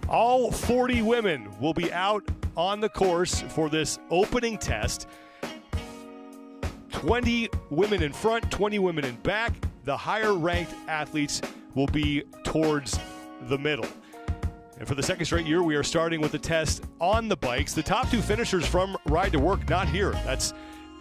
All 40 women will be out on the course for this opening test. 20 women in front, 20 women in back. The higher-ranked athletes will be towards the middle. And for the second straight year, we are starting with the test on the bikes. The top two finishers from Ride to Work not here. That's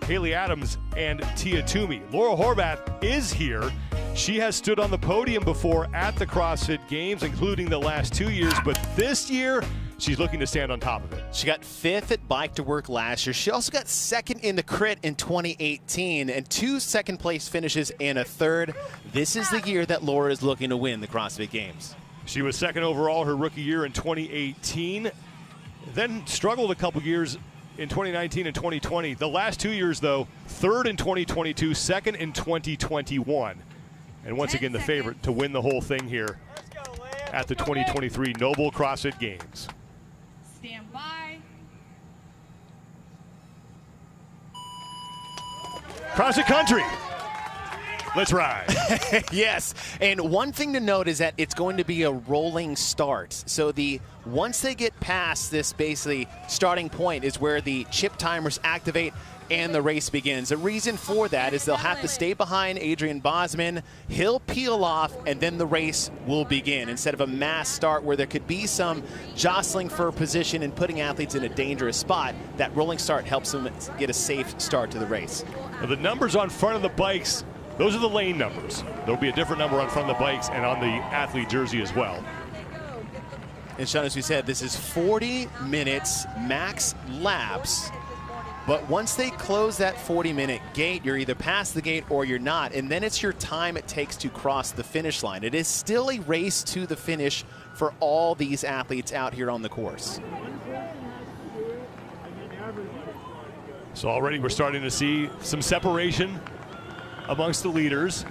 Haley Adams and Tia Toomey. Laura Horvath is here. She has stood on the podium before at the CrossFit Games, including the last 2 years, but this year, she's looking to stand on top of it. She got 5th at Bike to Work last year. She also got 2nd in the crit in 2018 and 2 second-place finishes and a 3rd. This is the year that Laura is looking to win the CrossFit Games. She was 2nd overall her rookie year in 2018, then struggled a couple years in 2019 and 2020. The last 2 years, though, 3rd in 2022, 2nd in 2021. And once again, the favorite to win the whole thing here at the 2023 NOBULL CrossFit Games. Stand by. CrossFit Country. Let's ride. Yes, and one thing to note is that it's going to be a rolling start. So once they get past this basically starting point is where the chip timers activate and the race begins. The reason for that is they'll have to stay behind Adrian Bosman. He'll peel off, and then the race will begin instead of a mass start where there could be some jostling for position and putting athletes in a dangerous spot. That rolling start helps them get a safe start to the race. Now, the numbers on front of the bikes, those are the lane numbers. There'll be a different number on front of the bikes and on the athlete jersey as well. And Sean, as we said, this is 40 minutes max laps. But once they close that 40-minute gate, you're either past the gate or you're not, and then it's your time it takes to cross the finish line. It is still a race to the finish for all these athletes out here on the course. So already we're starting to see some separation amongst the leaders.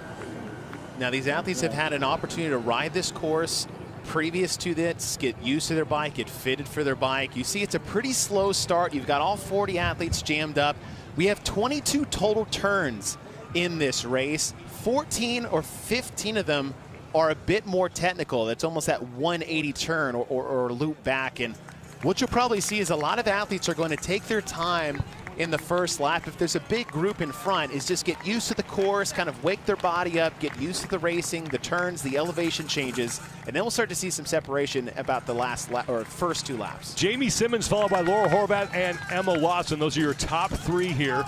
Now these athletes have had an opportunity to ride this course previous to this, get used to their bike, get fitted for their bike. You see it's a pretty slow start. You've got all 40 athletes jammed up. We have 22 total turns in this race. 14 or 15 of them are a bit more technical. That's almost that 180 turn or loop back. And what you'll probably see is a lot of athletes are going to take their time in the first lap. If there's a big group in front, is just get used to the course, kind of wake their body up, get used to the racing, the turns, the elevation changes, and then we'll start to see some separation about the last lap or first 2 laps. Jamie Simmons followed by Laura Horvath and Emma Lawson. Those are your top 3 here.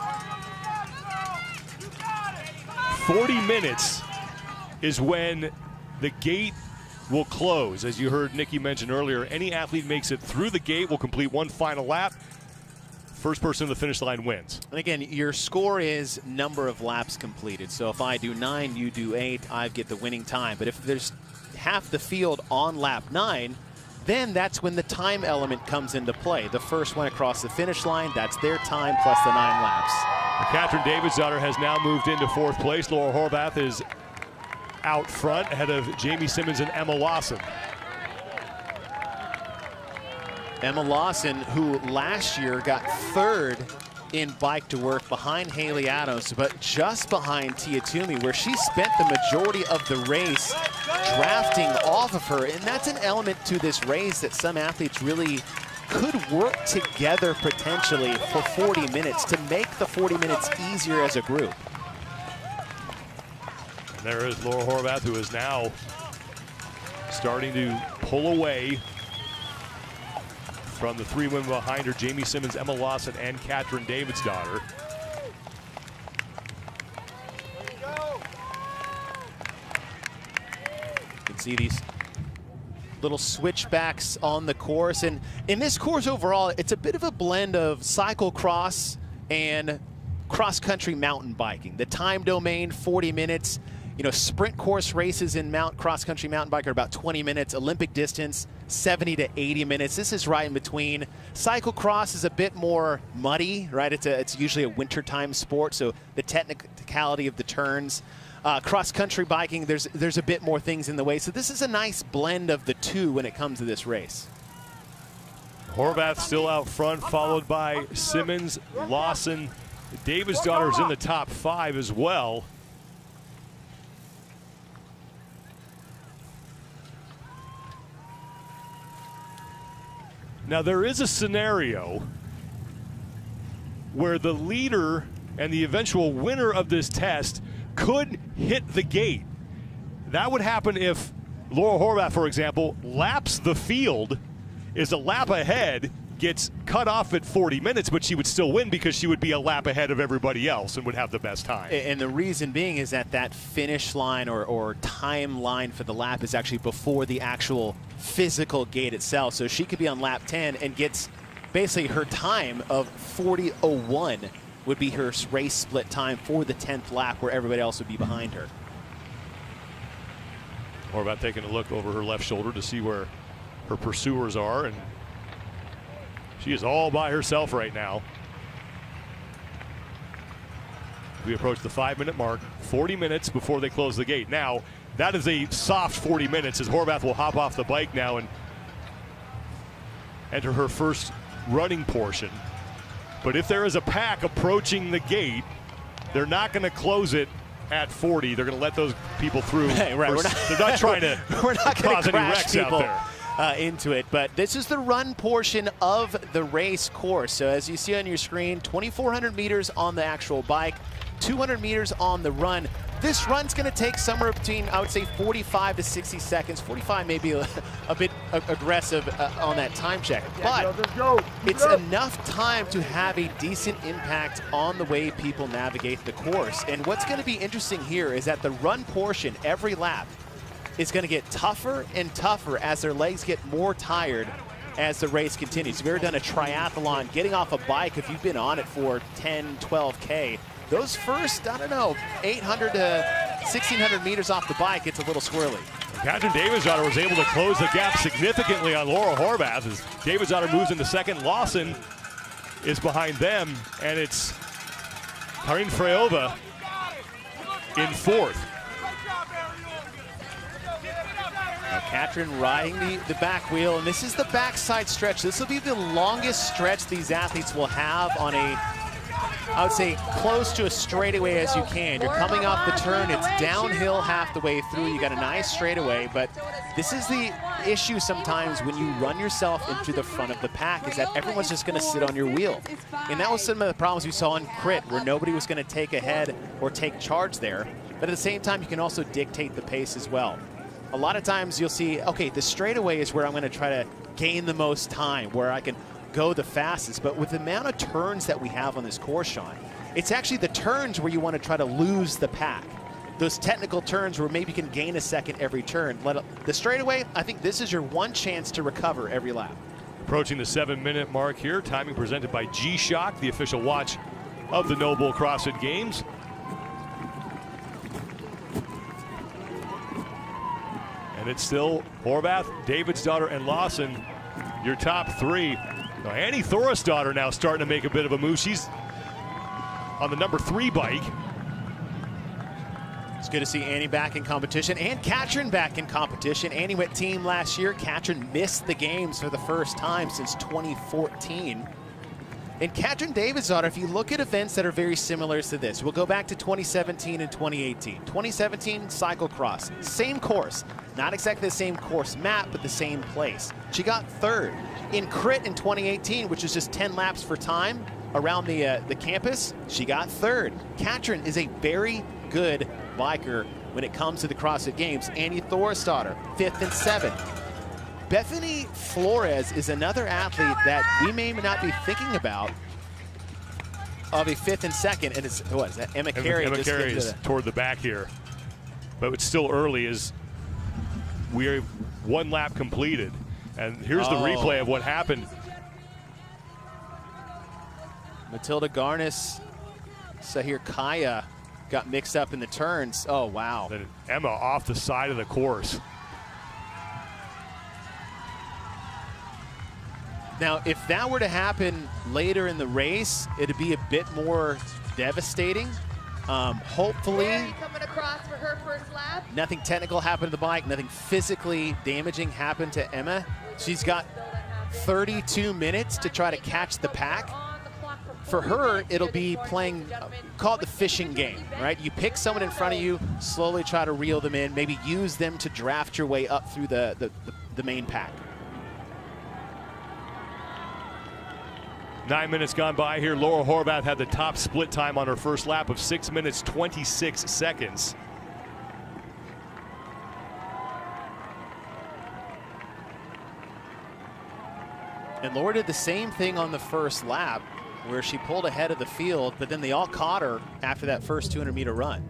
40 minutes is when the gate will close. As you heard Nikki mention earlier, any athlete makes it through the gate will complete one final lap. First person to the finish line wins. And again, your score is number of laps completed. So if I do 9, you do 8, I get the winning time. But if there's half the field on lap 9, then that's when the time element comes into play. The first one across the finish line, that's their time plus the 9 laps. Catherine Davidsdottir has now moved into 4th place. Laura Horvath is out front ahead of Jamie Simmons and Emma Lawson. Emma Lawson, who last year got 3rd in Bike to Work behind Haley Adams, but just behind Tia Toomey, where she spent the majority of the race drafting off of her. And that's an element to this race that some athletes really could work together potentially for 40 minutes to make the 40 minutes easier as a group. And there is Laura Horvath, who is now starting to pull away from the 3 women behind her, Jamie Simmons, Emma Lawson, and Catherine Davidsdottir. You can see these little switchbacks on the course. And in this course overall, it's a bit of a blend of cyclocross and cross-country mountain biking. The time domain, 40 minutes. You know, sprint course races in cross-country mountain bike are about 20 minutes. Olympic distance, 70 to 80 minutes. This is right in between. Cyclocross is a bit more muddy, right? It's usually a wintertime sport, so the technicality of the turns. Cross-country biking, there's a bit more things in the way. So this is a nice blend of the two when it comes to this race. Horvath still out front, followed by Simmons, Lawson. Davidsdottir's in the top 5 as well. Now, there is a scenario where the leader and the eventual winner of this test could hit the gate. That would happen if Laura Horvath, for example, laps the field, is a lap ahead, gets cut off at 40 minutes, but she would still win because she would be a lap ahead of everybody else and would have the best time. And the reason being is that finish line or time line for the lap is actually before the actual physical gate itself. So she could be on lap 10 and gets basically her time of 40:01 would be her race split time for the 10th lap, where everybody else would be behind her. Horvath taking a look over her left shoulder to see where her pursuers are, and she is all by herself right now. We approach the 5-minute mark, 40 minutes before they close the gate. Now, that is a soft 40 minutes as Horvath will hop off the bike now and enter her first running portion. But if there is a pack approaching the gate, they're not going to close it at 40. They're going to let those people through. Hey, right, They're not trying to we're not cause any crash wrecks out people there. Into it. But this is the run portion of the race course. So as you see on your screen, 2,400 meters on the actual bike, 200 meters on the run. This run's going to take somewhere between, I would say, 45 to 60 seconds. 45 may be a bit aggressive on that time check, but it's enough time to have a decent impact on the way people navigate the course. And what's going to be interesting here is that the run portion, every lap, is going to get tougher and tougher as their legs get more tired as the race continues. If you've ever done a triathlon, getting off a bike, if you've been on it for 10, 12K, those first, I don't know, 800 to 1,600 meters off the bike, it's a little squirrely. Katrin Davidsdottir was able to close the gap significantly on Laura Horvath as Davidsdottir moves into second. Lawson is behind them, and it's Karin Frejova in fourth. Now Katrin riding the back wheel, and this is the backside stretch. This will be the longest stretch these athletes will have on a, I would say, close to a straightaway as you can. You're coming off the turn, it's downhill half the way through. You got a nice straightaway, but this is the issue sometimes when you run yourself into the front of the pack, is that everyone's just gonna sit on your wheel. And that was some of the problems we saw in crit, where nobody was gonna take ahead or take charge there. But at the same time, you can also dictate the pace as well. A lot of times you'll see, okay, the straightaway is where I'm gonna try to gain the most time, where I can go the fastest. But with the amount of turns that we have on this course, Sean, it's actually the turns where you want to try to lose the pack. Those technical turns where maybe you can gain a second every turn. The straightaway, I think this is your one chance to recover every lap. Approaching the 7-minute mark here. Timing presented by G-Shock, the official watch of the NOBULL CrossFit Games. And it's still Horvath, Davidsdottir, and Lawson, your top three. Now, Annie Thorisdottir now starting to make a bit of a move. She's on the number 3 bike. It's good to see Annie back in competition, and Katrin back in competition. Annie went team last year. Katrin missed the games for the first time since 2014. And Katrin Davidsdottir, if you look at events that are very similar to this, we'll go back to 2017 and 2018. 2017, cyclocross, same course. Not exactly the same course map, but the same place. She got third. In crit in 2018, which is just 10 laps for time around the campus, she got third. Katrin is a very good biker when it comes to the CrossFit Games. Annie Thorisdottir, 5th and 7th. Bethany Flores is another athlete that we may not be thinking about of a 5th and 2nd, and it's, what is that, Emma Carey? Emma Carey is toward the back here, but it's still early as we're 1 lap completed. And here's the replay of what happened. Matilda Garnis, Sahir Kaya got mixed up in the turns. Oh, wow. Then Emma off the side of the course. Now, if that were to happen later in the race, it'd be a bit more devastating. Hopefully, coming across for her first lap. Nothing technical happened to the bike, nothing physically damaging happened to Emma. She's got 32 minutes to try to catch the pack. For her, it'll be playing, call it the fishing game, right? You pick someone in front of you, slowly try to reel them in, maybe use them to draft your way up through the main pack. 9 minutes gone by here. Laura Horvath had the top split time on her first lap of 6 minutes, 26 seconds. And Laura did the same thing on the first lap, where she pulled ahead of the field, but then they all caught her after that first 200-meter run.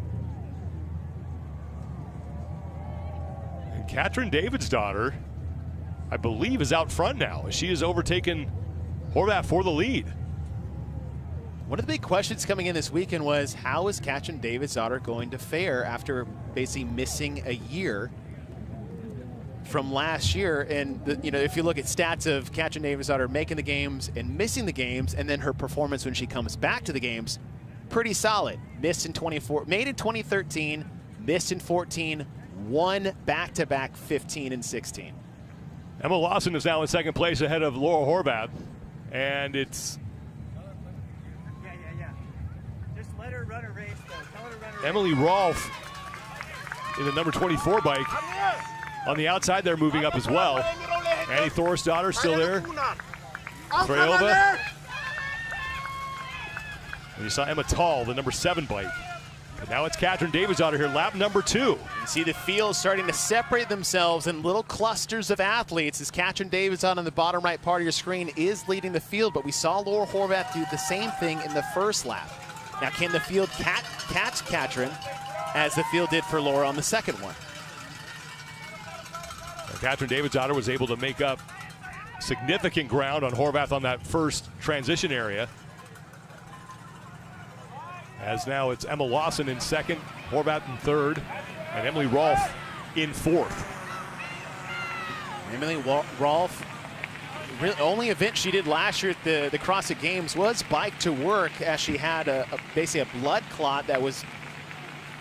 And Katrin Davidsdottir, I believe, is out front now. She has overtaken Horvath for the lead. One of the big questions coming in this weekend was, how is Katrin Davidsdottir going to fare after basically missing a year from last year? And if you look at stats of Katrin Davidsdottir making the games and missing the games, and then her performance when she comes back to the games, pretty solid. Missed in 24, made in 2013, missed in 14, won back-to-back 15 and 16. Emma Lawson is now in second place ahead of Laura Horvath, and it's Just let her run a race, though. Tell her to run a race. Emily Rolfe in the number 24 bike. On the outside, they're moving up as well. Annie Thorisdottir still there. Krajova. And you saw Emma Tall, the number 7 bike. And now it's Katrin Davidsdottir here, lap number 2. You see the field starting to separate themselves in little clusters of athletes as Katrin Davidsdottir on the bottom right part of your screen is leading the field, but we saw Laura Horvath do the same thing in the first lap. Now can the field catch Katrin as the field did for Laura on the second one? Katrin Davidsdottir was able to make up significant ground on Horvath on that first transition area. As now it's Emma Lawson in second, Horvath in third, and Emily Rolfe in fourth. Emily Rolfe, only event she did last year at the CrossFit Games was bike to work, as she had basically a blood clot that was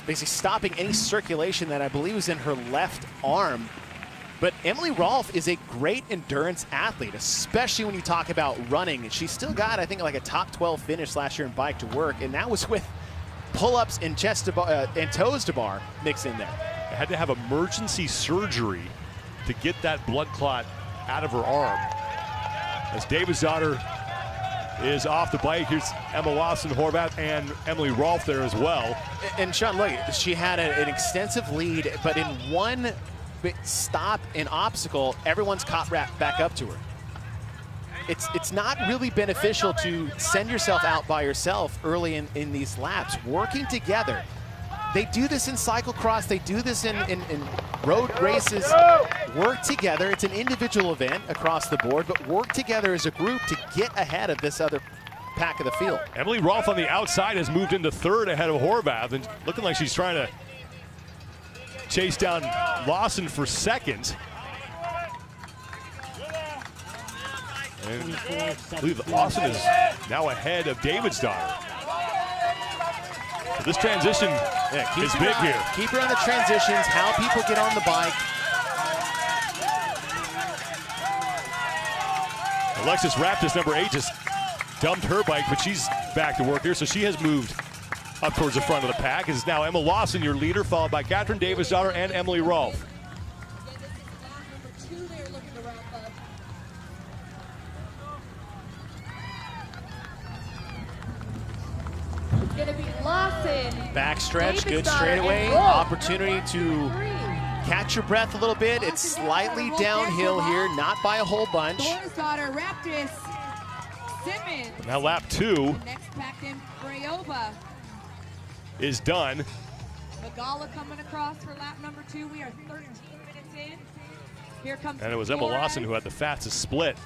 basically stopping any circulation that I believe was in her left arm. But Emily Rolfe is a great endurance athlete, especially when you talk about running. And she still got, I think, like a top 12 finish last year in bike to work, and that was with pull-ups and chest to bar, and toes to bar mixed in there. I had to have emergency surgery to get that blood clot out of her arm. As Davidsdottir is off the bike, here's Emma Lawson, Horvath, and Emily Rolfe there as well. And Sean, look, she had an extensive lead, but in one stop and obstacle, everyone's caught back up to her. It's not really beneficial to send yourself out by yourself early in these laps. Working together, they do this in cyclocross, they do this in road races. Work together. It's an individual event across the board, but work together as a group to get ahead of this other pack of the field. Emily Rolfe on the outside has moved into third ahead of Horvath, and looking like she's trying to chase down Lawson for second. And I believe that Lawson is now ahead of Davidsdottir. So this transition is big here. Keep her on the transitions, how people get on the bike. Alexis Raptis, number 8, just dumped her bike, but she's back to work here, so she has moved up towards the front of the pack. It's now Emma Lawson, your leader, followed by Katrin Davidsdottir and Emily Rolfe. Gonna be Lawson. Backstretch, good Davidsdottir, straightaway. and Rolfe. Opportunity to catch your breath a little bit. It's slightly downhill here, not by a whole bunch. Thorisdottir, Raptis, Simmons. Now lap 2 Next packed in, Krajova. is done. Magala coming across for lap number 2. We are 13 minutes in. Here comes And it was Emma Lawson who had the fastest split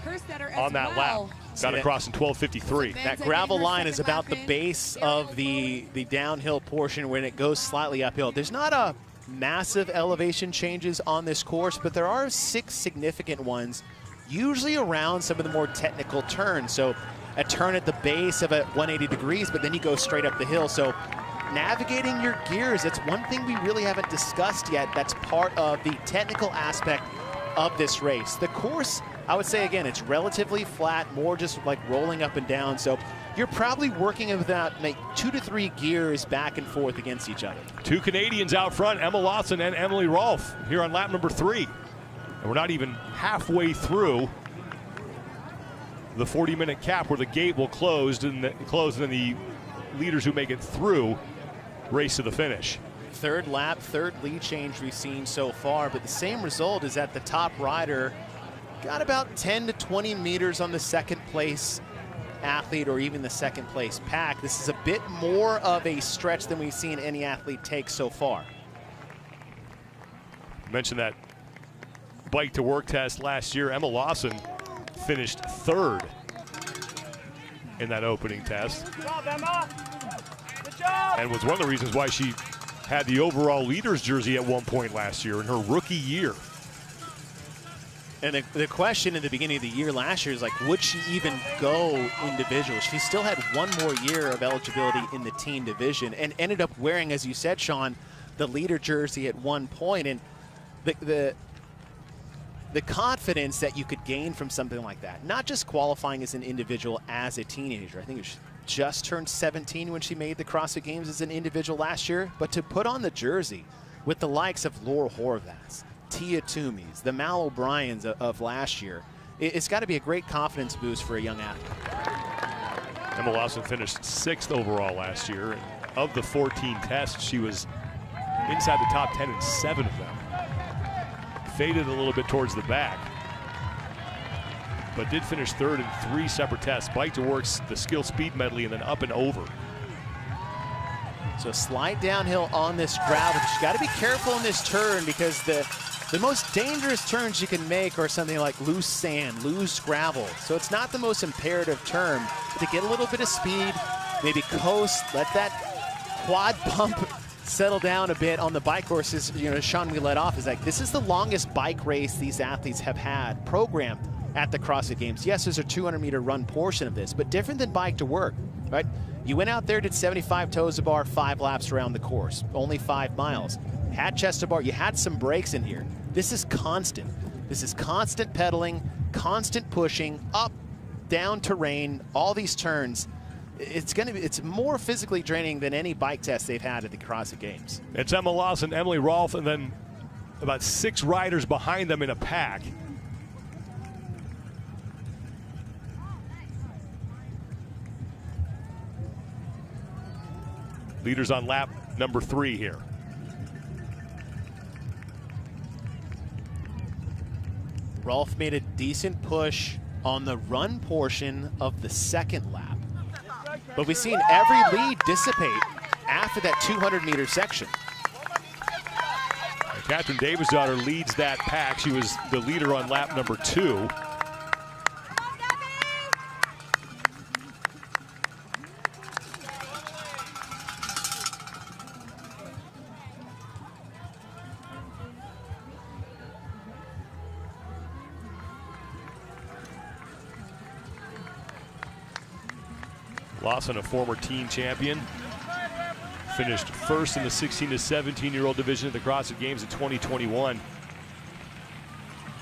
Kerstetter on that lap. Got across in 12:53. That gravel line is about the base of the downhill portion when it goes slightly uphill. There's not a massive elevation changes on this course, but there are 6 significant ones, usually around some of the more technical turns. So a turn at the base of a 180 degrees, but then you go straight up the hill. So navigating your gears, that's one thing we really haven't discussed yet. That's part of the technical aspect of this race. The course, I would say, again, it's relatively flat, more just like rolling up and down. So you're probably working with about 2 to 3 gears back and forth against each other. 2 Canadians out front, Emma Lawson and Emily Rolfe, here on lap number 3. And we're not even halfway through the 40-minute cap where the gate will close, and then the leaders who make it through race to the finish. Third lap, third lead change we've seen so far, but the same result is that the top rider got about 10 to 20 meters on the second place athlete or even the second place pack. This is a bit more of a stretch than we've seen any athlete take so far. I mentioned that bike to work test last year. Emma Lawson finished third in that opening test. Good job, Emma. Good job. And was one of the reasons why she had the overall leaders jersey at one point last year in her rookie year. And the question in the beginning of the year last year is like, would she even go individual? She still had one more year of eligibility in the team division and ended up wearing, as you said, Sean, the leader jersey at one point. And the confidence that you could gain from something like that, not just qualifying as an individual as a teenager. I think she just turned 17 when she made the CrossFit Games as an individual last year, but to put on the jersey with the likes of Laura Horvaths, Tia Toomey's, the Mal O'Briens of last year, it's got to be a great confidence boost for a young athlete. Emma Lawson finished 6th overall last year. And of the 14 tests, she was inside the top 10 in 7 of them. Faded a little bit towards the back, but did finish third in 3 separate tests. Bike to works, the skill speed medley, and then up and over. So slight downhill on this gravel. She's got to be careful in this turn because the most dangerous turns you can make are something like loose sand, loose gravel. So it's not the most imperative turn. To get a little bit of speed, maybe coast, let that quad pump settle down a bit on the bike courses. You know, Sean, we let off is like, this is the longest bike race these athletes have had programmed at the CrossFit Games. Yes, there's a 200-meter run portion of this, but different than bike to work, right? You went out there, did 75 toes to bar, 5 laps around the course, only 5 miles. Had chest to bar, you had some breaks in here. This is constant. This is constant pedaling, constant pushing, up, down terrain, all these turns. It's more physically draining than any bike test they've had at the CrossFit Games. It's Emma Lawson, Emily Rolfe, and then about 6 riders behind them in a pack. Leaders on lap number 3 here. Rolfe made a decent push on the run portion of the second lap. But we've seen every lead dissipate after that 200-meter section. And Catherine Davisdottir leads that pack. She was the leader on lap number 2. Lawson, a former teen champion, finished first in the 16 to 17-year-old division at the CrossFit Games in 2021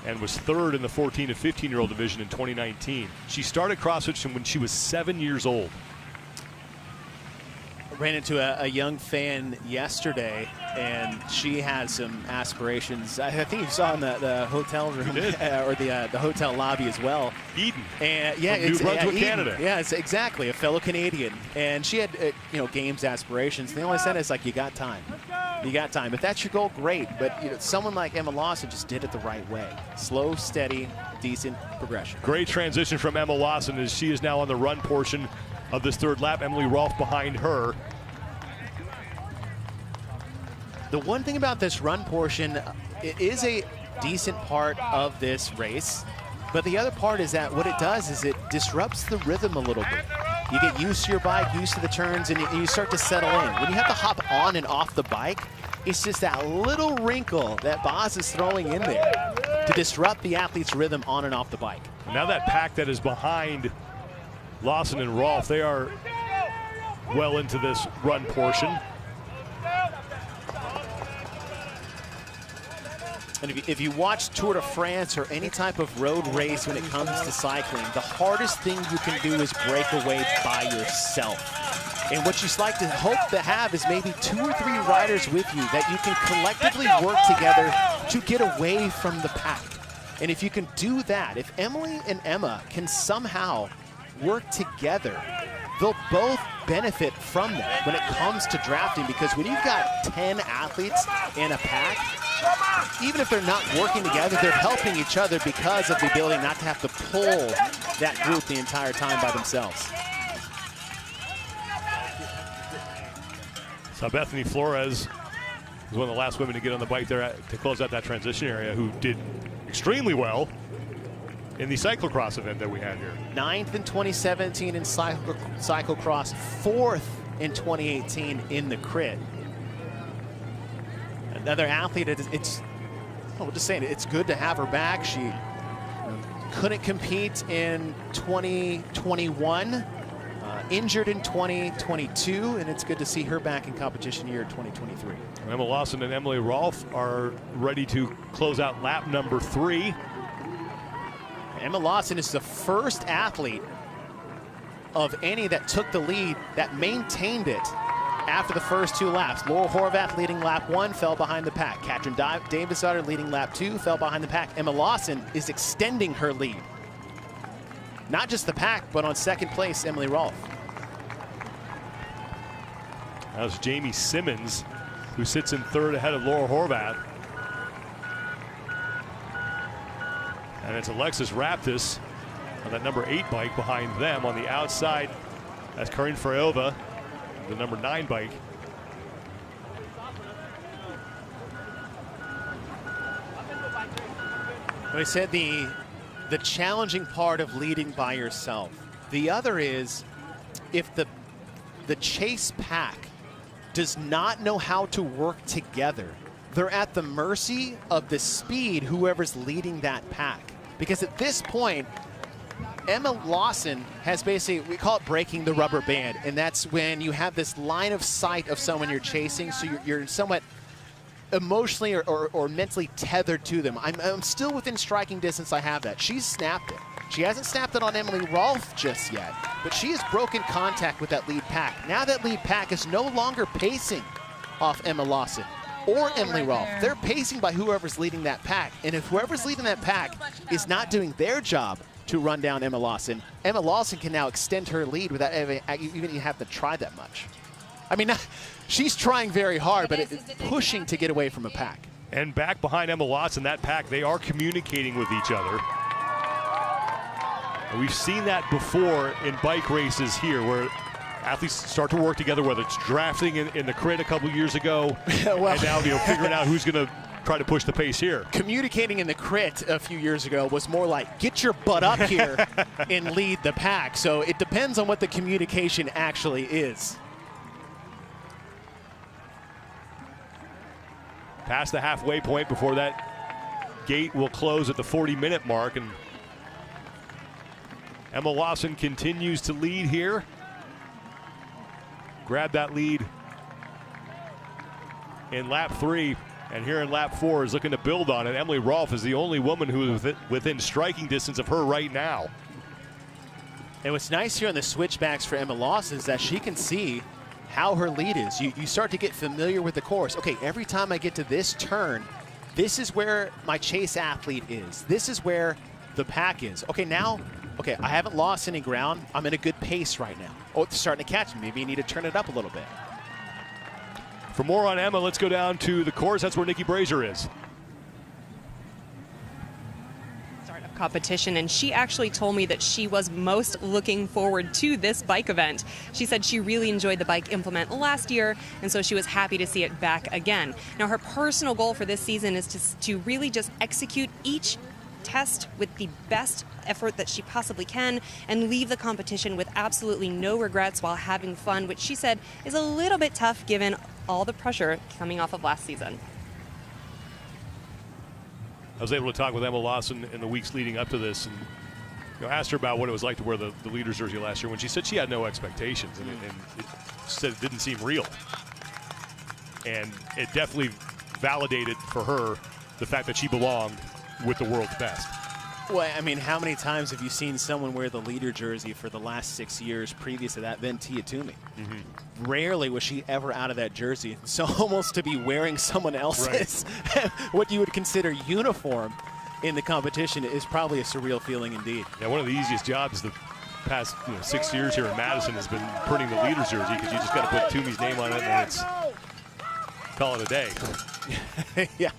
and was third in the 14 to 15-year-old division in 2019. She started CrossFit when she was 7 years old. Ran into a young fan yesterday, and she has some aspirations. I think you saw in the hotel room or the hotel lobby as well. Eden, and yeah, from New Brunswick, Eden. Canada. Yeah, it's exactly a fellow Canadian, and she had games aspirations. The only said is like, you got time, you got time. If that's your goal, great. But someone like Emma Lawson just did it the right way. Slow, steady, decent progression. Great transition from Emma Lawson as she is now on the run portion of this third lap. Emily Rolfe behind her. The one thing about this run portion, it is a decent part of this race, but the other part is that what it does is it disrupts the rhythm a little bit. You get used to your bike, used to the turns, and you start to settle in. When you have to hop on and off the bike, it's just that little wrinkle that Boz is throwing in there to disrupt the athlete's rhythm on and off the bike. Now that pack that is behind Lawson and Rolfe, they are well into this run portion. And if you watch Tour de France or any type of road race when it comes to cycling, the hardest thing you can do is break away by yourself. And what you like to hope to have is maybe 2 or 3 riders with you that you can collectively work together to get away from the pack. And if you can do that, if Emily and Emma can somehow work together, they'll both benefit from that when it comes to drafting, because when you've got 10 athletes in a pack, even if they're not working together, they're helping each other because of the ability not to have to pull that group the entire time by themselves. So Bethany Flores was one of the last women to get on the bike there to close out that transition area, who did extremely well in the cyclocross event that we had here. 9th in 2017 in cyclocross, 4th in 2018 in the crit. Another athlete, we're just saying, it's good to have her back. She couldn't compete in 2021, injured in 2022, and it's good to see her back in competition year 2023. Emma Lawson and Emily Rolfe are ready to close out lap number 3. Emma Lawson is the first athlete of any that took the lead that maintained it after the first 2 laps. Laura Horvath leading lap 1, fell behind the pack. Katrin Davidsdottir leading lap 2, fell behind the pack. Emma Lawson is extending her lead. Not just the pack, but on second place, Emily Rolfe. That was Jamie Simmons, who sits in 3rd ahead of Laura Horvath. And it's Alexis Raptis on that number 8 bike behind them. On the outside, that's Karin Freyova, the number 9 bike. I said the challenging part of leading by yourself. The other is if the chase pack does not know how to work together, they're at the mercy of the speed whoever's leading that pack. Because at this point, Emma Lawson has basically, we call it breaking the rubber band, and that's when you have this line of sight of someone you're chasing, so you're somewhat emotionally or mentally tethered to them. I'm still within striking distance, I have that. She's snapped it. She hasn't snapped it on Emily Rolfe just yet, but she has broken contact with that lead pack. Now that lead pack is no longer pacing off Emma Lawson or Emily Rolfe. They're pacing by whoever's leading that pack. And if whoever's leading that pack is not doing their job to run down Emma Lawson can now extend her lead without even have to try that much. I mean, she's trying very hard, but it's pushing to get away from a pack. And back behind Emma Lawson, that pack, they are communicating with each other. And we've seen that before in bike races here, where athletes start to work together, whether it's drafting in the crit a couple years ago, well, and now figuring out who's going to try to push the pace here. Communicating in the crit a few years ago was more like, get your butt up here and lead the pack. So it depends on what the communication actually is. Past the halfway point before that gate will close at the 40-minute mark, and Emma Lawson continues to lead here. Grab that lead in lap 3, and here in lap 4 is looking to build on it. Emily Rolfe is the only woman who is within striking distance of her right now. And what's nice here on the switchbacks for Emma Lawson is that she can see how her lead is. You start to get familiar with the course. Okay, every time I get to this turn, this is where my chase athlete is. This is where the pack is. Okay, now, I haven't lost any ground. I'm in a good pace right now. Oh, it's starting to catch me. Maybe you need to turn it up a little bit. For more on Emma, let's go down to the course. That's where Nikki Brazier is. Competition, and she actually told me that she was most looking forward to this bike event. She said she really enjoyed the bike implement last year, and so she was happy to see it back again. Now, her personal goal for this season is to really just execute each test with the best effort that she possibly can and leave the competition with absolutely no regrets while having fun, which she said is a little bit tough given all the pressure coming off of last season. I was able to talk with Emma Lawson in the weeks leading up to this, and asked her about what it was like to wear the leader's jersey last year, when she said she had no expectations, and it said it didn't seem real. And it definitely validated for her the fact that she belonged with the world's best. Well, I mean, how many times have you seen someone wear the leader jersey for the last 6 years previous to that, then Tia Toomey? Mm-hmm. Rarely was she ever out of that jersey. So almost to be wearing someone else's, right, what you would consider uniform, in the competition is probably a surreal feeling indeed. Yeah, one of the easiest jobs the past 6 years here in Madison has been printing the leader's jersey, because you just got to put Toomey's name on it and it's call it a day. Yeah.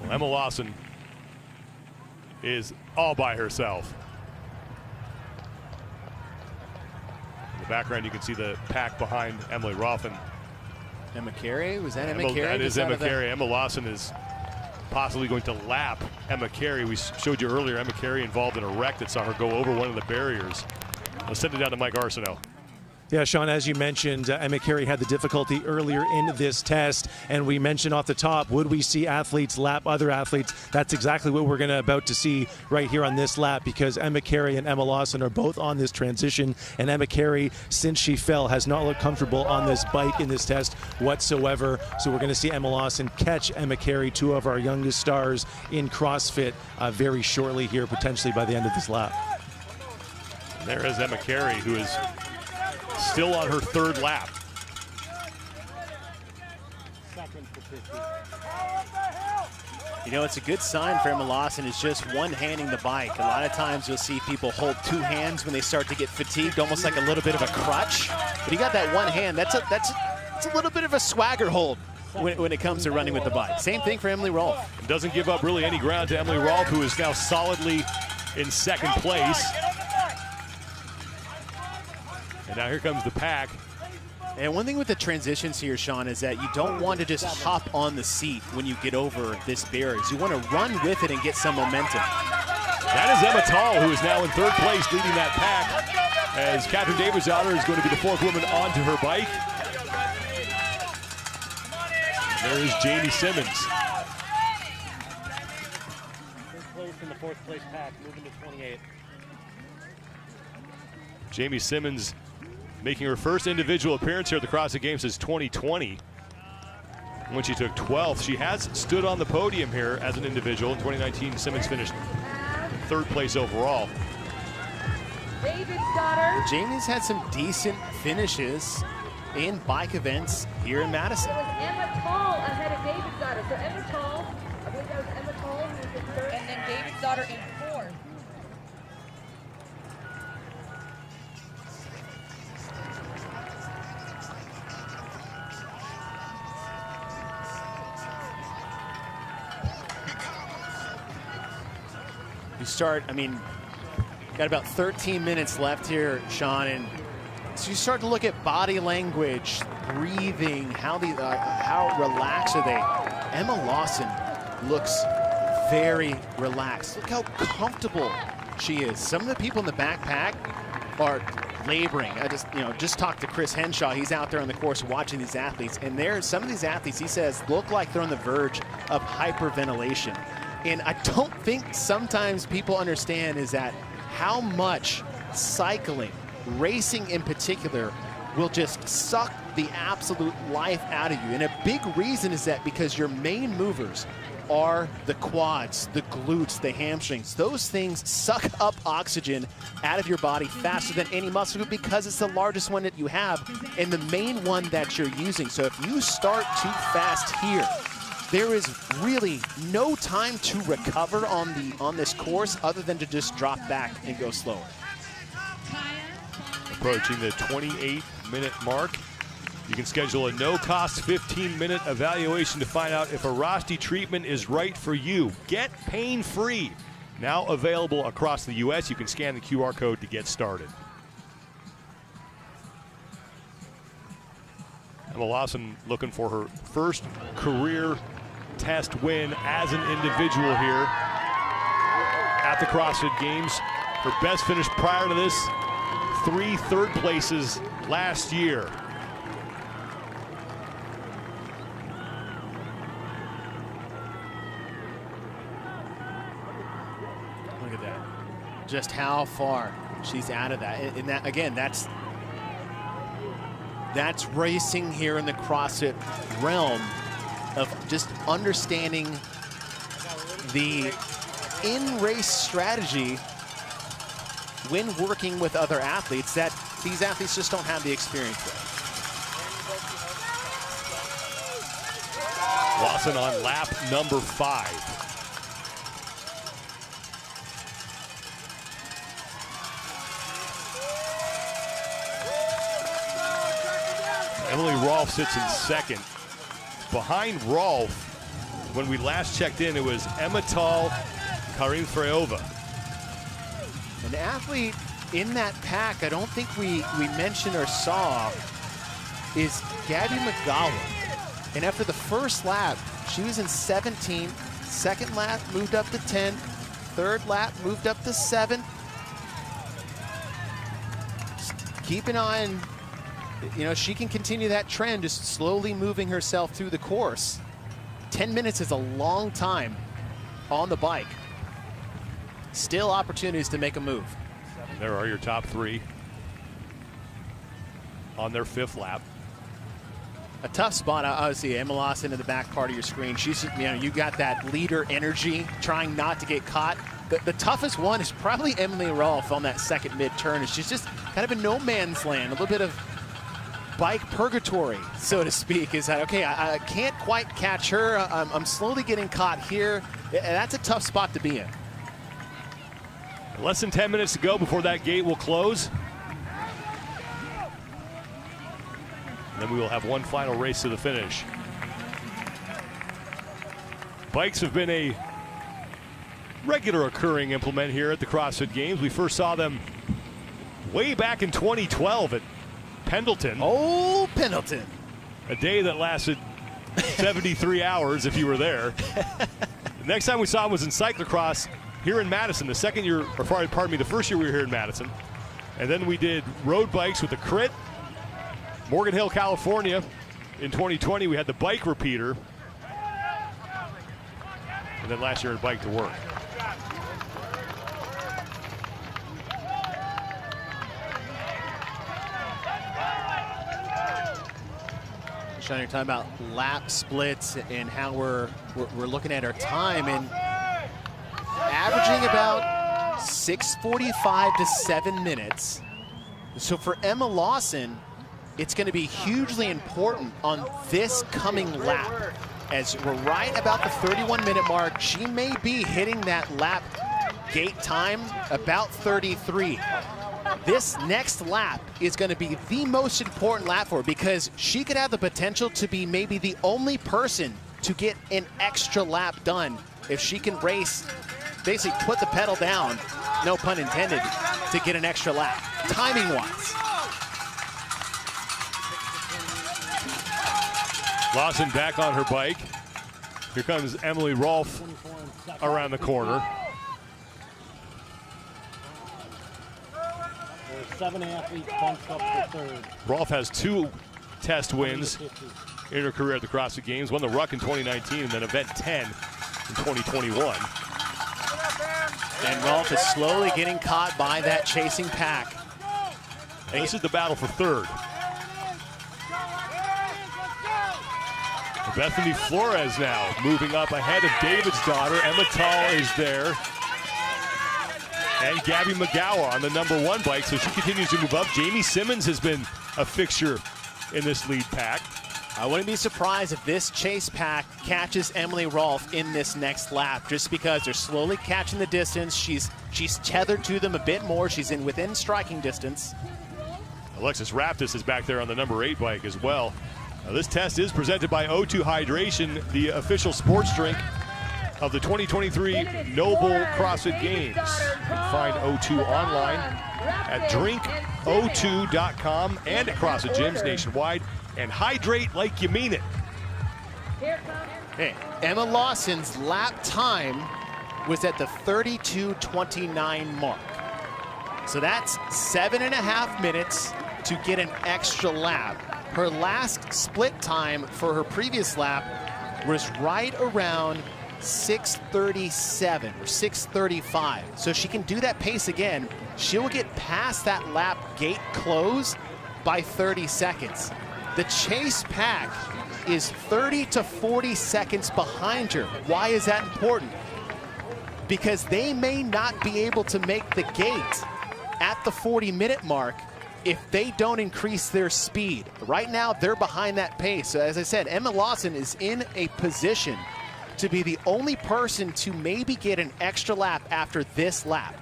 Well, Emma Lawson is all by herself. In the background, you can see the pack behind Emily Rolfin. Emma Carey? Was that Emma Carey? That is Emma Carey. Emma Lawson is possibly going to lap Emma Carey. We showed you earlier Emma Carey involved in a wreck that saw her go over one of the barriers. Let's send it down to Mike Arsenault. Yeah, Sean, as you mentioned, Emma Carey had the difficulty earlier in this test, and we mentioned off the top, would we see athletes lap other athletes? That's exactly what we're about to see right here on this lap, because Emma Carey and Emma Lawson are both on this transition, and Emma Carey, since she fell, has not looked comfortable on this bike in this test whatsoever. So we're going to see Emma Lawson catch Emma Carey, two of our youngest stars in CrossFit, very shortly here, potentially by the end of this lap. And there is Emma Carey, who is still on her third lap. You know, it's a good sign for Emma Lawson is just one-handing the bike. A lot of times you'll see people hold two hands when they start to get fatigued, almost like a little bit of a crutch. But you got that one hand. That's a little bit of a swagger hold when it comes to running with the bike. Same thing for Emily Rolfe. Doesn't give up really any ground to Emily Rolfe, who is now solidly in second place. And now here comes the pack. And one thing with the transitions here, Sean, is that you don't want to just hop on the seat when you get over this barrier. You want to run with it and get some momentum. That is Emma Tall, who is now in third place leading that pack, as Catherine Davidsdottir is going to be the fourth woman onto her bike. There is Jamie Simmons. Third place in the fourth place pack, moving to 28. Jamie Simmons making her first individual appearance here at the CrossFit Games since 2020, when she took 12th. She has stood on the podium here as an individual. In 2019, Simmons finished third place overall. Davidsdottir. Jamie's had some decent finishes in bike events here in Madison. It was Emma Tall ahead of Davidsdottir. So Emma Tall, I believe that was Emma Tall who was in third. And then Davidsdottir in fourth. You start, I mean, got about 13 minutes left here, Sean, and so you start to look at body language, breathing, how relaxed are they? Emma Lawson looks very relaxed. Look how comfortable she is. Some of the people in the backpack are laboring. I just talked to Chris Henshaw. He's out there on the course watching these athletes, and some of these athletes, he says, look like they're on the verge of hyperventilation. And I don't think sometimes people understand is that how much cycling, racing in particular, will just suck the absolute life out of you. And a big reason is that because your main movers are the quads, the glutes, the hamstrings. Those things suck up oxygen out of your body faster than any muscle group because it's the largest one that you have and the main one that you're using. So if you start too fast here, there is really no time to recover on this course other than to just drop back and go slower. Approaching the 28-minute mark. You can schedule a no-cost 15-minute evaluation to find out if a Rosti treatment is right for you. Get pain-free. Now available across the U.S. You can scan the QR code to get started. Emma Lawson looking for her first career test win as an individual here at the CrossFit Games. Her best finish prior to this, 3 third places last year. Look at that. Just how far she's out of that. And that, again, that's racing here in the CrossFit realm of just understanding the in-race strategy when working with other athletes that these athletes just don't have the experience with. Lawson on lap number 5. Emily Rolfe sits in second. Behind Rolfe, when we last checked in, it was Emma Tall, Karin Freyova. An athlete in that pack I don't think we mentioned or saw is Gabby McGowan. And after the first lap, she was in 17th. Second lap moved up to 10th. Third lap moved up to 7th. Just keep an eye on, you know, she can continue that trend, just slowly moving herself through the course. 10 minutes is a long time on the bike. Still opportunities to make a move. There are your top 3 on their 5th lap. A tough spot, obviously. Emma Lawson in the back part of your screen. She's, you know, you got that leader energy, trying not to get caught. The toughest one is probably Emily Rolfe on that second mid-turn. She's just kind of in no man's land, a little bit of bike purgatory, so to speak. Is that, okay, I can't quite catch her. I'm slowly getting caught here. That's a tough spot to be in. Less than 10 minutes to go before that gate will close. And then we will have one final race to the finish. Bikes have been a regular occurring implement here at the CrossFit Games. We first saw them way back in 2012 at Pendleton. Oh, Pendleton. A day that lasted 73 hours if you were there. The next time we saw them was in cyclocross here in Madison, the second year, or pardon me, the first year we were here in Madison. And then we did road bikes with the Crit. Morgan Hill, California. In 2020, we had the bike repeater. And then last year in Bike to Work. Sean, you're talking about lap splits and how we're looking at our time, and averaging about 6:45 to 7 minutes. So for Emma Lawson, it's going to be hugely important on this coming lap. As we're right about the 31-minute mark, she may be hitting that lap gate time about 33. This next lap is going to be the most important lap for her, because she could have the potential to be maybe the only person to get an extra lap done if she can race, basically put the pedal down, no pun intended, to get an extra lap, timing-wise. Lawson back on her bike. Here comes Emily Rolfe around the corner. There's 7 athletes bunched up for third. Rolfe has 2 test wins in her career at the CrossFit Games. Won the Ruck in 2019 and then Event 10 in 2021. And Rolfe is slowly getting caught by that chasing pack. And this is the battle for third. Bethany Flores now moving up ahead of David's daughter. Emma Tall is there. And Gabby McGowan on the #1 bike, so she continues to move up. Jamie Simmons has been a fixture in this lead pack. I wouldn't be surprised if this chase pack catches Emily Rolfe in this next lap, just because they're slowly catching the distance. She's tethered to them a bit more. She's within striking distance. Alexis Raptis is back there on the #8 bike as well. This test is presented by O2 Hydration, the official sports drink of the 2023 NOBULL CrossFit Games. You can find O2 online at drinko2.com and at CrossFit gyms nationwide. And hydrate like you mean it. Hey, Emma Lawson's lap time was at the 32:29 mark. So that's 7.5 minutes to get an extra lap. Her last split time for her previous lap was right around 6:37 or 6:35. So if she can do that pace again, she'll get past that lap gate close by 30 seconds. The chase pack is 30 to 40 seconds behind her. Why is that important? Because they may not be able to make the gate at the 40-minute mark if they don't increase their speed. Right now, they're behind that pace. So as I said, Emma Lawson is in a position to be the only person to maybe get an extra lap after this lap.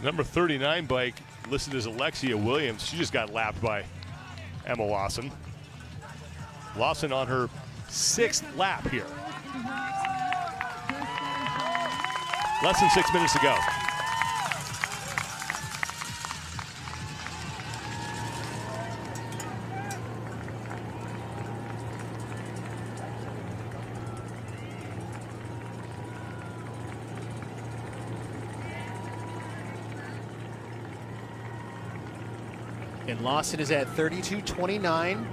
Number 39 bike listed as Alexia Williams. She just got lapped by Emma Lawson. Lawson on her 6th lap here. Less than 6 minutes to go. And Lawson is at 32:29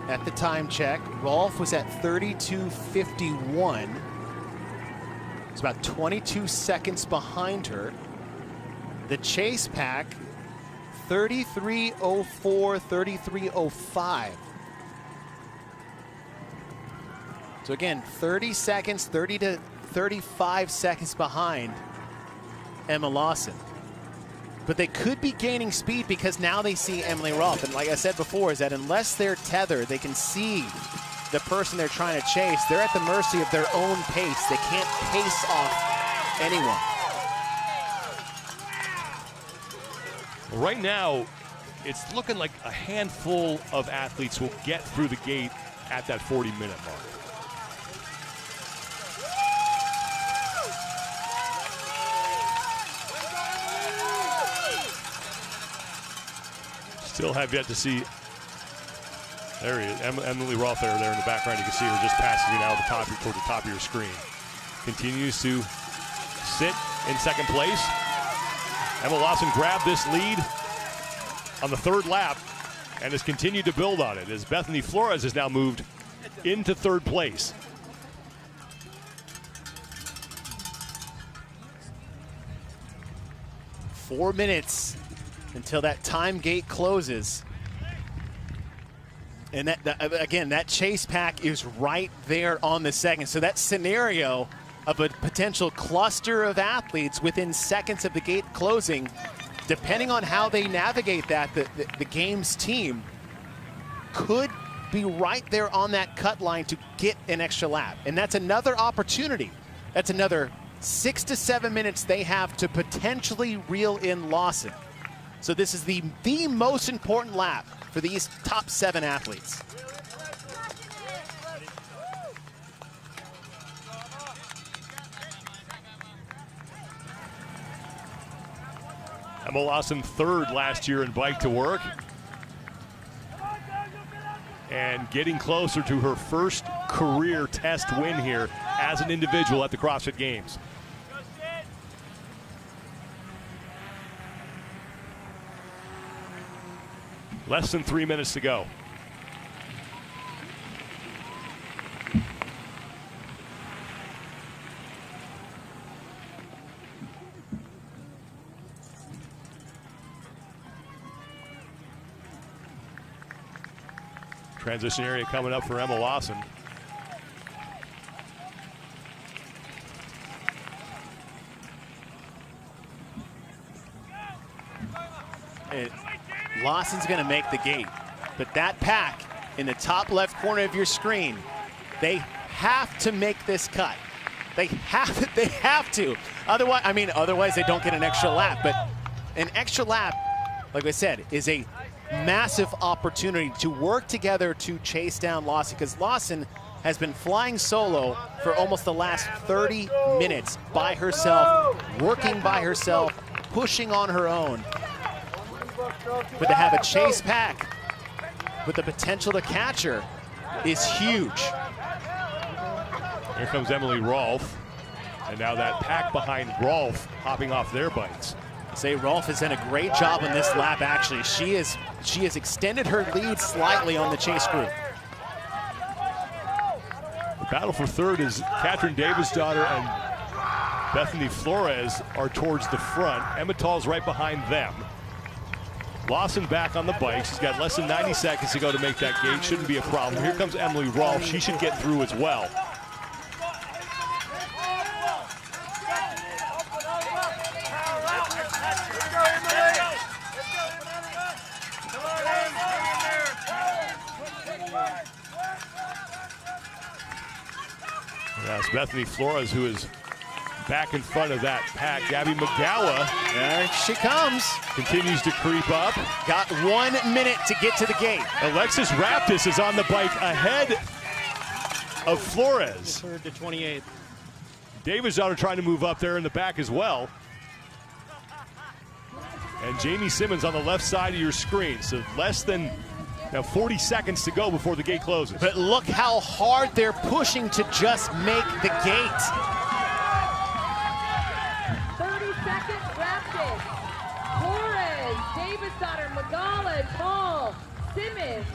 at the time check. Rolf was at 32:51. It's about 22 seconds behind her. The chase pack, 33:04, 33:05. So again, 30 seconds, 30 to 35 seconds behind Emma Lawson. But they could be gaining speed because now they see Emily Rolfe. And like I said before, is that unless they're tethered, they can see the person they're trying to chase. They're at the mercy of their own pace. They can't pace off anyone. Right now, it's looking like a handful of athletes will get through the gate at that 40-minute mark. Still have yet to see. There he is, Emily Rolfe there in the background. You can see her just passing it out toward the top of your screen. Continues to sit in 2nd place. Emma Lawson grabbed this lead on the 3rd lap and has continued to build on it as Bethany Flores has now moved into 3rd place. Four minutes until that time gate closes. And that chase pack is right there on the second. So that scenario of a potential cluster of athletes within seconds of the gate closing, depending on how they navigate that, the game's team could be right there on that cut line to get an extra lap. And that's another opportunity. That's another 6 to 7 minutes they have to potentially reel in Lawson. So this is the most important lap for these top 7 athletes. Emma Lawson 3rd last year in Bike to Work. And getting closer to her first career test win here as an individual at the CrossFit Games. Less than 3 minutes to go. Transition area coming up for Emma Lawson. Lawson's going to make the gate, but that pack in the top left corner of your screen, they have to make this cut. They have to. Otherwise they don't get an extra lap. But an extra lap, like I said, is a massive opportunity to work together to chase down Lawson, because Lawson has been flying solo for almost the last 30 minutes by herself, working by herself, pushing on her own. But to have a chase pack with the potential to catch her is huge. Here comes Emily Rolfe. And now that pack behind Rolfe hopping off their bikes. Say Rolfe has done a great job on this lap, actually. She has extended her lead slightly on the chase group. The battle for 3rd is Katrin Davis-Daughter and Bethany Flores are towards the front. Emma Tall's right behind them. Lawson back on the bike. She's got less than 90 seconds to go to make that gate. Shouldn't be a problem. Here comes Emily Rolfe. She should get through as well. That's Bethany Flores, who is back in front of that pack. Gabby McGowan, There she comes. continues to creep up. Got 1 minute to get to the gate. Alexis Raptis is on the bike ahead of Flores. Third to 28th. Davidsdottir trying to move up there in the back as well. And Jamie Simmons on the left side of your screen. So less than 40 seconds to go before the gate closes. But look how hard they're pushing to just make the gate. 30 seconds, Raptis, Flores, Davidsdottir, Magala, Tall, Simmons.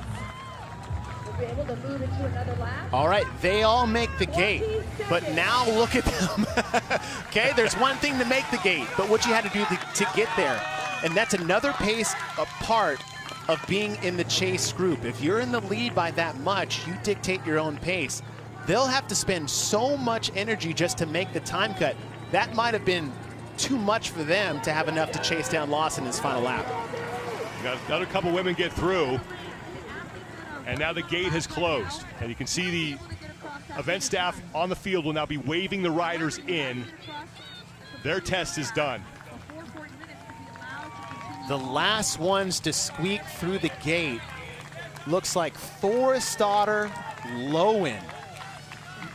We'll be able to move into another lap. All right, they all make the gate, but now look at them. Okay, there's one thing to make the gate, but what you had to do to get there. And that's another pace apart of being in the chase group. If you're in the lead by that much, you dictate your own pace. They'll have to spend so much energy just to make the time cut. That might have been too much for them to have enough to chase down Lawson in his final lap. Got another couple women get through. And now the gate has closed. And you can see the event staff on the field will now be waving the riders in. Their test is done. The last ones to squeak through the gate looks like Forrestdottir, Lowen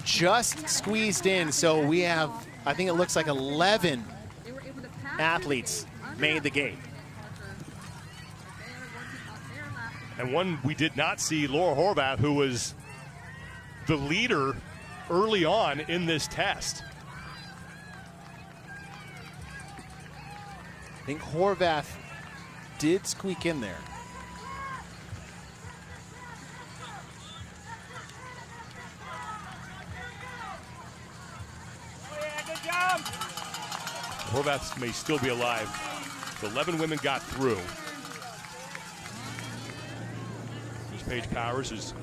just squeezed in. So we have, I think it looks like 11 athletes made the gate. And one we did not see, Laura Horvath, who was the leader early on in this test. I think Horvath did squeak in there. Horvath may still be alive. So 11 women got through. There's Paige Powers, who's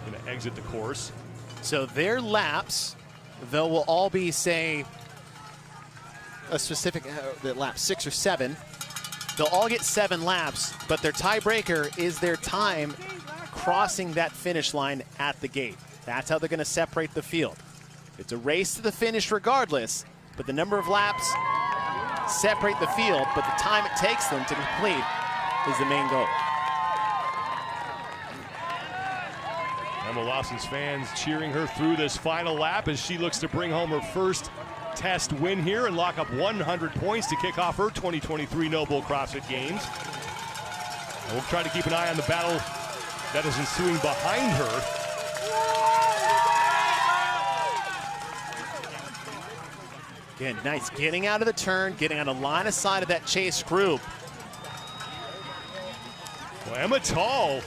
going to exit the course. So their laps, though, will all be, say, a specific lap 6 or 7. They'll all get 7 laps, but their tiebreaker is their time crossing that finish line at the gate. That's how they're going to separate the field. It's a race to the finish regardless, but the number of laps separate the field, but the time it takes them to complete is the main goal. Emma Lawson's fans cheering her through this final lap as she looks to bring home her first test win here and lock up 100 points to kick off her 2023 NOBULL CrossFit Games. And we'll try to keep an eye on the battle that is ensuing behind her. Again, nice getting out of the turn, getting on a line of sight of that chase group. Well, Emma Tall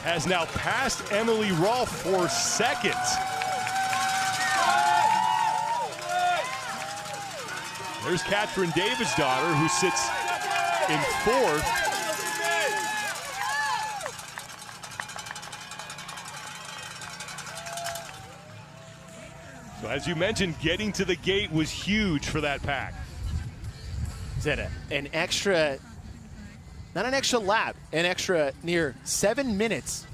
has now passed Emily Rolfe for second. There's Katherine Davidsdottir, who sits in 4th. So as you mentioned, getting to the gate was huge for that pack. Is that an extra, not an extra lap, an extra near 7 minutes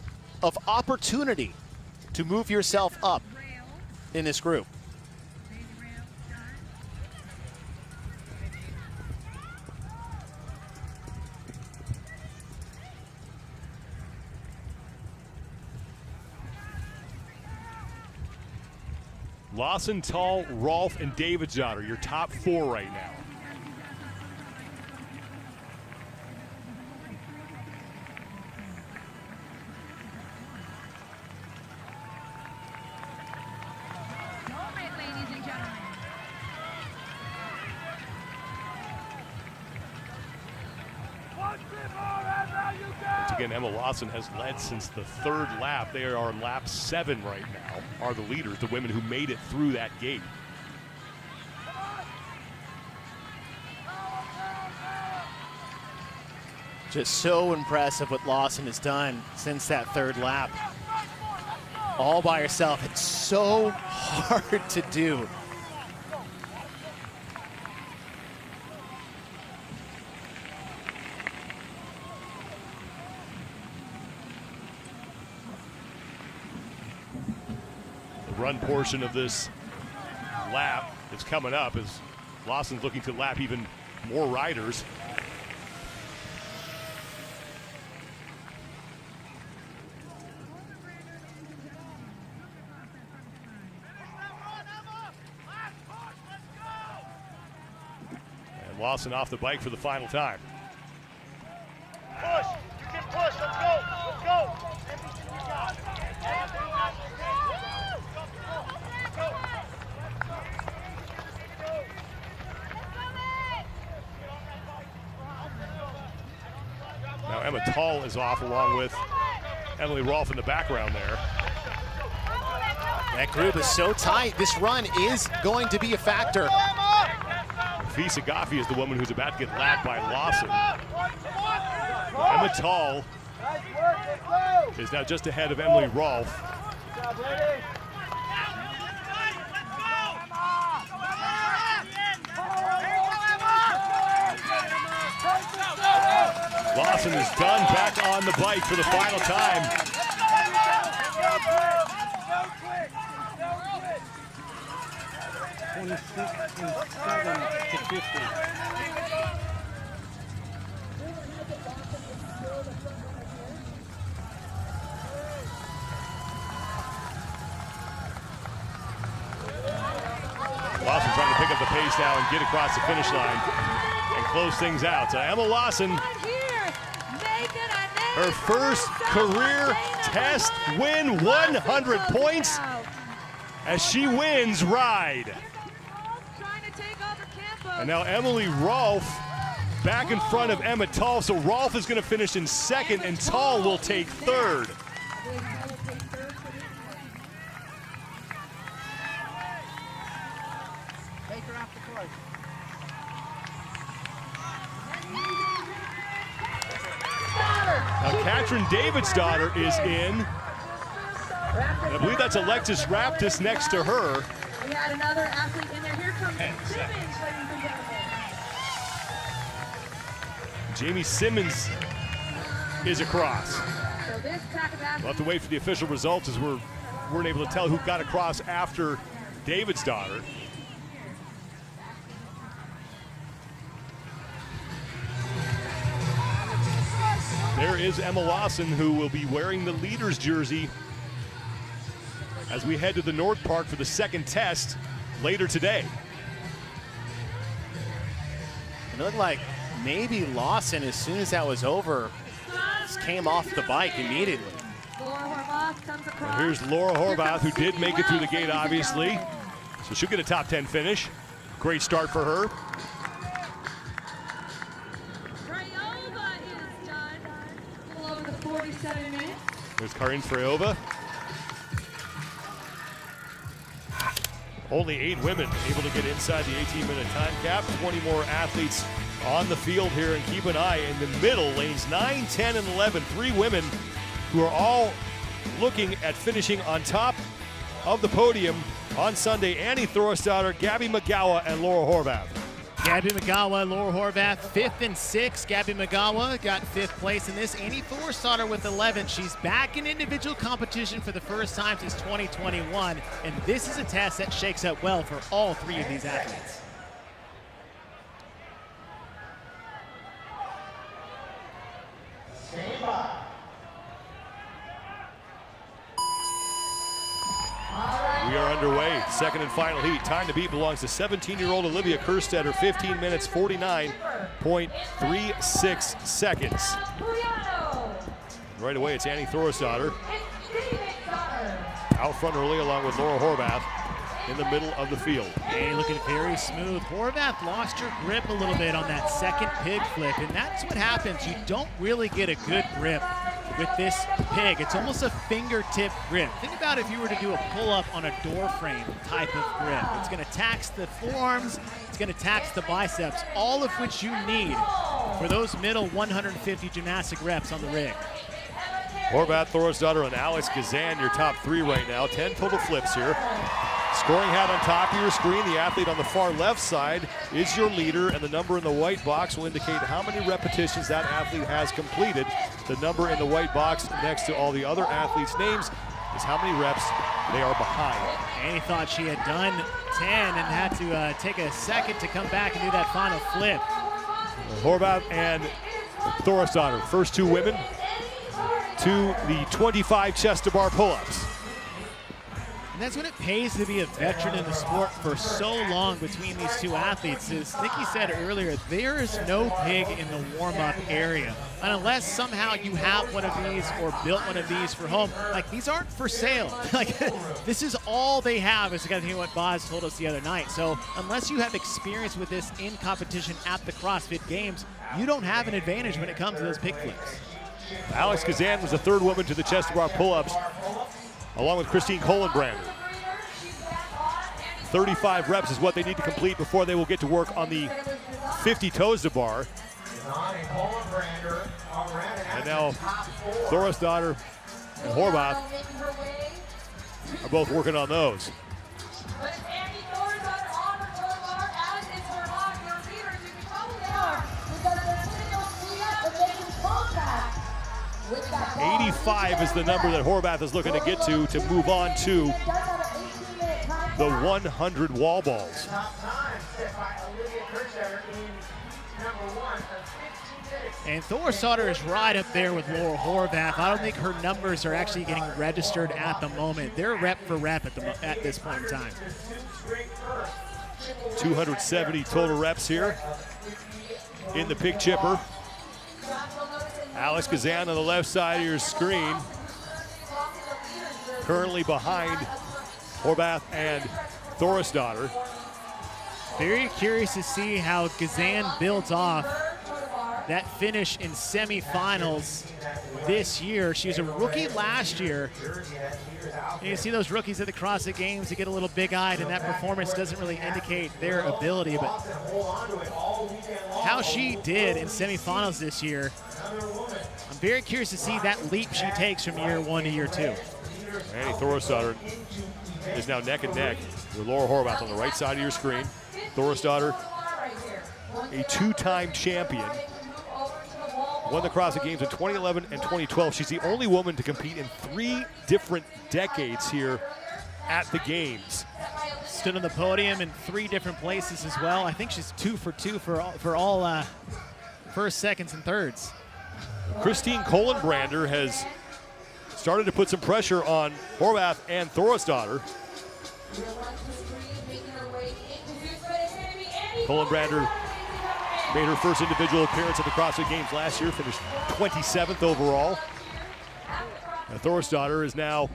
of opportunity to move yourself up in this group. Lawson, Tall, Rolfe, and Davidsdottir, your top 4 right now. Ladies and gentlemen. Once again, Emma Lawson has led since the 3rd lap. They are on lap 7 right now, are the leaders, the women who made it through that gate. Just so impressive what Lawson has done since that 3rd lap. All by herself. It's so hard to do. The run portion of this lap that's coming up as Lawson's looking to lap even more riders. And Lawson off the bike for the final time. Push. You can push. Let's go. Let's go. Everything you got. Now Emma Tall is off along with Emily Rolfe in the background there. That group is so tight. This run is going to be a factor. Fisa Gaffi is the woman who's about to get lapped by Lawson. Emma Tall is now just ahead of Emily Rolfe. Lawson is done, back on the bike for the final time. Lawson trying to pick up the pace now and get across the finish line and close things out. So Emma Lawson, her first career test win, 100 points as she wins ride. And now Emily Rolfe back in front of Emma Tall. So Rolfe is going to finish in second and Tall will take third. Now Katrin Davidsdottir is in. And I believe that's Alexis Raptis next to her. We had another athlete in there. Here comes Simmons, ladies and gentlemen. Jamie Simmons is across. So this pack of athletes. We'll have to wait for the official results as we weren't able to tell who got across after Davidsdottir. There is Emma Lawson, who will be wearing the leader's jersey as we head to the North Park for the second test later today. It looked like maybe Lawson, as soon as that was over, just came off the bike immediately. And here's Laura Horvath, who did make it through the gate, obviously. So she'll get a top 10 finish. Great start for her. There's Karin Freyova. Only 8 women able to get inside the 18-minute time cap. 20 more athletes on the field here, and keep an eye in the middle, lanes 9, 10, and 11. 3 women who are all looking at finishing on top of the podium on Sunday. Annie Thorstadter, Gabby McGowan, and Laura Horvath. Gabby McGowan, Laura Horvath, 5th and 6th. Gabby McGowan got 5th place in this. Annie Thorstadter with 11th. She's back in individual competition for the first time since 2021, and this is a test that shakes out well for all 3 of these athletes. We are underway. Second and final heat. Time to beat belongs to 17-year-old Olivia Kerstetter. 15 minutes, 49.36 seconds. Right away, it's Annie Thorstadter. Out front early along with Laura Horvath in the middle of the field. Hey, looking very smooth. Horvath lost her grip a little bit on that second pig flip, and that's what happens. You don't really get a good grip with this pig. It's almost a fingertip grip. Think about if you were to do a pull-up on a door frame type of grip. It's going to tax the forearms, it's going to tax the biceps, all of which you need for those middle 150 gymnastic reps on the rig. Horvath, Thorstadter, and Alex Gazan, your top 3 right now. 10 total flips here. Scoring hat on top of your screen. The athlete on the far left side is your leader, and the number in the white box will indicate how many repetitions that athlete has completed. The number in the white box next to all the other athletes' names is how many reps they are behind. Annie thought she had done 10 and had to take a second to come back and do that final flip. Horvath and Thorisdottir, first two women to the 25 chest to bar pull-ups. And that's when it pays to be a veteran in the sport for so long between these two athletes. As Nikki said earlier, there is no pig in the warm-up area. And unless somehow you have one of these or built one of these for home, like these aren't for sale. Like this is all they have, is kind of what Boz told us the other night. So unless you have experience with this in competition at the CrossFit Games, you don't have an advantage when it comes to those pig flips. Alex Kazan was the third woman to the chest to bar pull-ups, along with Christine Kohlenbrander. 35 reps is what they need to complete before they will get to work on the 50 toes to bar. And now Thorisdottir and Horvath are both working on those. Annie Thorisdottir on her toe bar, as is her hog. Your leaders, you can probably are, because they're putting those feet up and making contact with that ball. 85 is the number that Horvath is looking to get to move on to the 100 wall balls. And Thorisdottir is right up there with Laura Horvath. I don't think her numbers are actually getting registered at the moment. They're rep for rep at this point in time. 270 total reps here in the pig chipper. Alex Kazan on the left side of your screen, currently behind Horvath and Thorisdottir. Very curious to see how Kazan builds off that finish in semifinals this year. She was a rookie last year. And you see those rookies at the CrossFit Games, they get a little big-eyed, and that performance doesn't really indicate their ability. But how she did in semifinals this year, I'm very curious to see that leap she takes from year one to year two. Annie Thorisdottir is now neck and neck with Laura Horvath on the right side of your screen. Thorisdottir, a two-time champion, won the CrossFit Games in 2011 and 2012. She's the only woman to compete in 3 different decades here at the Games. Stood on the podium in 3 different places as well. I think she's 2 for 2 for all first, seconds, and thirds. Christine Kohlenbrander has started to put some pressure on Horvath and Thorisdottir. Kohlenbrander made her first individual appearance at the CrossFit Games last year, finished 27th overall. And Thorisdottir is now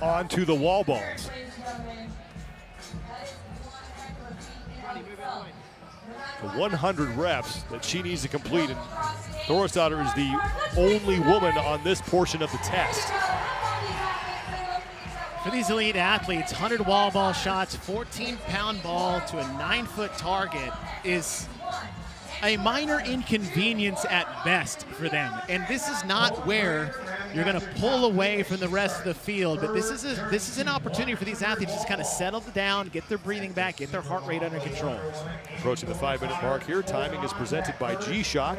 on to the wall balls. The 100 reps that she needs to complete, and Thorisdottir is the only woman on this portion of the test. For these elite athletes, 100 wall ball shots, 14-pound ball to a 9-foot target is a minor inconvenience at best for them. And this is not where you're going to pull away from the rest of the field, but this is an opportunity for these athletes to just kind of settle down, get their breathing back, get their heart rate under control. Approaching the 5-minute mark here. Timing is presented by G-Shock,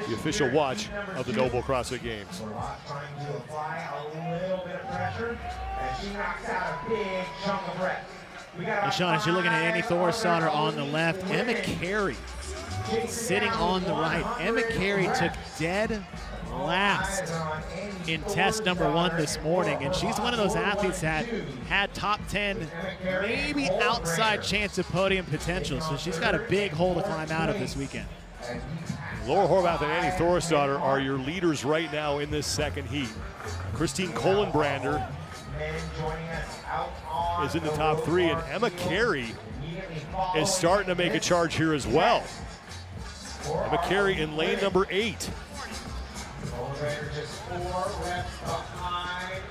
the official watch of the NOBULL CrossFit Games. And Sean, as you're looking at Annie Thorisdottir on the left, Emma Carey sitting on the right. Emma Carey took dead last in test number 1 this morning, and she's one of those athletes that had top 10, maybe outside chance of podium potential, so she's got a big hole to climb out of this weekend. Laura Horvath and Annie Thorisdottir are your leaders right now in this second heat. Christine Kohlenbrander is in the top 3, and Emma Carey is starting to make a charge here as well. Emma Carey in lane number 8. Just 4 reps behind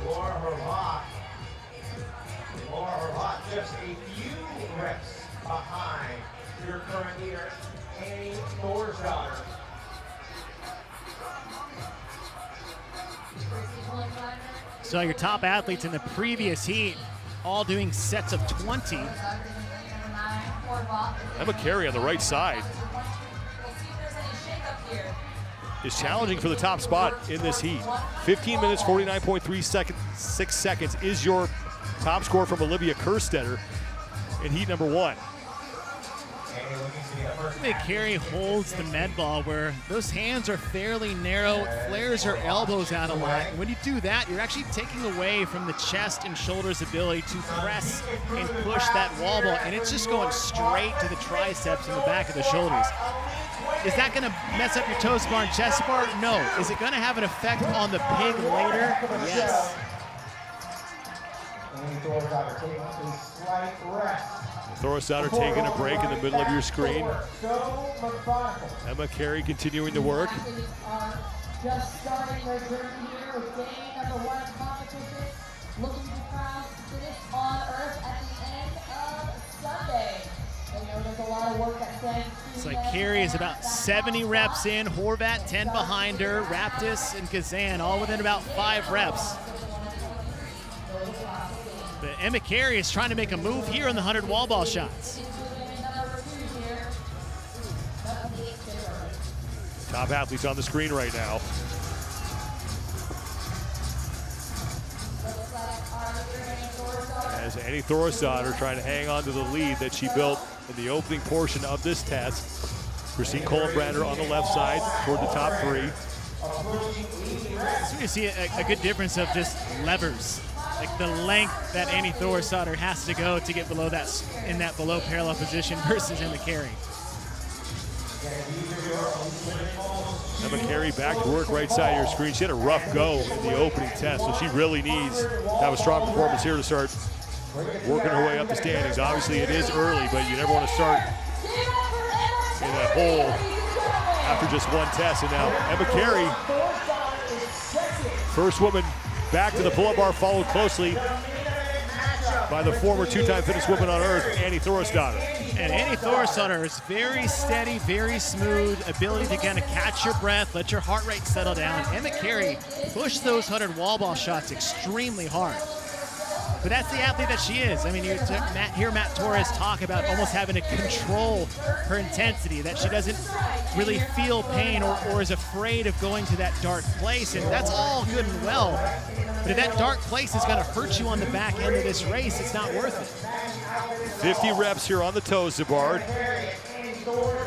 Laura Horvath. Laura Horvath just a few reps behind your current leader, Annie Thorisdottir. So your top athletes in the previous heat all doing sets of 20. Emma Carey on the right side. is challenging for the top spot in this heat. 15 minutes, 49.36 seconds is your top score from Olivia Kerstetter in heat number 1. Carey holds the med ball where those hands are fairly narrow, flares her elbows out a lot. And when you do that, you're actually taking away from the chest and shoulders ability to press and push that wall ball, and it's just going straight to the triceps and the back of the shoulders. Is that going to mess up your toes bar and chest bar? No. Is it going to have an effect on the pig later? Yes. Thorisdottir taking a break in the middle of your screen. Emma Carey continuing to work. Just starting their journey here with day number 1 competition, looking to crown Fittest on Earth at the end of Sunday. And you know there's a lot of work that stands. It's like Carey is about 70 reps in, Horvat 10 behind her, Raptis and Kazan all within about 5 reps. But Emma Carey is trying to make a move here on the 100 wall ball shots. Top athletes on the screen right now. As Annie Thorisdottir trying to hang on to the lead that she built in the opening portion of this test. Christine Kohlenbrander on the left side toward the top 3. So you see a good difference of just levers. Like the length that Annie Thorisdottir has to go to get below that, in that below parallel position versus Emma Carey. Emma Carey back to work right side of your screen. She had a rough go in the opening test, so she really needs to have a strong performance here to start working her way up the standings. Obviously it is early, but you never want to start in a hole after just one test. And now Emma Carey, first woman back to the pull-up bar, followed closely by the former 2-time fittest woman on earth, Annie Thorisdottir. And Annie Thorisdottir is very steady, very smooth, ability to kind of catch your breath, let your heart rate settle down. Emma Carey pushed those 100 wall ball shots extremely hard. But that's the athlete that she is. I mean, you hear Matt Torres talk about almost having to control her intensity, that she doesn't really feel pain or is afraid of going to that dark place, and that's all good and well. But if that dark place is going to hurt you on the back end of this race, it's not worth it. 50 reps here on the toes bar.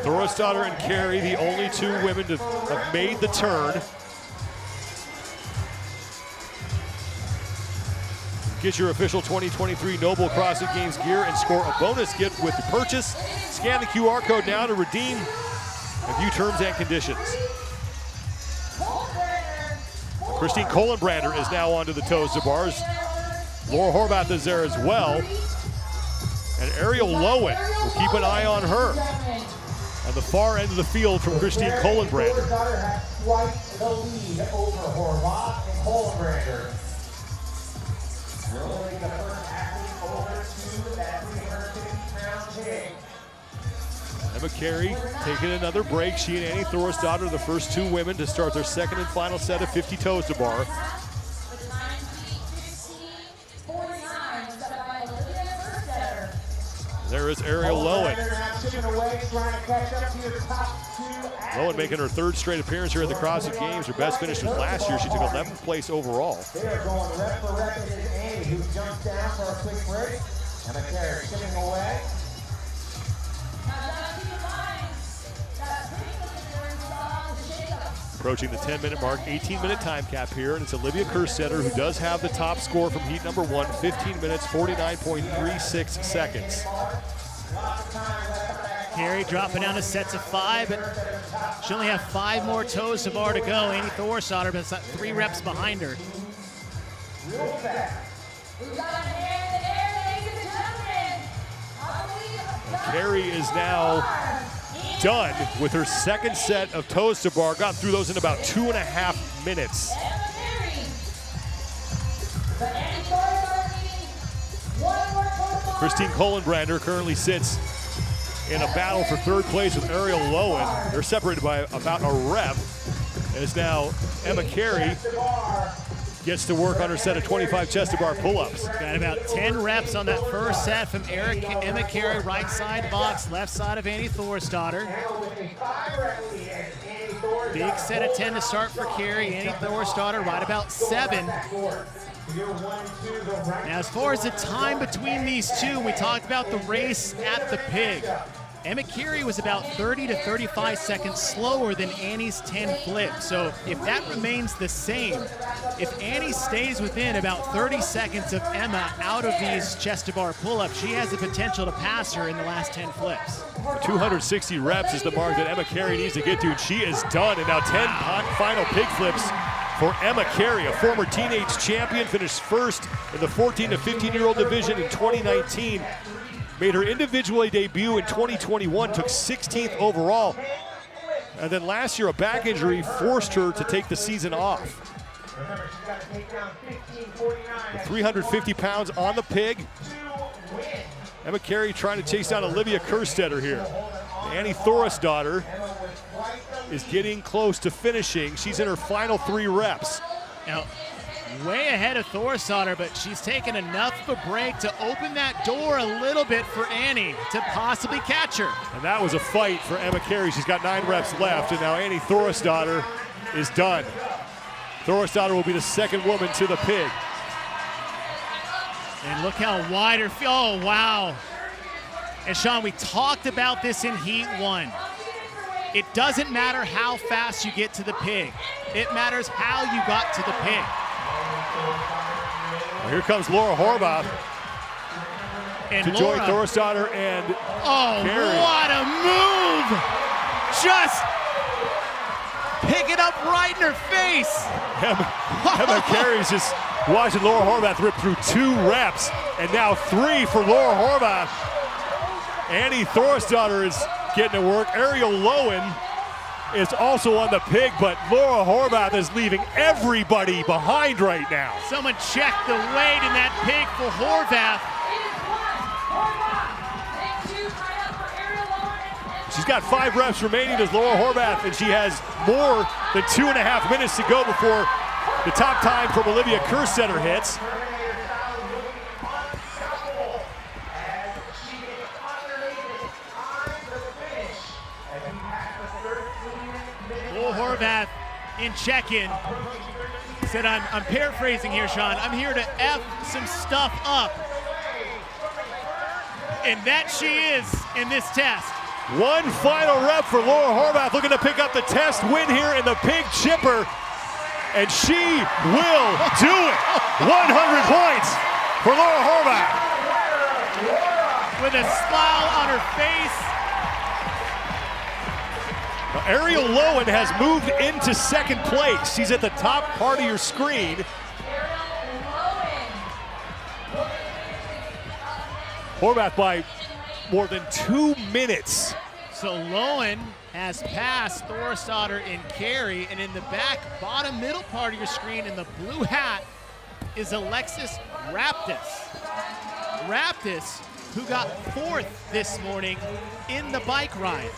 Thorisdottir and Carey, the only 2 women to have made the turn. Get your official 2023 NOBULL CrossFit Games gear and score a bonus gift with the purchase. Scan the QR code now to redeem and view terms and conditions. Christine Kohlenbrander is now onto the toes to bars. Laura Horvath is there as well. And Ariel Lowen, we'll keep an eye on her. On the far end of the field from Christine Kohlenbrander. Quite the lead over Horvath and Kohlenbrander. Rolling the first athlete over to that 350-pound jig. Emma Carey taking another break. She and Annie Thorisdottir, the first 2 women to start their second and final set of 50 toes to bar. There is Ariel Lowen. Lowen making her 3rd straight appearance here at the CrossFit Games. Her best finish was last year. She took 11th place overall. They are going rep for rep. It is Annie who jumps down for a quick break. Emma Carey chipping away. Approaching the 10-minute mark, 18-minute time cap here, and it's Olivia Kerstetter who does have the top score from heat number 1, 15 minutes, 49.36 seconds. Carey dropping down to sets of 5, but she only have 5 more toes to bar to go. Annie Thorisdottir, but 3 reps behind her. Carey is now done with her second set of toes to bar. Got through those in about 2.5 minutes. Christine Kohlenbrander currently sits in a battle for 3rd place with Ariel Lowen. They're separated by about a rep. And it's now Emma Carey gets to work on her set of 25 chest-to-bar pull-ups. Got about 10 reps on that first set from Emma Carey, right side box, left side of Annie Thorisdottir. Big set of 10 to start for Carey. Annie Thorisdottir right about 7. Now, as far as the time between these two, we talked about the race at the Pig. Emma Carey was about 30 to 35 seconds slower than Annie's 10 flips. So if that remains the same, if Annie stays within about 30 seconds of Emma out of these chest-to-bar pull-ups, she has the potential to pass her in the last 10 flips. 260 reps is the mark that Emma Carey needs to get to, and she is done. And now 10 final pig flips for Emma Carey, a former teenage champion, finished first in the 14 to 15-year-old division in 2019. Made her individual debut in 2021, took 16th overall. And then last year, a back injury forced her to take the season off. 350 pounds on the pig. Emma Carey trying to chase down Olivia Kerstetter here. Annie Thorisdottir is getting close to finishing. She's in her final 3 reps. Now, way ahead of Thorisdottir, but she's taken enough of a break to open that door a little bit for Annie to possibly catch her. And that was a fight for Emma Carey. She's got 9 reps left, and now Annie Thorisdottir is done. Thorisdottir will be the second woman to the pig. And look how wide her feet, oh wow. And Sean, we talked about this in Heat 1. It doesn't matter how fast you get to the pig. It matters how you got to the pig. Well, here comes Laura Horvath and to join Thorisdottir and Carey. What a move! Just pick it up right in her face. Emma Carey's just watching Laura Horvath rip through 2 reps, and now 3 for Laura Horvath. Annie Thorisdottir is getting to work. Ariel Lowen is also on the pig, but Laura Horvath is leaving everybody behind right now. Someone check the weight in that pig for Horvath. She's got 5 reps remaining as Laura Horvath, and she has more than 2.5 minutes to go before the top time from Olivia Kerstetter hits. Horvath in check-in said, I'm paraphrasing here, Sean, I'm here to F some stuff up. And that she is in this test. 1 final rep for Laura Horvath, looking to pick up the test win here in the pig chipper. And she will do it. 100 points for Laura Horvath. With a smile on her face. Now, Ariel Lowen has moved into second place. She's at the top part of your screen. Horvath by more than 2 minutes. So Lowen has passed Thorisdottir and Carey, and in the back bottom middle part of your screen in the blue hat is Alexis Raptis. Raptis, who got 4th this morning in the bike ride.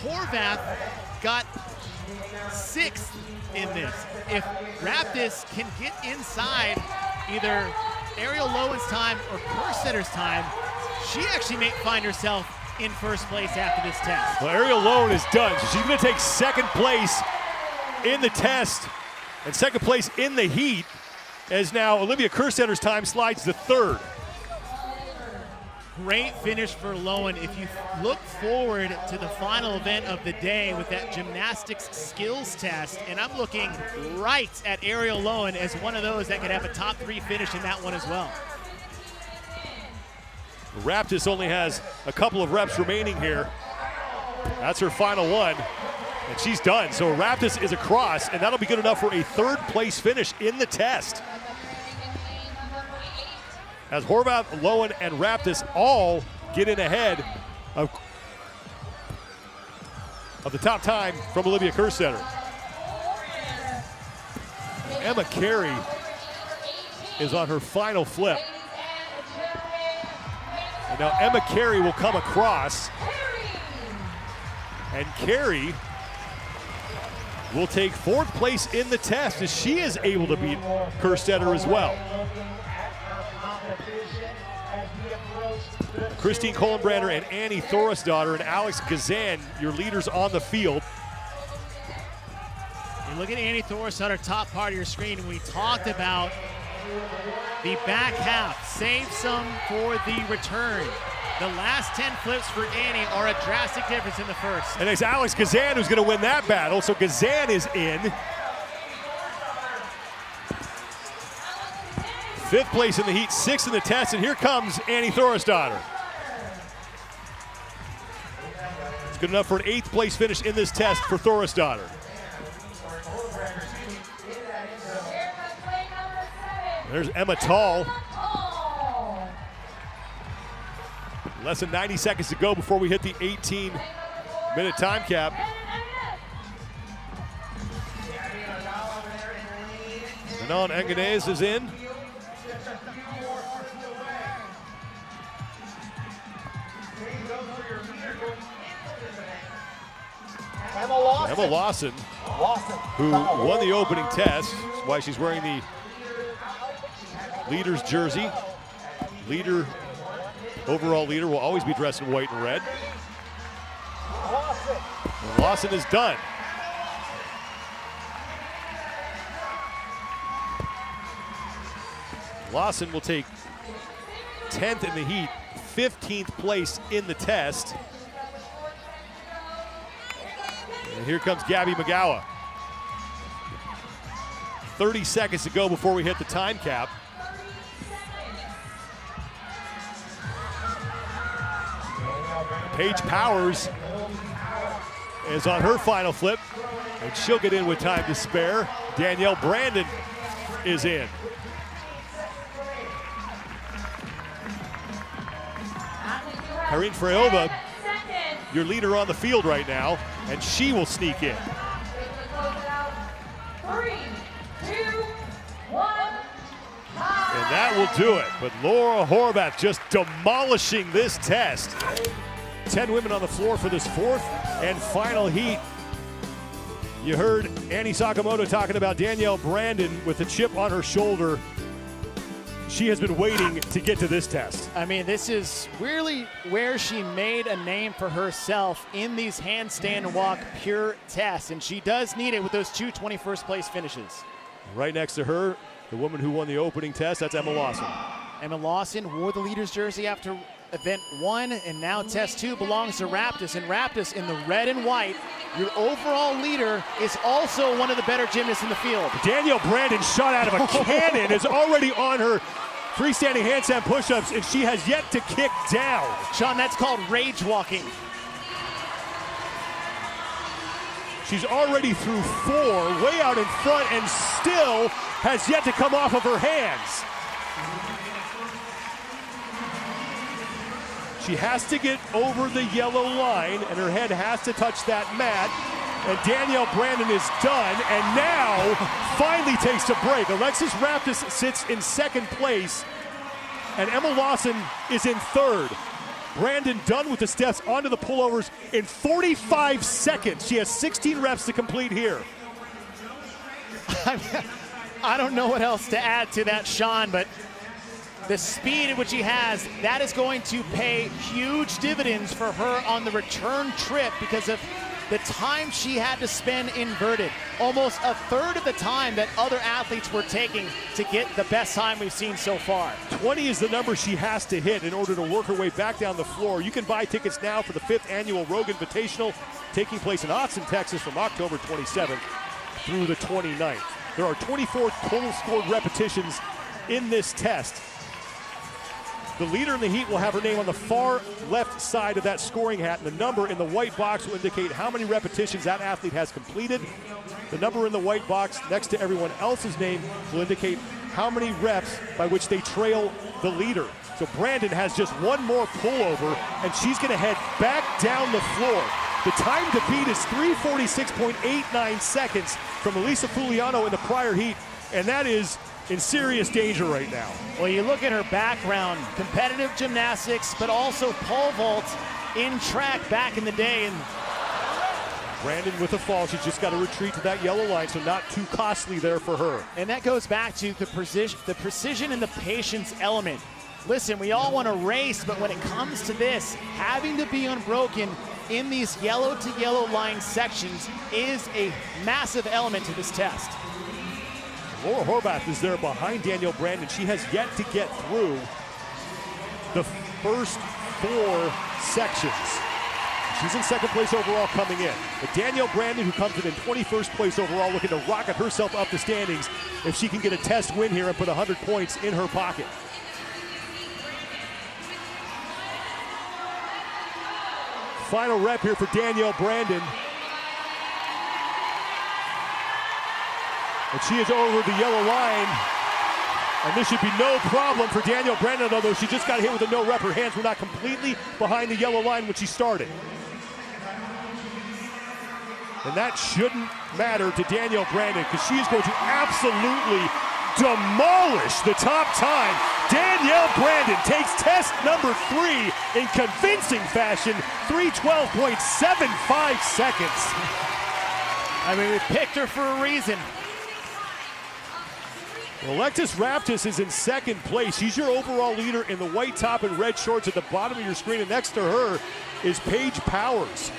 Horvath got 6th in this. If Raptis can get inside either Ariel Lowen's time or Kerstetter's time, she actually may find herself in first place after this test. Well, Ariel Lowen is done, so she's going to take second place in the test and second place in the heat, as now Olivia Kerstetter's time slides to 3rd. Great finish for Lowen. If you look forward to the final event of the day with that gymnastics skills test, and I'm looking right at Ariel Lowen as one of those that could have a top 3 finish in that one as well. Raptis only has a couple of reps remaining here. That's her final one, and she's done. So Raptis is across, and that'll be good enough for a 3rd place finish in the test. As Horvath, Lowen, and Raptis all get in ahead of the top time from Olivia Kerstetter. Emma Carey is on her final flip. And now Emma Carey will come across, and Carey will take 4th place in the test as she is able to beat Kerstetter as well. Christine Kohlenbrander and Annie Thorisdottir and Alex Gazan, your leaders on the field. You look at Annie Thorisdottir, top part of your screen, and we talked about the back half. Save some for the return. The last 10 flips for Annie are a drastic difference in the first. And it's Alex Gazan who's going to win that battle. So Gazan is in. 5th place in the heat, 6th in the test, and here comes Annie Thorisdottir. It's good enough for an 8th place finish in this test for Thorisdottir. There's Emma Tall. Less than 90 seconds to go before we hit the 18-minute time cap. Manon Enganez is in. Emma Lawson, who won the opening test. That's why she's wearing the leader's jersey. Overall leader will always be dressed in white and red. And Lawson is done. Lawson will take 10th in the heat, 15th place in the test. And here comes Gabby McGowan. 30 seconds to go before we hit the time cap. Paige Powers is on her final flip, and she'll get in with time to spare. Danielle Brandon is in. Karine Freova, your leader on the field right now, and she will sneak in. 3, 2, 1. And that will do it. But Laura Horvath just demolishing this test. 10 women on the floor for this 4th and final heat. You heard Annie Sakamoto talking about Danielle Brandon with a chip on her shoulder. She has been waiting to get to this test. I mean, this is really where she made a name for herself in these handstand and walk pure tests, and she does need it with those 2 21st place finishes. Right next to her, the woman who won the opening test, that's Emma Lawson. Emma Lawson wore the leader's jersey after event 1, and now test 2 belongs to Raptis, and Raptis in the red and white, your overall leader, is also one of the better gymnasts in the field. Danielle Brandon shot out of a cannon is already on her freestanding handstand push-ups, and she has yet to kick down. Sean, that's called rage walking. She's already through 4, way out in front, and still has yet to come off of her hands. She has to get over the yellow line, and her head has to touch that mat. And Danielle Brandon is done, and now finally takes a break. Alexis Raptis sits in 2nd place, and Emma Lawson is in 3rd. Brandon done with the steps onto the pullovers in 45 seconds. She has 16 reps to complete here. I don't know what else to add to that, Sean, but the speed at which he has, that is going to pay huge dividends for her on the return trip because of the time she had to spend inverted. Almost a third of the time that other athletes were taking to get the best time we've seen so far. 20 is the number she has to hit in order to work her way back down the floor. You can buy tickets now for the 5th annual Rogue Invitational taking place in Austin, Texas from October 27th through the 29th. There are 24 total scored repetitions in this test. The leader in the heat will have her name on the far left side of that scoring hat, and the number in the white box will indicate how many repetitions that athlete has completed. The number in the white box next to everyone else's name will indicate how many reps by which they trail the leader. So Brandon has just one more pullover, and she's going to head back down the floor. The time to beat is 3:46.89 seconds from Elisa Fuliano in the prior heat, and that is in serious danger right now. Well, you look at her background, competitive gymnastics, but also pole vault in track back in the day. And Brandon with a fall. She's just got to retreat to that yellow line, so not too costly there for her. And that goes back to the precision and the patience element. Listen, we all want to race, but when it comes to this, having to be unbroken in these yellow to yellow line sections is a massive element to this test. Laura Horvath is there behind Danielle Brandon. She has yet to get through the first 4 sections. She's in second place overall coming in. But Danielle Brandon, who comes in 21st place overall, looking to rocket herself up the standings if she can get a test win here and put 100 points in her pocket. Final rep here for Danielle Brandon. And she is over the yellow line. And this should be no problem for Danielle Brandon, although she just got hit with a no rep. Her hands were not completely behind the yellow line when she started. And that shouldn't matter to Danielle Brandon because she's going to absolutely demolish the top time. Danielle Brandon takes test number 3 in convincing fashion, 3:12.75 seconds. I mean, we picked her for a reason. Alexis Raptis is in second place. She's your overall leader in the white top and red shorts at the bottom of your screen, and next to her is Paige Powers.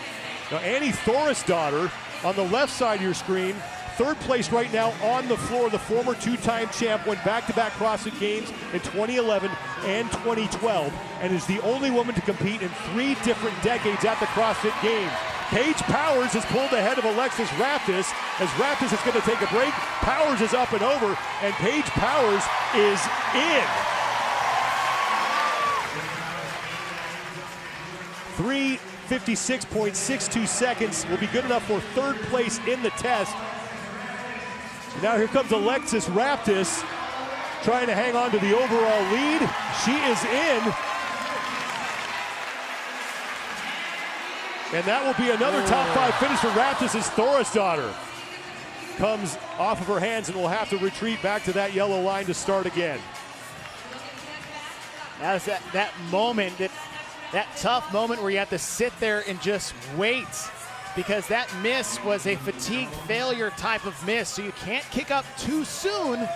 Now, Annie Thorisdottir on the left side of your screen, third place right now on the floor. The former 2-time champ went back-to-back CrossFit Games in 2011 and 2012, and is the only woman to compete in 3 different decades at the CrossFit Games. Paige Powers is pulled ahead of Alexis Raptis as Raptis is going to take a break. Powers is up and over, and Paige Powers is in. 3:56.62 seconds will be good enough for third place in the test. Now here comes Alexis Raptis trying to hang on to the overall lead. She is in. And that will be another top 5 finish for Raptis as Thorisdottir comes off of her hands and will have to retreat back to that yellow line to start again. That was that moment, that tough moment where you have to sit there and just wait, because that miss was a fatigue failure type of miss. So you can't kick up too soon,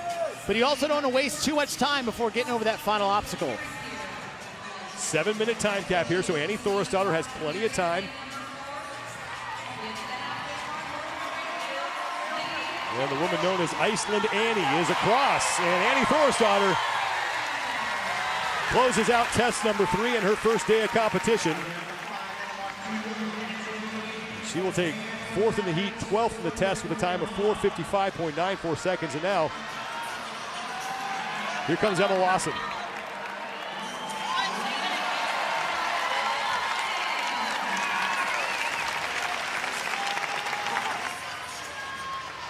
but you also don't want to waste too much time before getting over that final obstacle. 7-minute time cap here, so Annie Thorisdottir has plenty of time. And the woman known as Iceland Annie is across, and Annie Thorisdottir closes out test number 3 in her first day of competition. She will take 4th in the heat, 12th in the test with a time of 4:55.94 seconds. And now, here comes Emma Lawson.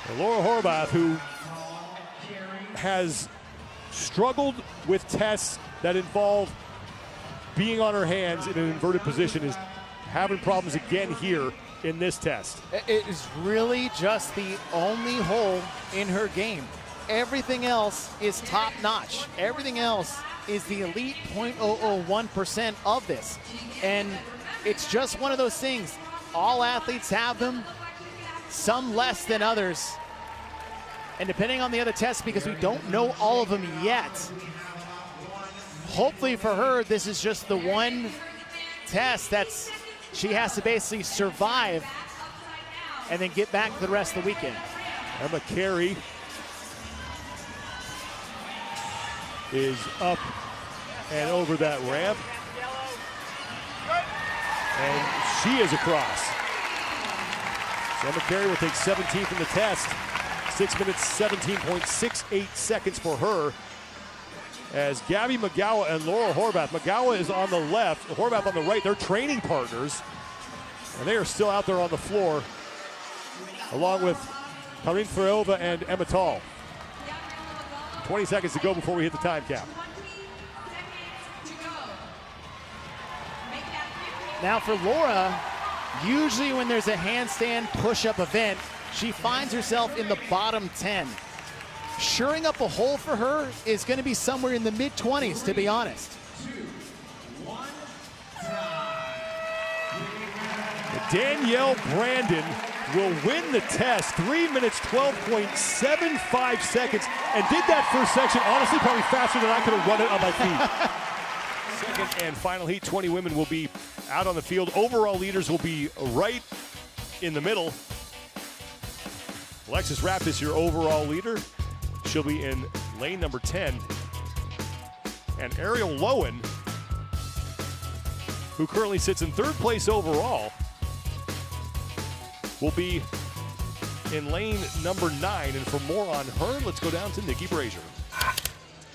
And Laura Horvath, who has struggled with tests that involve being on her hands in an inverted position, is having problems again here in this test. It is really just the only hole in her game. Everything else is top notch. Everything else is the elite 0.001% of this. And it's just one of those things. All athletes have them, some less than others. And depending on the other tests, because we don't know all of them yet, hopefully for her, this is just the one test that's she has to basically survive and then get back to the rest of the weekend. Emma Carey is up and over that ramp. And she is across. So Emma Carey will take 17th in the test. 6 minutes, 17.68 seconds for her. As Gabby McGowan and Laura Horvath. McGowan is on the left, Horvath on the right. They're training partners, and they are still out there on the floor, along with Karin Ferova and Emma Tall. 20 seconds to go before we hit the time cap. Now for Laura, usually when there's a handstand push-up event, she finds herself in the bottom 10. Shoring up a hole for her is going to be somewhere in the mid-20s, to be honest. Danielle Brandon will win the test. 3 minutes, 12.75 seconds, and did that first section, honestly, probably faster than I could have run it on my feet. Second and final heat, 20 women will be out on the field. Overall leaders will be right in the middle. Alexis Rapp is your overall leader. She'll be in lane number 10. And Ariel Lowen, who currently sits in third place overall, will be in lane number 9. And for more on her, let's go down to Nikki Brazier.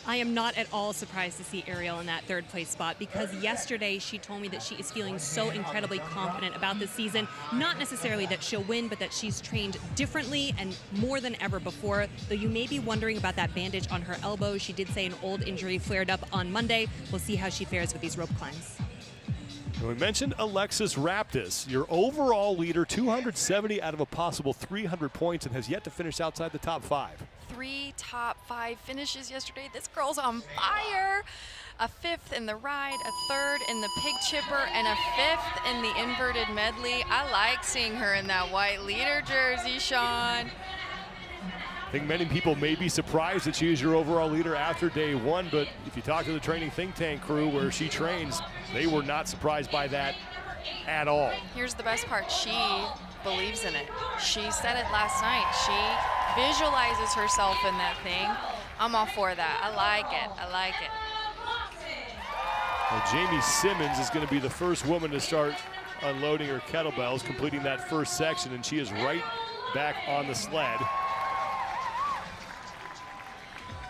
I am not at all surprised to see Ariel in that third place spot because yesterday she told me that she is feeling so incredibly confident about this season. Not necessarily that she'll win, but that she's trained differently and more than ever before. Though you may be wondering about that bandage on her elbow. She did say an old injury flared up on Monday. We'll see how she fares with these rope climbs. And we mentioned Alexis Raptis, your overall leader, 270 out of a possible 300 points, and has yet to finish outside the top 5. 3 top 5 finishes yesterday. This girl's on fire. A 5th in the ride, a 3rd in the pig chipper, and a 5th in the inverted medley. I like seeing her in that white leader jersey, Sean. I think many people may be surprised that she is your overall leader after day 1, but if you talk to the training think tank crew where she trains, they were not surprised by that at all. Here's the best part. She believes in it. She said it last night. She visualizes herself in that thing. I'm all for that. I like it. I like it. Well, Jamie Simmons is going to be the first woman to start unloading her kettlebells, completing that first section, and she is right back on the sled.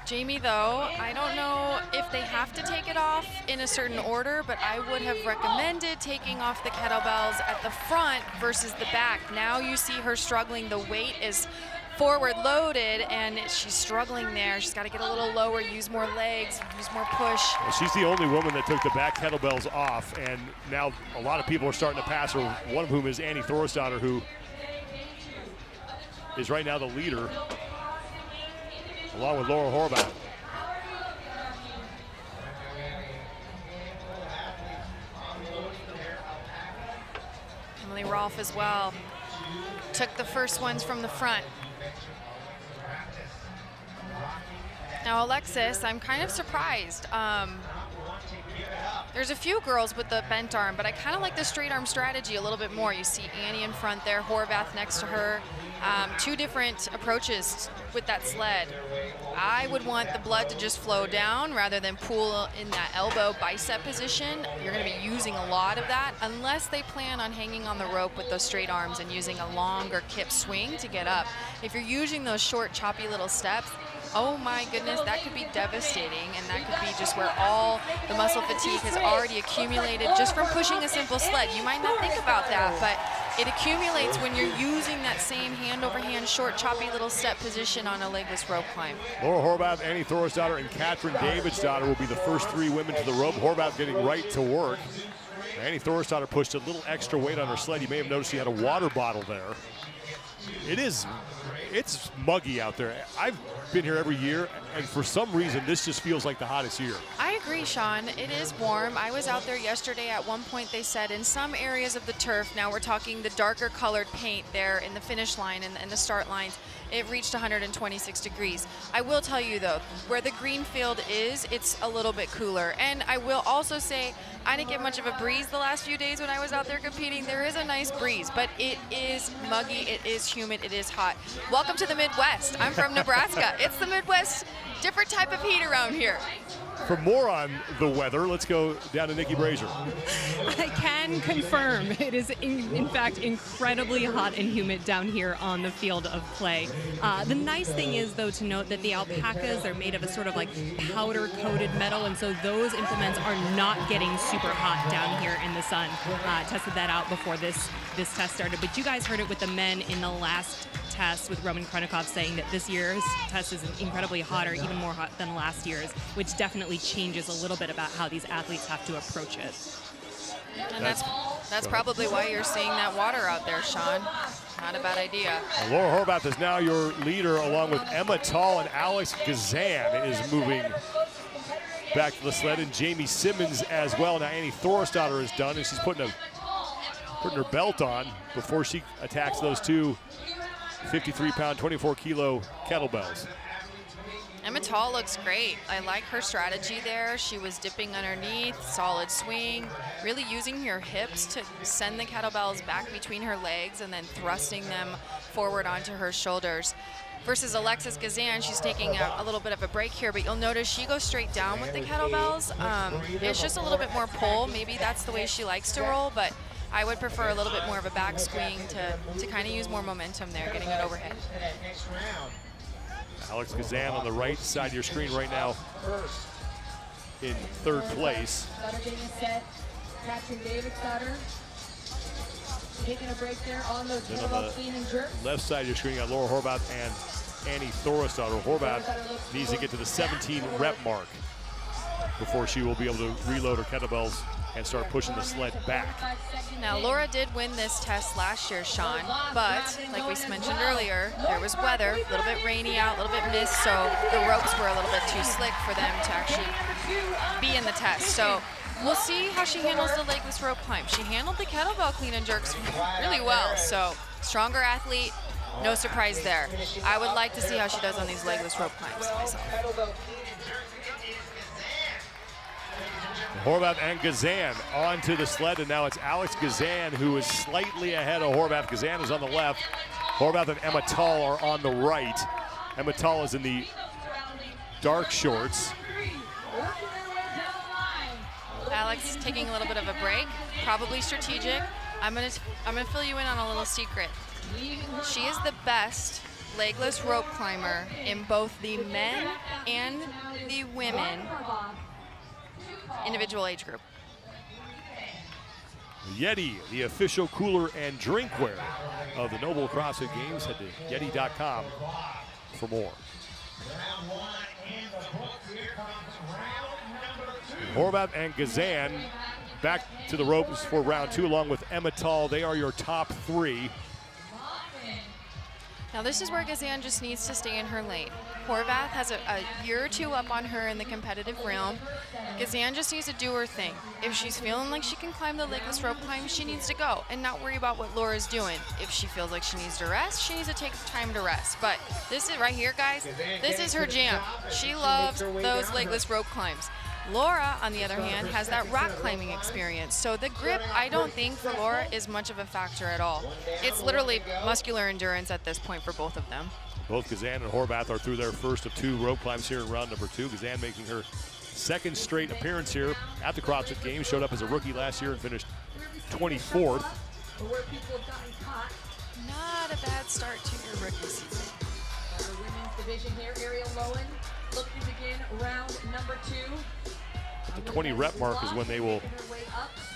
Jamie, though, I don't know if they have to take it off in a certain order, but I would have recommended taking off the kettlebells at the front versus the back. Now you see her struggling. The weight is forward loaded, and she's struggling there. She's got to get a little lower, use more legs, use more push. Well, she's the only woman that took the back kettlebells off, and now a lot of people are starting to pass her, one of whom is Annie Thorsdottir, who is right now the leader, along with Laura Horvath. Emily Rolfe as well. Took the first ones from the front. Now Alexis, I'm kind of surprised. There's a few girls with the bent arm, but I kind of like the straight arm strategy a little bit more. You see Annie in front there, Horvath next to her. 2 different approaches with that sled. I would want the blood to just flow down rather than pool in that elbow bicep position. You're going to be using a lot of that unless they plan on hanging on the rope with those straight arms and using a longer kip swing to get up. If you're using those short, choppy little steps, oh my goodness, that could be devastating, and that could be just where all the muscle fatigue has already accumulated just from pushing a simple sled. You might not think about that, but it accumulates when you're using that same hand-over-hand, short, choppy little step position on a legless rope climb. Laura Horvath, Annie Thorsdottir, and Katrin Davidsdottir will be the first 3 women to the rope. Horvath getting right to work. Annie Thorsdottir pushed a little extra weight on her sled. You may have noticed she had a water bottle there. It's muggy out there. I've been here every year, and for some reason, this just feels like the hottest year. I agree, Sean. It is warm. I was out there yesterday. At one point, they said in some areas of the turf, now we're talking the darker colored paint there in the finish line and the start lines, it reached 126 degrees. I will tell you, though, where the green field is, it's a little bit cooler. And I will also say, I didn't get much of a breeze the last few days when I was out there competing. There is a nice breeze, but it is muggy, it is humid, it is hot. Welcome to the Midwest. I'm from Nebraska. It's the Midwest, different type of heat around here. For more on the weather, let's go down to Nikki Brazier. I can confirm it is, in fact, incredibly hot and humid down here on the field of play. The nice thing is, though, to note that the alpacas are made of a sort of like powder-coated metal, and so those implements are not getting super hot down here in the sun. Tested that out before this test started, but you guys heard it with the men in the last test with Roman Kronikov saying that this year's test is incredibly hotter, even more hot than last year's, which definitely changes a little bit about how these athletes have to approach it. And that's probably why you're seeing that water out there, Sean. Not a bad idea. Laura Horvath is now your leader, along with Emma Tall, and Alex Gazan is moving back to the sled, and Jamie Simmons as well. Now Annie Thorsdottir is done, and she's putting her belt on before she attacks those 2 53-pound, 24-kilo kettlebells. Emma Tall looks great. I like her strategy there. She was dipping underneath, solid swing, really using her hips to send the kettlebells back between her legs and then thrusting them forward onto her shoulders. Versus Alexis Gazan, she's taking a little bit of a break here, but you'll notice she goes straight down with the kettlebells. It's just a little bit more pull. Maybe that's the way she likes to roll, but I would prefer a little bit more of a back swing to kind of use more momentum there, getting it overhead. Alex Gazan on the right side of your screen right now in third place. Taking a break there on those Then on the left side of your screen, you got Laura Horvath and Annie Thorestadter. Horvath needs to get to the 17 rep mark before she will be able to reload her kettlebells and start pushing the sled back. Now, Laura did win this test last year, Sean, but like we mentioned earlier, there was weather, a little bit rainy out, a little bit mist, so the ropes were a little bit too slick for them to actually be in the test. So we'll see how she handles the legless rope climb. She handled the kettlebell clean and jerks really well, so stronger athlete, no surprise there. I would like to see how she does on these legless rope climbs myself. Horvath and Gazan onto the sled, and now it's Alex Gazan who is slightly ahead of Horvath. Gazan is on the left. Horvath and Emma Tall are on the right. Emma Tall is in the dark shorts. Alex taking a little bit of a break, probably strategic. I'm gonna fill you in on a little secret. She is the best legless rope climber in both the men and the women individual age group. Yeti, the official cooler and drinkware of the NOBULL CrossFit Games. Head to yeti.com for more. Horvath and Gazan back to the ropes for round two along with Emma Tall. They are your top three. Now this is where Gazan just needs to stay in her lane. Horvath has a year or two up on her in the competitive realm. Gazan just needs to do her thing. If she's feeling like she can climb the legless rope climb, she needs to go and not worry about what Laura's doing. If she feels like she needs to rest, she needs to take time to rest. But this is right here, guys, this is her jam. She loves those legless rope climbs. Laura, on the other hand, has that rock climbing experience. So the grip, I don't think for Laura is much of a factor at all. It's literally muscular endurance at this point for both of them. Both Gazan and Horvath are through their first of two rope climbs here in round number two. Gazan making her second straight appearance here at the CrossFit Games. Showed up as a rookie last year and finished 24th. Not a bad start to your rookie season. The women's division here, Ariel Lowen looking to begin round number two. The 20 rep mark is when they will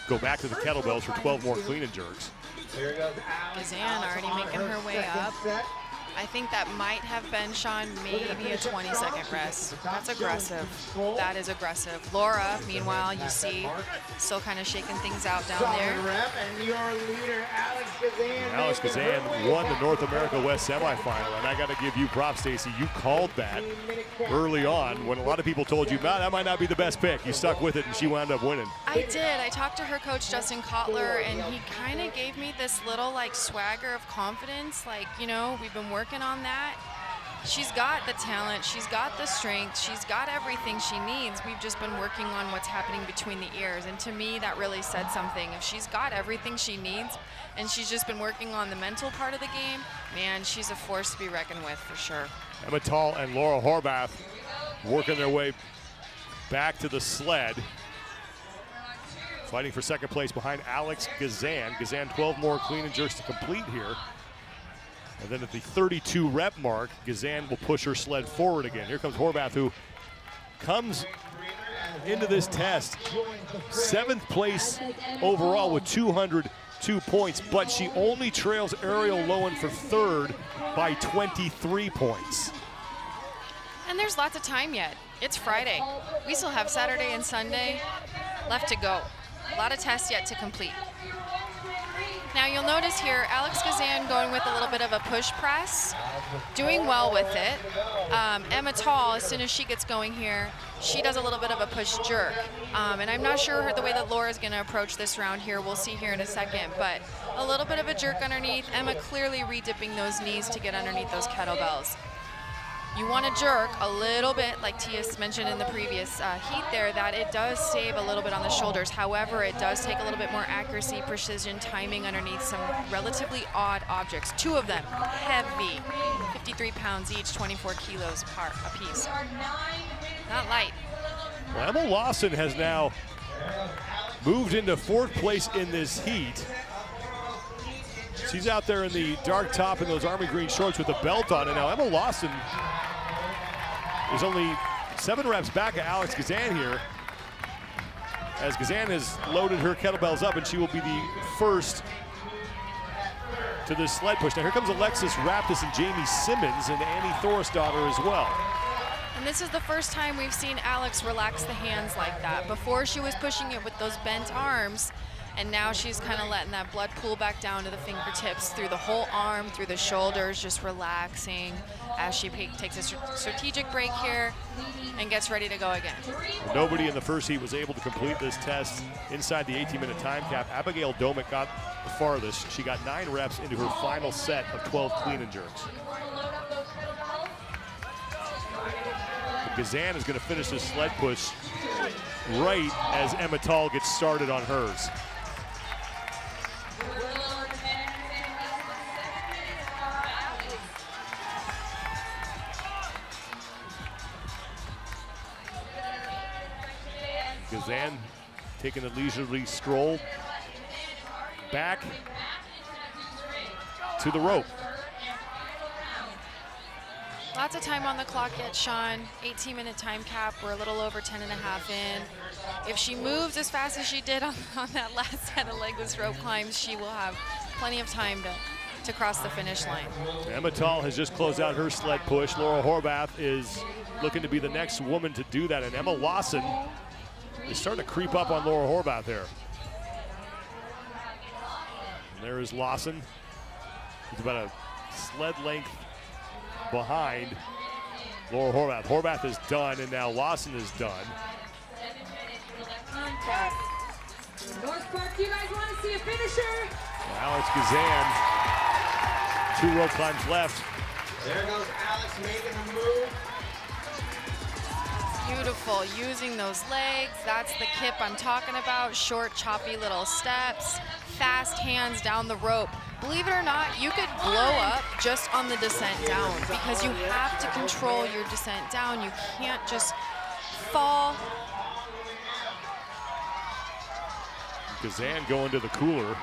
go back to the kettlebells for 12 more clean and jerks. Gazan already making her way up. I think that might have been, Sean, maybe a 20-second rest. That's aggressive. That is aggressive. Laura, meanwhile, you see, still kind of shaking things out down there. Alex Gazan won the North America West semifinal, and I got to give you props, Stacy. You called that early on when a lot of people told you, that might not be the best pick. You stuck with it, and she wound up winning. I did. I talked to her coach, Justin Kotler, and he kind of gave me this little, swagger of confidence. We've been working on that. She's got the talent, she's got the strength, she's got everything she needs. We've just been working on what's happening between the ears, and to me that really said something. If she's got everything she needs and she's just been working on the mental part of the game, man, she's a force to be reckoned with for sure. Emma Tall and Laura Horvath working their way back to the sled, fighting for second place behind Alex Gazan. Gazan 12 more clean and jerks to complete here. And then at the 32 rep mark, Gazan will push her sled forward again. Here comes Horvath, who comes into this test 7th place overall with 202 points, but she only trails Ariel Lowen for 3rd by 23 points. And there's lots of time yet. It's Friday. We still have Saturday and Sunday left to go. A lot of tests yet to complete. Now you'll notice here, Alex Gazan going with a little bit of a push press, doing well with it. Emma Tall, as soon as she gets going here, she does a little bit of a push jerk. And I'm not sure the way that Laura's gonna approach this round here. We'll see here in a second, but a little bit of a jerk underneath. Emma clearly re-dipping those knees to get underneath those kettlebells. You want to jerk a little bit, like Tia's mentioned in the previous heat there, that it does save a little bit on the shoulders. However, it does take a little bit more accuracy, precision, timing underneath some relatively odd objects. 2 of them, heavy, 53 pounds each, 24 kilos a piece. Not light. Well, Emma Lawson has now moved into 4th place in this heat. She's out there in the dark top and those army green shorts with a belt on. And now Emma Lawson is only 7 reps back of Alex Gazan here, as Gazan has loaded her kettlebells up, and she will be the first to this sled push. Now here comes Alexis Raptis and Jamie Simmons and Annie Thorisdottir as well. And this is the first time we've seen Alex relax the hands like that. Before she was pushing it with those bent arms, and now she's kind of letting that blood pool back down to the fingertips, through the whole arm, through the shoulders, just relaxing as she takes a strategic break here and gets ready to go again. Nobody in the first heat was able to complete this test inside the 18-minute time cap. Abigail Domick got the farthest. She got 9 reps into her final set of 12 clean and jerks. Gazan is going to finish this sled push right as Emma Tall gets started on hers. Gazan taking a leisurely stroll back to the rope. Lots of time on the clock yet, Sean. 18-minute time cap. We're a little over 10 and a half in. If she moves as fast as she did on that last set of legless rope climbs, she will have plenty of time to cross the finish line. Emma Tall has just closed out her sled push. Laura Horvath is looking to be the next woman to do that, and Emma Lawson is starting to creep up on Laura Horvath here. And there is Lawson. He's about a sled length behind Laura Horvath. Horvath is done, and now Lawson is done. North Park, do you guys want to see a finisher? Alex Gazan, 2 rope climbs left. There goes Alex making the move. Beautiful, using those legs. That's the kip I'm talking about. Short, choppy little steps, fast hands down the rope. Believe it or not, you could blow up just on the descent down, because you have to control your descent down. You can't just fall. Gazan going to the cooler.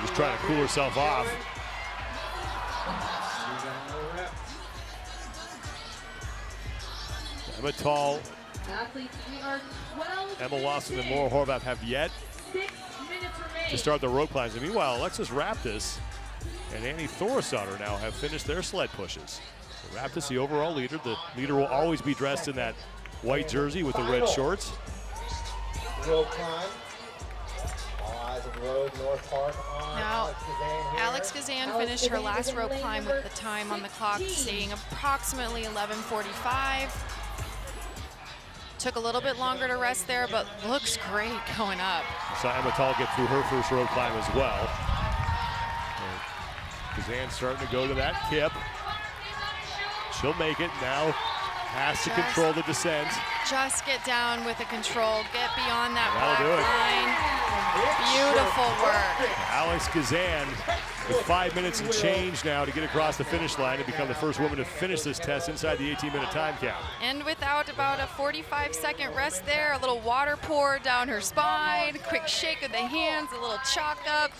Just trying to cool herself off. Emma Tall, Emma Lawson, and Laura Horvath have yet to start the rope climbs. And meanwhile, Alexis Raptis and Annie Thorisdottir now have finished their sled pushes. So Raptis, the overall leader. The leader will always be dressed in that white jersey with the red shorts. Rope climb. All eyes on the road, North Park on Now, Alex Gazan finished her last rope climb with the time on the clock saying approximately 11:45. Took a little bit longer to rest there, but looks great going up. Saw Emma Tall get through her first rope climb as well. Gazan starting to go to that kip. She'll make it now. Has to control the descent. Just get down with the control. Get beyond that That'll black line. Beautiful work. Alex Gazan with 5 minutes and change now to get across the finish line and become the first woman to finish this test inside the 18-minute time cap. And without about a 45-second rest there, a little water pour down her spine, quick shake of the hands, a little chalk up.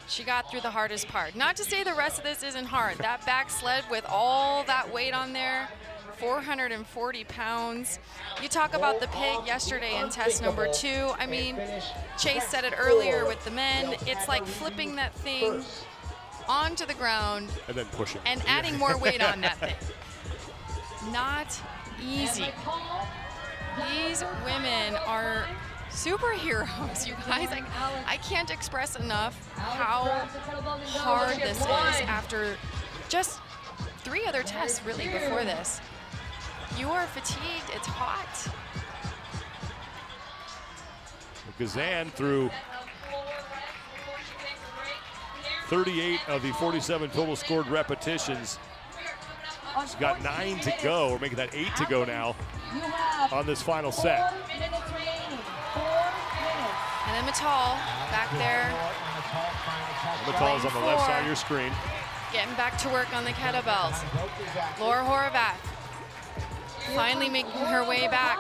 She got through the hardest part. Not to say the rest of this isn't hard. That back sled with all that weight on there, 440 pounds. You talk about the pig yesterday in test number 2. I mean, Chase said it earlier with the men. It's like flipping that thing onto the ground and then pushing and adding more weight on that thing. Not easy. These women are superheroes, you guys. I can't express enough how hard this is after just 3 other tests really before this. You are fatigued, it's hot. Gazan through 38 of the 47 total scored repetitions. She's got 9 to go. We're making that 8 to go now on this final set. And then Mittal back there. Mittal is on the left side of your screen. Getting back to work on the kettlebells. Laura Horvath finally making her way back.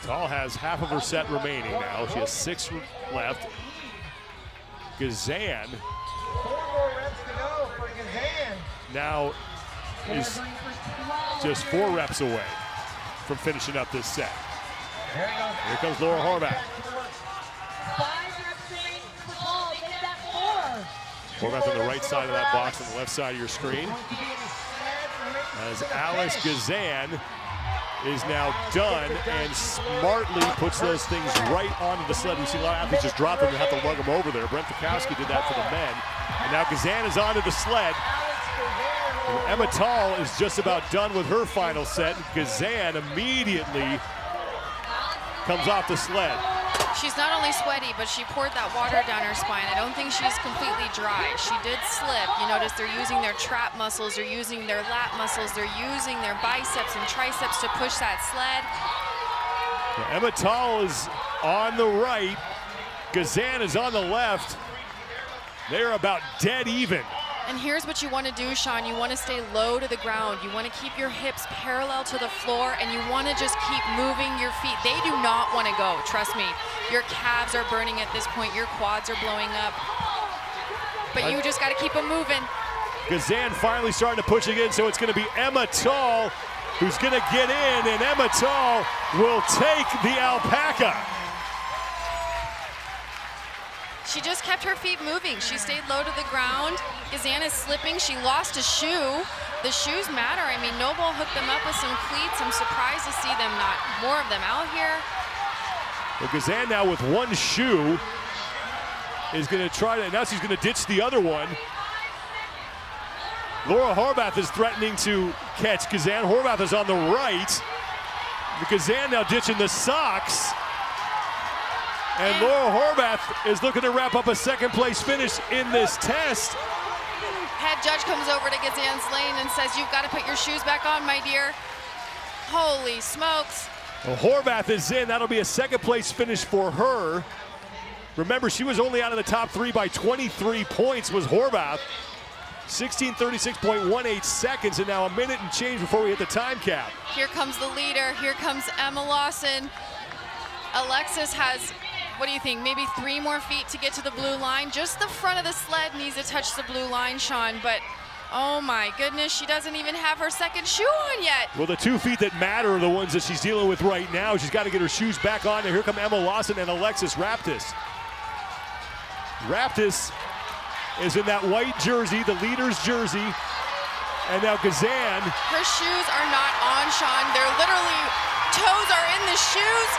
Mittal has half of her set remaining now. She has 6 left. Gazan now is just 4 reps away from finishing up this set. Here comes Laura Horvath. Horvath on the right side of that box, on the left side of your screen. As Alice Gazan is now done and smartly puts those things right onto the sled. We see a lot of athletes just drop them and have to lug them over there. Brent Fikowski did that for the men. And now Gazan is onto the sled. And Emma Tall is just about done with her final set. Gazan immediately comes off the sled. She's not only sweaty, but she poured that water down her spine. I don't think she's completely dry. She did slip. You notice they're using their trap muscles, they're using their lat muscles, they're using their biceps and triceps to push that sled. Now, Emma Tall is on the right. Gazan is on the left. They're about dead even. And here's what you want to do, Sean. You want to stay low to the ground. You want to keep your hips parallel to the floor, and you want to just keep moving your feet. They do not want to go, trust me. Your calves are burning at this point. Your quads are blowing up. But you just got to keep them moving. Gazan finally starting to push again, so it's going to be Emma Tall who's going to get in, and Emma Tall will take the Alpaca. She just kept her feet moving. She stayed low to the ground. Gazan is slipping. She lost a shoe. The shoes matter. I mean, Nobull hooked them up with some cleats. I'm surprised to see them not more of them out here. Well, Gazan now with one shoe is going to try to, now she's going to ditch the other one. Laura Horvath is threatening to catch Gazan. Horvath is on the right. Gazan now ditching the socks. And Laura Horvath is looking to wrap up a second place finish in this test. Head judge comes over to Gazan's lane and says, you've got to put your shoes back on, my dear. Holy smokes. Well, Horvath is in. That'll be a second place finish for her. Remember, she was only out of the top 3 by 23 points was Horvath. 16:36.18 seconds, and now a minute and change before we hit the time cap. Here comes the leader. Here comes Emma Lawson. Alexis has, what do you think, maybe 3 more feet to get to the blue line? Just the front of the sled needs to touch the blue line, Sean, but oh my goodness, she doesn't even have her second shoe on yet. Well, the 2 feet that matter are the ones that she's dealing with right now. She's got to get her shoes back on. And here come Emma Lawson and Alexis Raptis. Raptis is in that white jersey, the leader's jersey. And now Gazan. Her shoes are not on, Sean. They're literally, toes are in the shoes.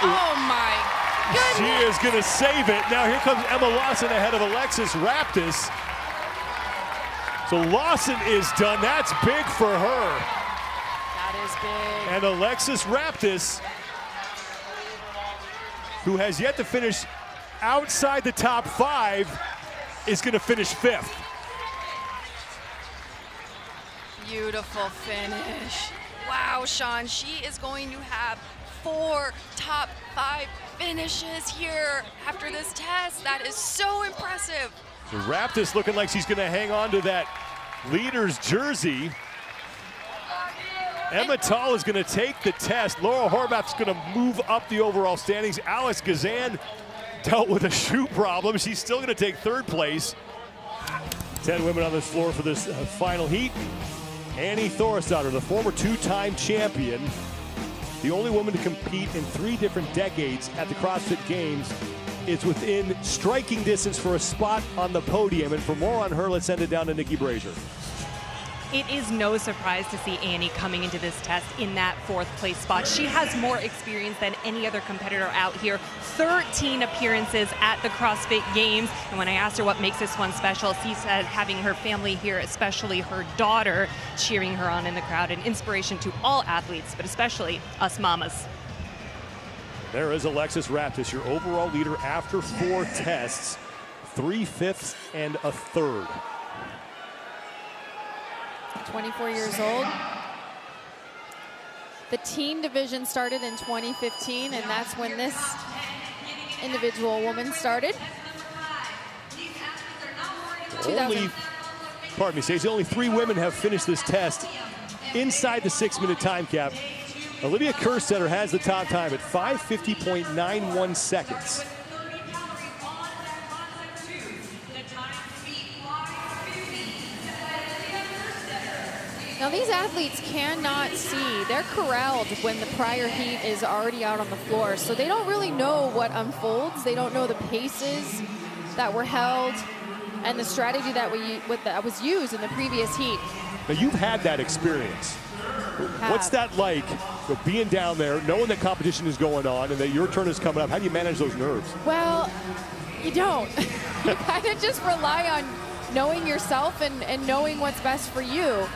Oh my goodness. She is going to save it. Now here comes Emma Lawson ahead of Alexis Raptis. So Lawson is done. That's big for her. That is big. And Alexis Raptis, who has yet to finish outside the top 5, is going to finish 5th. Beautiful finish. Wow, Sean, she is going to have 4 top 5 finishes here after this test. That is so impressive. The Raptis looking like she's going to hang on to that leader's jersey. Emma Tall is going to take the test. Laura Horvath is going to move up the overall standings. Alice Gazan dealt with a shoe problem. She's still going to take 3rd place. 10 women on this floor for this final heat. Annie Thorisdottir, the former 2-time champion, the only woman to compete in 3 different decades at the CrossFit Games, is within striking distance for a spot on the podium. And for more on her, let's send it down to Nikki Brazier. it is no surprise to see Annie coming into this test in that 4th place spot. She has more experience than any other competitor out here. 13 appearances at the CrossFit Games. And when I asked her what makes this one special, she said having her family here, especially her daughter, cheering her on in the crowd, an inspiration to all athletes, but especially us mamas. There is Alexis Raptis, your overall leader after 4 tests, 3 fifths and a third. 24 years old. The teen division started in 2015, and that's when this individual woman started. Only 3 women have finished this test inside the 6-minute time cap. Olivia Kerstetter has the top time at 5:50.91 seconds. Now these athletes cannot see. They're corralled when the prior heat is already out on the floor, so they don't really know what unfolds. They don't know the paces that were held and the strategy that was used in the previous heat. Now you've had that experience. What's that like, being down there, knowing that competition is going on and that your turn is coming up? How do you manage those nerves? Well, you don't. You kind of just rely on knowing yourself and knowing what's best for you.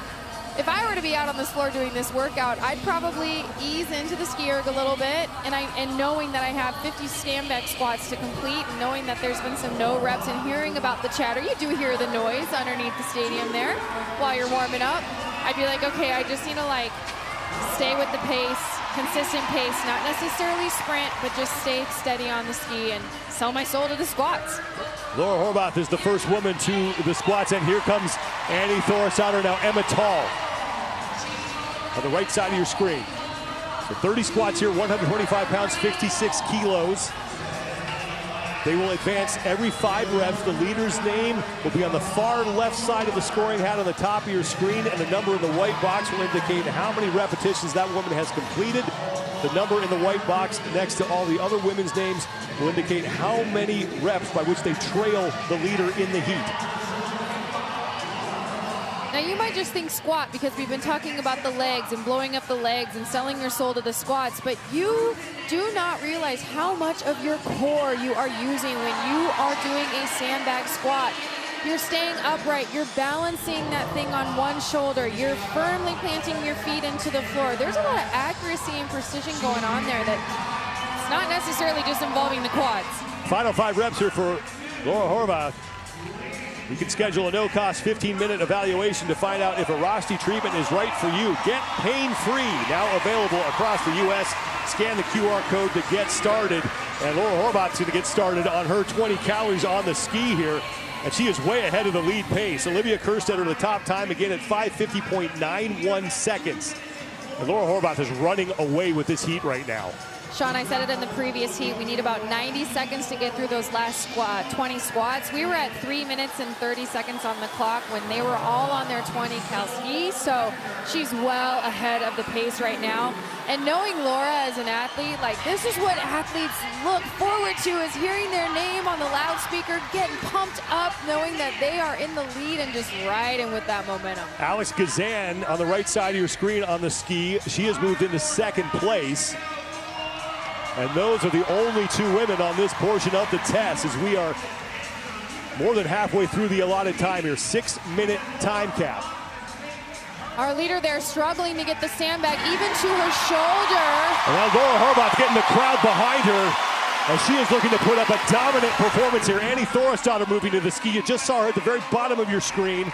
If I were to be out on this floor doing this workout, I'd probably ease into the ski erg a little bit, and knowing that I have 50 stand-back squats to complete, and knowing that there's been some no reps, and hearing about the chatter. You do hear the noise underneath the stadium there while you're warming up. I'd be like, okay, I just need to stay with the pace, consistent pace, not necessarily sprint, but just stay steady on the ski and sell my soul to the squats. Laura Horvath is the first woman to the squats, and here comes Annie Thorisdottir, now Emma Tall on the right side of your screen. So 30 squats here, 125 pounds, 56 kilos. They will advance every 5 reps. The leader's name will be on the far left side of the scoring hat on the top of your screen, and the number in the white box will indicate how many repetitions that woman has completed. The number in the white box next to all the other women's names will indicate how many reps by which they trail the leader in the heat. Now you might just think squat because we've been talking about the legs and blowing up the legs and selling your soul to the squats, but you do not realize how much of your core you are using when you are doing a sandbag squat. You're staying upright, you're balancing that thing on one shoulder, you're firmly planting your feet into the floor. There's a lot of accuracy and precision going on there that it's not necessarily just involving the quads. Final 5 reps here for Laura Horvath. You can schedule a no-cost 15-minute evaluation to find out if a Rosti treatment is right for you. Get pain-free, now available across the U.S. Scan the QR code to get started. And Laura Horvath's going to get started on her 20 calories on the ski here. And she is way ahead of the lead pace. Olivia Kerstetter, the top time, again at 5:50.91 seconds. And Laura Horvath is running away with this heat right now. Sean, I said it in the previous heat, we need about 90 seconds to get through those last 20 squats. We were at 3 minutes and 30 seconds on the clock when they were all on their 20 cal ski, so she's well ahead of the pace right now. And knowing Laura as an athlete, this is what athletes look forward to, is hearing their name on the loudspeaker, getting pumped up, knowing that they are in the lead and just riding with that momentum. Alex Gazan on the right side of your screen on the ski. She has moved into 2nd place. And those are the only 2 women on this portion of the test, as we are more than halfway through the allotted time here. 6-minute time cap. Our leader there struggling to get the sandbag even to her shoulder. And now Laura Horvath getting the crowd behind her, as she is looking to put up a dominant performance here. Annie Thorisdottir moving to the ski. You just saw her at the very bottom of your screen.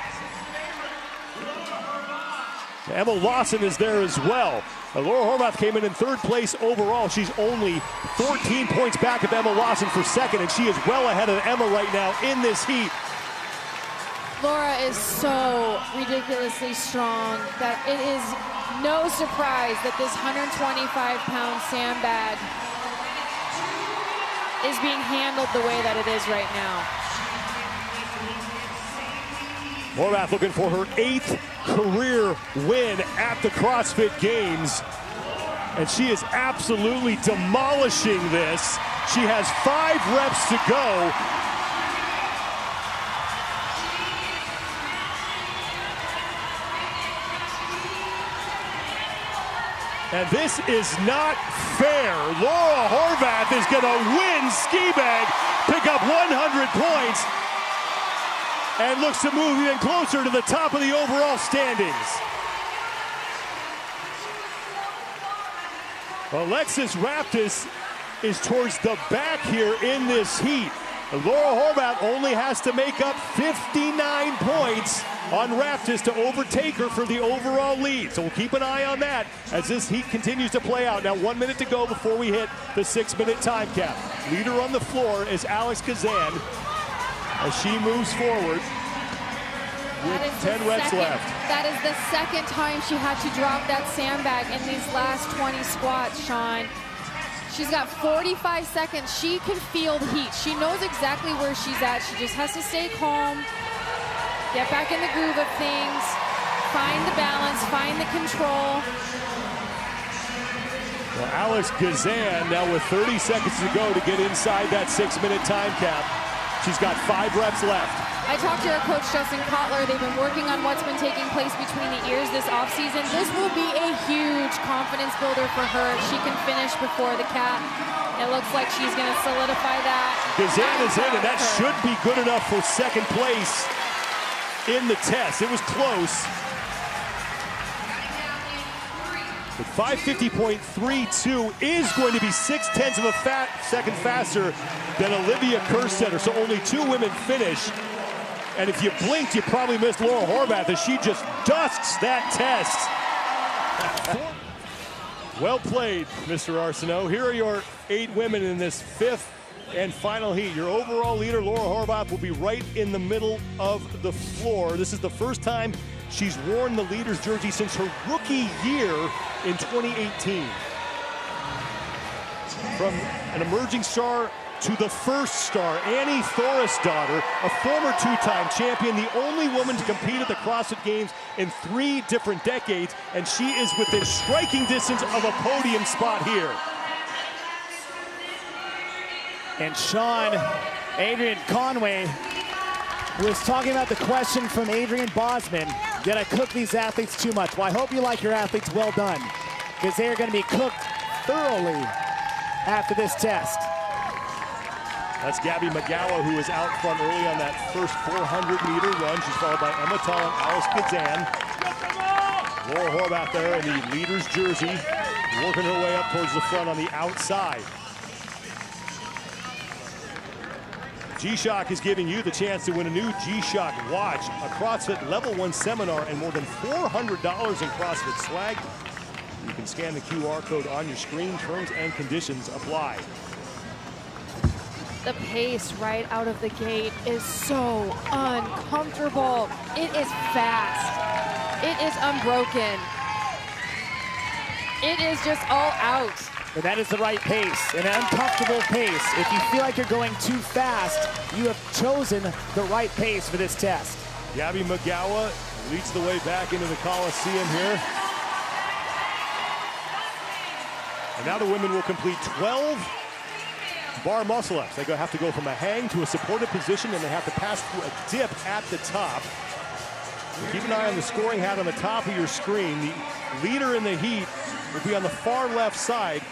Emma Lawson is there as well. Laura Horvath came in 3rd place overall. She's only 14 points back of Emma Lawson for 2nd, and she is well ahead of Emma right now in this heat. Laura is so ridiculously strong that it is no surprise that this 125-pound sandbag is being handled the way that it is right now. Horvath looking for her 8th career win at the CrossFit Games. And she is absolutely demolishing this. She has 5 reps to go. And this is not fair. Laura Horvath is going to win ski bag, pick up 100 points, and looks to move even closer to the top of the overall standings. Alexis Raptis is towards the back here in this heat. Laura Horvath only has to make up 59 points on Raptis to overtake her for the overall lead. So we'll keep an eye on that as this heat continues to play out. Now 1 minute to go before we hit the 6-minute time cap. Leader on the floor is Alex Kazan as she moves forward with 10 reps left. That is the second time she had to drop that sandbag in these last 20 squats, Sean. She's got 45 seconds. She can feel the heat. She knows exactly where she's at. She just has to stay calm, get back in the groove of things, find the balance, find the control. Well, Alex Kazan now with 30 seconds to go to get inside that 6-minute time cap. She's got 5 reps left. I talked to her coach, Justin Kotler. They've been working on what's been taking place between the ears this offseason. This will be a huge confidence builder for her if she can finish before the cap. It looks like she's going to solidify that. Kazan is in, and that should be good enough for second place in the test. It was close. But 550.32 is going to be 0.6 of a second faster than Olivia Kerstetter. So only 2 women finish. And if you blinked, you probably missed Laura Horvath as she just dusts that test. Well played, Mr. Arsenault. Here are your 8 women in this 5th and final heat. Your overall leader, Laura Horvath, will be right in the middle of the floor. This is the first time she's worn the leader's jersey since her rookie year in 2018. From an emerging star to the first star, Annie Thorisdottir, a former 2-time champion, the only woman to compete at the CrossFit Games in 3 different decades, and she is within striking distance of a podium spot here. And Sean, Adrian Conway was talking about the question from Adrian Bosman, did I cook these athletes too much? Well, I hope you like your athletes well done, because they are going to be cooked thoroughly after this test. That's Gabby McGowan, who was out front early on that first 400-meter run. She's followed by Emma Tull and Alice Kazan. Laura Horvath there in the leader's jersey, working her way up towards the front on the outside. G-Shock is giving you the chance to win a new G-Shock watch, a CrossFit Level 1 seminar, and more than $400 in CrossFit swag. You can scan the QR code on your screen. Terms and conditions apply. The pace right out of the gate is so uncomfortable. It is fast. It is unbroken. It is just all out. But that is the right pace, an uncomfortable pace. If you feel like you're going too fast, you have chosen the right pace for this test. Gabby McGowan leads the way back into the Coliseum here. And now the women will complete 12 bar muscle ups. They have to go from a hang to a supported position, and they have to pass through a dip at the top. Keep an eye on the scoring hat on the top of your screen. The leader in the heat will be on the far left side,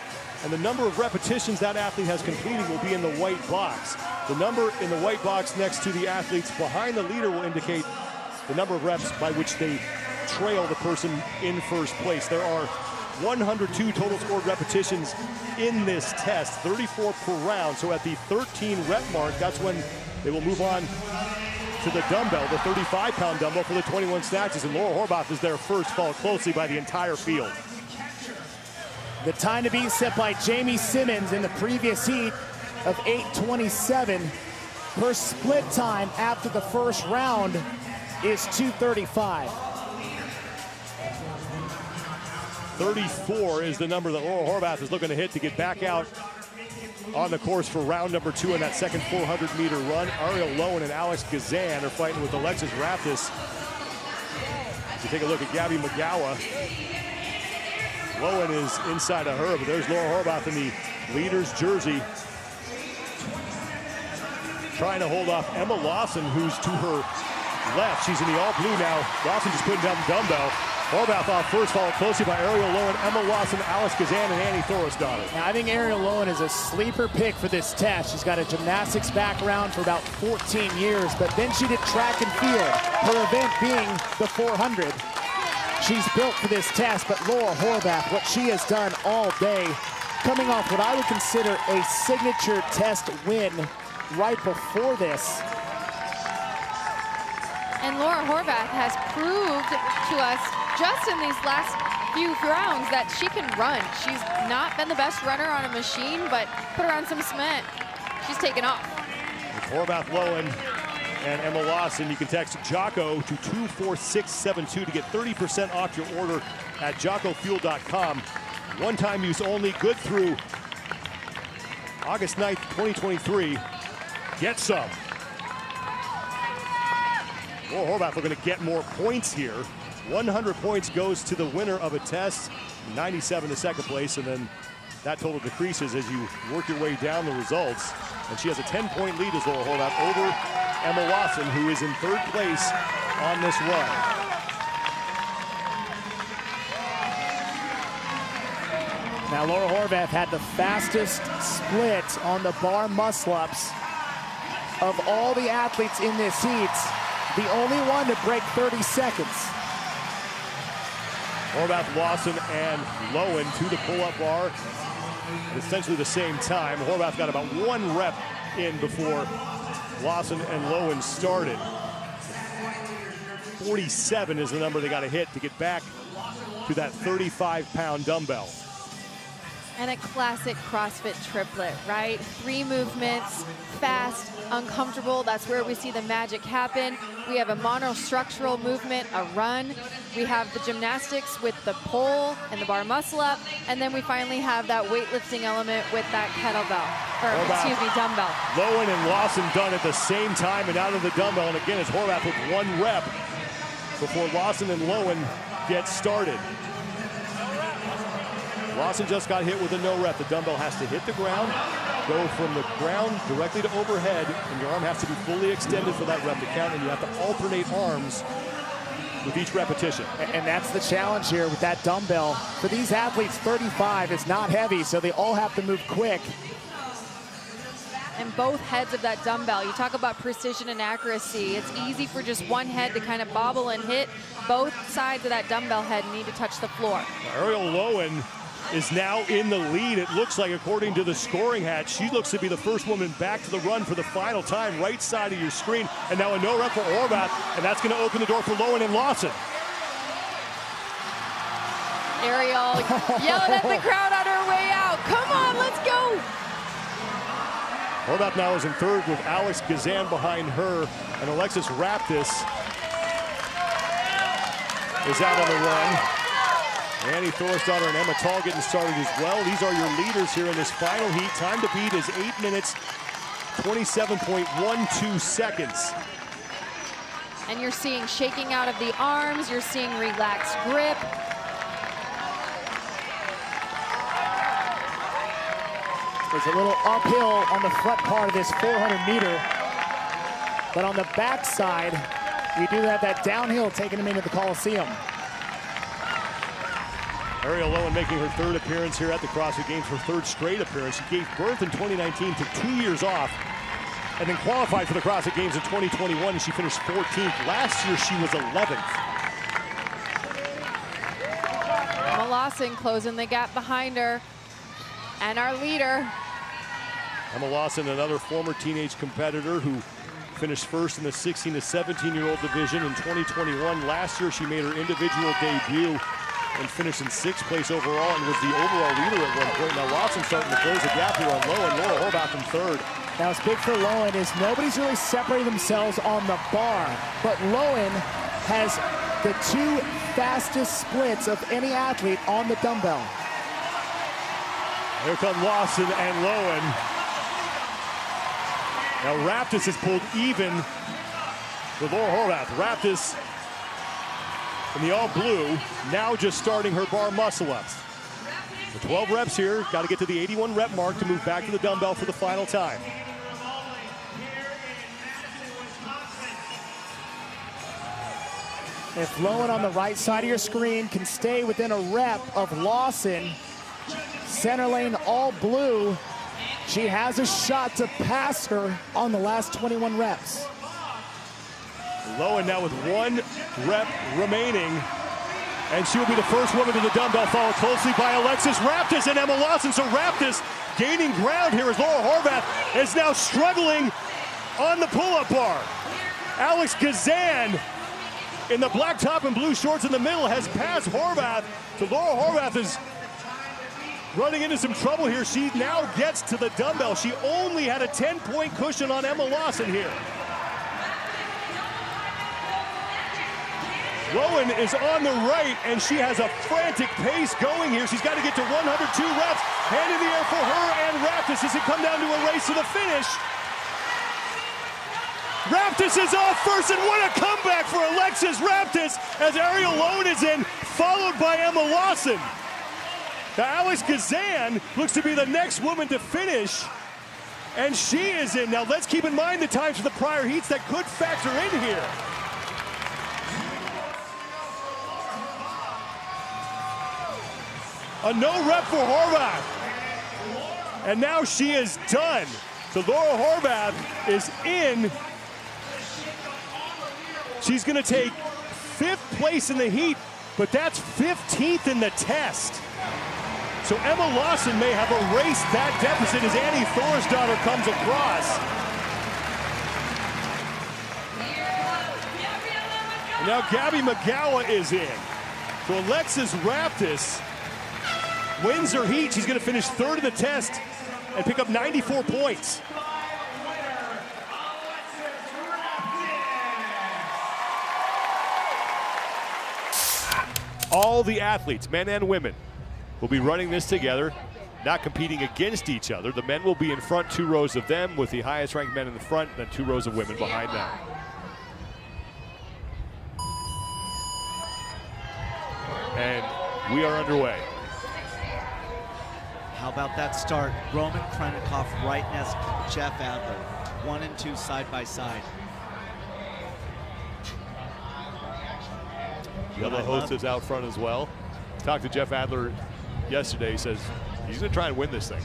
and the number of repetitions that athlete has completed will be in the white box. The number in the white box next to the athletes behind the leader will indicate the number of reps by which they trail the person in first place. There are 102 total scored repetitions in this test, 34 per round. So at the 13 rep mark, that's when they will move on to the dumbbell, the 35-pound dumbbell for the 21 snatches. And Laura Horvath is there first, followed closely by the entire field. The time to beat set by Jamie Simmons in the previous heat of 8:27. Her split time after the first round is 2:35. 34 is the number that Laura Horvath is looking to hit to get back out on the course for round number 2 in that second 400-meter run. Ariel Lowen and Alex Kazan are fighting with Alexis Raptis. If you take a look at Gabby McGowan, Lowen is inside of her, but there's Laura Horvath in the leader's jersey, trying to hold off Emma Lawson, who's to her left. She's in the all blue now. Lawson just putting down the dumbbell. Horvath off first, followed closely by Ariel Lowen, Emma Lawson, Alice Kazan, and Annie Thorisdottir. Now, I think Ariel Lowen is a sleeper pick for this test. She's got a gymnastics background for about 14 years, but then she did track and field, her event being the 400. She's built for this test, but Laura Horvath, what she has done all day, coming off what I would consider a signature test win right before this. And Laura Horvath has proved to us just in these last few rounds that she can run. She's not been the best runner on a machine, but put her on some cement, she's taken off. With Horvath, Lowen, and Emma Lawson, you can text JOCO to 24672 to get 30% off your order at JOCOfuel.com. One-time use only, good through August 9th, 2023. Get some. Laura Horvath looking to get more points here. 100 points goes to the winner of a test, 97 to second place, and then that total decreases as you work your way down the results. And she has a 10-point lead as Laura Horvath over Emma Lawson, who is in third place on this run. Now, Laura Horvath had the fastest split on the bar muscle-ups of all the athletes in this heat. The only one to break 30 seconds. Horvath, Lawson, and Lowen to the pull-up bar at essentially the same time. Horvath got about 1 rep in before Lawson and Lowen started. 47 is the number they got to hit to get back to that 35-pound dumbbell. And a classic CrossFit triplet, right? 3 movements, fast, uncomfortable. That's where we see the magic happen. We have a monostructural movement, a run. We have the gymnastics with the pole and the bar muscle up. And then we finally have that weightlifting element with that kettlebell, or excuse me, dumbbell. Lowen and Lawson done at the same time and out of the dumbbell. And again, it's Horvath with 1 rep before Lawson and Lowen get started. Lawson just got hit with a no rep. The dumbbell has to hit the ground, go from the ground directly to overhead, and your arm has to be fully extended for that rep to count, and you have to alternate arms with each repetition. And that's the challenge here with that dumbbell. For these athletes, 35 is not heavy, so they all have to move quick. And both heads of that dumbbell, you talk about precision and accuracy. It's easy for just one head to kind of bobble and hit. Both sides of that dumbbell head need to touch the floor. Ariel Lowen is now in the lead. It looks like, according to the scoring hat, she looks to be the first woman back to the run for the final time, right side of your screen. And now a no rep for Horvath, and that's going to open the door for Lowen and Lawson. Ariel yelling at the crowd on her way out. Come on, let's go. Horvath now is in third with Alex Kazan behind her, and Alexis Raptis is out on the run. Annie Thorisdottir and Emma Tall getting started as well. These are your leaders here in this final heat. Time to beat is 8 minutes, 27.12 seconds. And you're seeing shaking out of the arms. You're seeing relaxed grip. There's a little uphill on the front part of this 400 meter. But on the backside, we do have that downhill taking them into the Coliseum. Ariel Lowen making her 3rd appearance here at the CrossFit Games, her 3rd straight appearance. She gave birth in 2019, took 2 years off, and then qualified for the CrossFit Games in 2021, and she finished 14th. Last year, she was 11th. Emma Lawson closing the gap behind her. And our leader. Emma Lawson, another former teenage competitor who finished first in the 16 to 17-year-old division in 2021. Last year, she made her individual debut and finished in 6th place overall and was the overall leader at one point. Now Lawson starting to close the gap here on Lowen. Laura Horvath in 3rd. Now what's big for Lowen is nobody's really separated themselves on the bar, but Lowen has the 2 fastest splits of any athlete on the dumbbell. Here come Lawson and Lowen. Now Raptis has pulled even with Laura Horvath. Raptis in the all blue, now just starting her bar muscle ups. The 12 reps here, got to get to the 81 rep mark to move back to the dumbbell for the final time. If Lowen on the right side of your screen can stay within a rep of Lawson, center lane all blue, she has a shot to pass her on the last 21 reps. Lowen now with 1 rep remaining, and she will be the first woman to the dumbbell, followed closely by Alexis Raptis and Emma Lawson. So Raptis gaining ground here as Laura Horvath is now struggling on the pull-up bar. Alex Gazan in the black top and blue shorts in the middle has passed Horvath. So Laura Horvath is running into some trouble here. She now gets to the dumbbell. She only had a 10-point cushion on Emma Lawson here. Lowen is on the right, and she has a frantic pace going here. She's got to get to 102 reps. Hand in the air for her and Raptis as it come down to a race to the finish. Raptis is off first, and what a comeback for Alexis Raptis as Ariel Lowen is in, followed by Emma Lawson. Now Alex Gazan looks to be the next woman to finish, and she is in. Now let's keep in mind the times for the prior heats that could factor in here. A no rep for Horvath. And now she is done. So Laura Horvath is in. She's going to take 5th place in the heat, but that's 15th in the test. So Emma Lawson may have erased that deficit as Annie Thorisdottir comes across. And now Gabby McGowan is in. So Alexis Raptis wins her heat. She's going to finish 3rd in the test and pick up 94 points. All the athletes, men and women, will be running this together, not competing against each other. The men will be in front, 2 rows of them, with the highest ranked men in the front, and then 2 rows of women behind them. And we are underway. How about that start? Roman Krennikov right next to Jeff Adler. 1 and 2 side by side. The other host is out front as well. Talked to Jeff Adler yesterday. He says he's going to try and win this thing.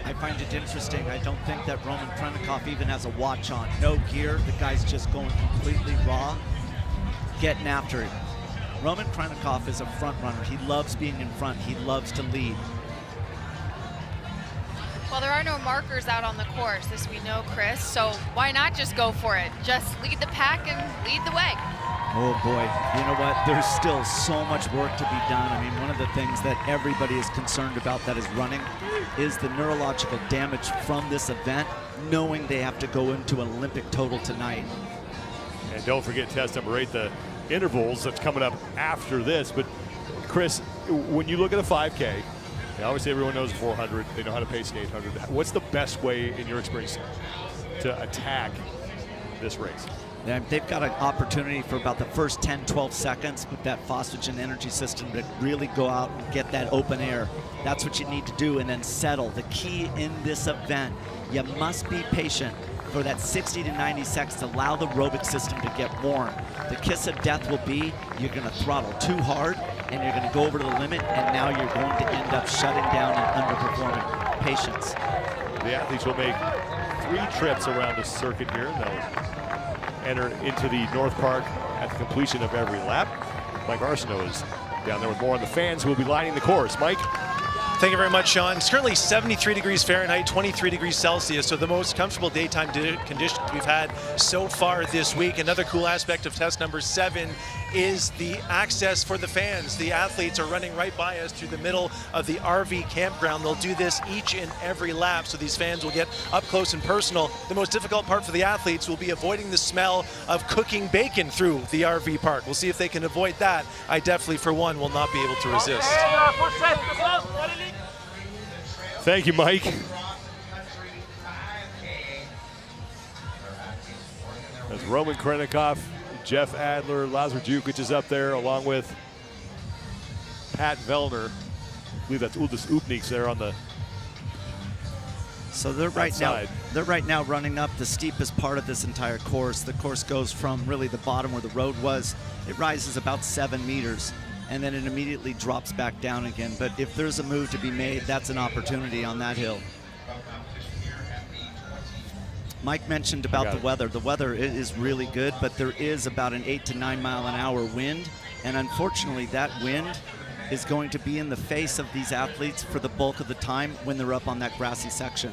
I find it interesting. I don't think that Roman Krennikov even has a watch on. No gear. The guy's just going completely raw, getting after it. Roman Krennikov is a front runner. He loves being in front. He loves to lead. Well, there are no markers out on the course, this we know, Chris, so why not just go for it? Just lead the pack and lead the way. Oh boy, you know what? There's still so much work to be done. I mean, one of the things that everybody is concerned about that is running is the neurological damage from this event, knowing they have to go into an Olympic total tonight. And don't forget test number 8, the intervals that's coming up after this. But Chris, when you look at a 5K, obviously everyone knows 400, they know how to pace an 800. What's the best way, in your experience, to attack this race? They've got an opportunity for about the first 10, 12 seconds with that phosphagen energy system to really go out and get that open air. That's what you need to do, and then settle. The key in this event, you must be patient for that 60 to 90 seconds to allow the aerobic system to get warm. The kiss of death will be you're going to throttle too hard, and you're going to go over to the limit, and now you're going to end up shutting down and underperforming. Patience. The athletes will make 3 trips around the circuit here, and they'll enter into the North Park at the completion of every lap. Mike Arsenault is down there with more on the fans who will be lining the course. Mike? Thank you very much, Sean. It's currently 73 degrees Fahrenheit, 23 degrees Celsius, so the most comfortable daytime conditions we've had so far this week. Another cool aspect of test number 7 is the access for the fans. The athletes are running right by us through the middle of the RV campground. They'll do this each and every lap, so these fans will get up close and personal. The most difficult part for the athletes will be avoiding the smell of cooking bacon through the RV park. We'll see if they can avoid that. I definitely, for one, will not be able to resist. Thank you, Mike. As Roman Krennikov, Jeff Adler, Lazar Djukic is up there, along with Pat Vellner. I believe that's Uldis Upniks there on the So they're right now running up the steepest part of this entire course. The course goes from really the bottom where the road was. It rises about 7 meters, and then it immediately drops back down again. But if there's a move to be made, that's an opportunity on that hill. Mike mentioned about the weather. The weather is really good, but there is about an 8 to 9 mile an hour wind, and unfortunately that wind is going to be in the face of these athletes for the bulk of the time when they're up on that grassy section.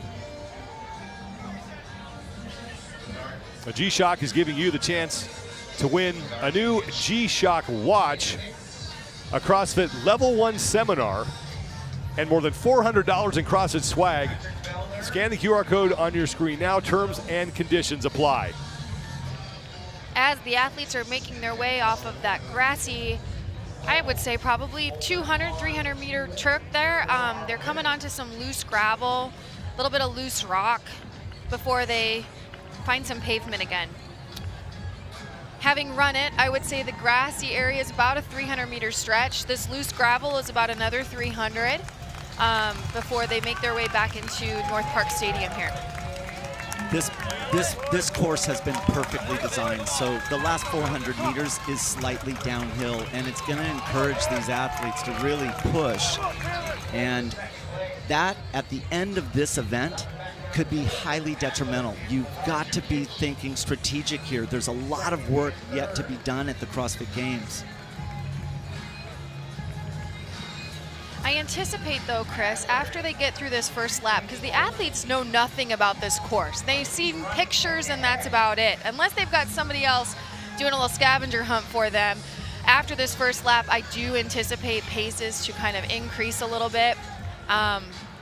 A G-Shock is giving you the chance to win a new G-Shock watch, a CrossFit Level 1 seminar, and more than $400 in CrossFit swag. Scan the QR code on your screen now. Terms and conditions apply. As the athletes are making their way off of that grassy, I would say probably 200, 300 meter trip there, they're coming onto some loose gravel, a little bit of loose rock before they find some pavement again. Having run it, I would say the grassy area is about a 300 meter stretch. This loose gravel is about another 300 before they make their way back into North Park Stadium here. This course has been perfectly designed. So the last 400 meters is slightly downhill, and it's going to encourage these athletes to really push. And that, at the end of this event, could be highly detrimental. You've got to be thinking strategic here. There's a lot of work yet to be done at the CrossFit Games. I anticipate, though, Chris, after they get through this first lap, because the athletes know nothing about this course. They've seen pictures and that's about it. Unless they've got somebody else doing a little scavenger hunt for them. After this first lap, I do anticipate paces to kind of increase a little bit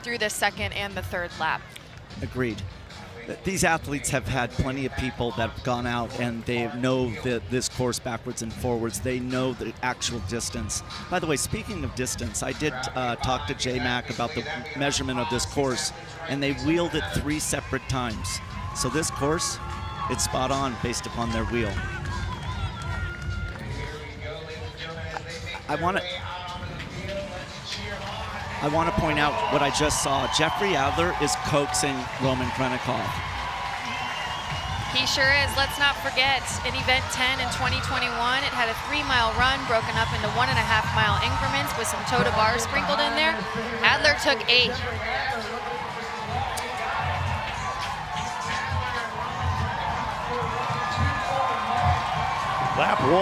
through the second and the third lap. Agreed. These athletes have had plenty of people that have gone out and they know this course backwards and forwards. They know the actual distance. By the way, speaking of distance, I did talk to J-Mac about the measurement of this course, and they wheeled it 3 separate times. So this course, it's spot on based upon their wheel. I want to point out what I just saw. Jeffrey Adler is coaxing Roman Krenikov. He sure is. Let's not forget, in Event 10 in 2021, it had a 3-mile run broken up into 1.5-mile increments with some toe to bar sprinkled in there. Adler took 8. Lap 1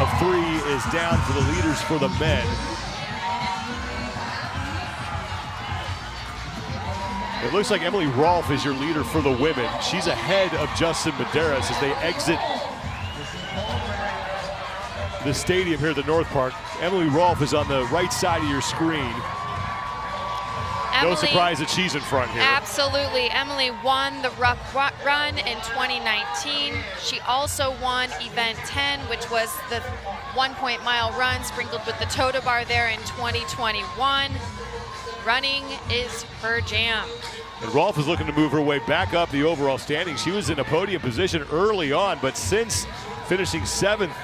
of 3 is down for the leaders for the men. It looks like Emily Rolfe is your leader for the women. She's ahead of Justin Medeiros as they exit the stadium here at the North Park. Emily Rolfe is on the right side of your screen. No surprise that she's in front here. Absolutely. Emily won the Ruck Run in 2019. She also won Event 10, which was the 1-mile run sprinkled with the toe to bar there in 2021. Running is her jam. And Rolfe is looking to move her way back up the overall standings. She was in a podium position early on, but since finishing 7th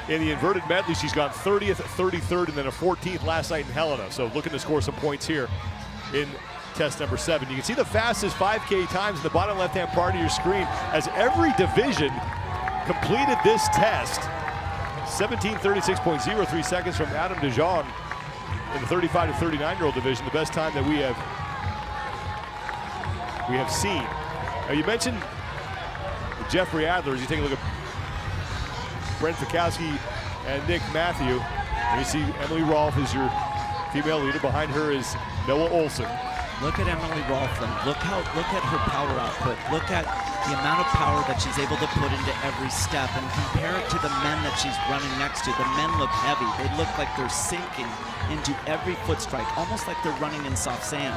in the inverted medley, she's gone 30th, 33rd, and then a 14th last night in Helena. So looking to score some points here in test number 7. You can see the fastest 5K times in the bottom left-hand part of your screen as every division completed this test. 17:36.03 seconds from Adam DeJong in the 35 to 39-year-old division, the best time that we have seen. Now you mentioned Jeffrey Adler. As you take a look at Brent Fikowski and Nick Matthew, and you see Emily Rolfe is your female leader. Behind her is Noah Olson. Look at Emily Rolfe. Look at her power output. Look at the amount of power that she's able to put into every step, and compare it to the men that she's running next to. The men look heavy. They look like they're sinking into every foot strike, almost like they're running in soft sand.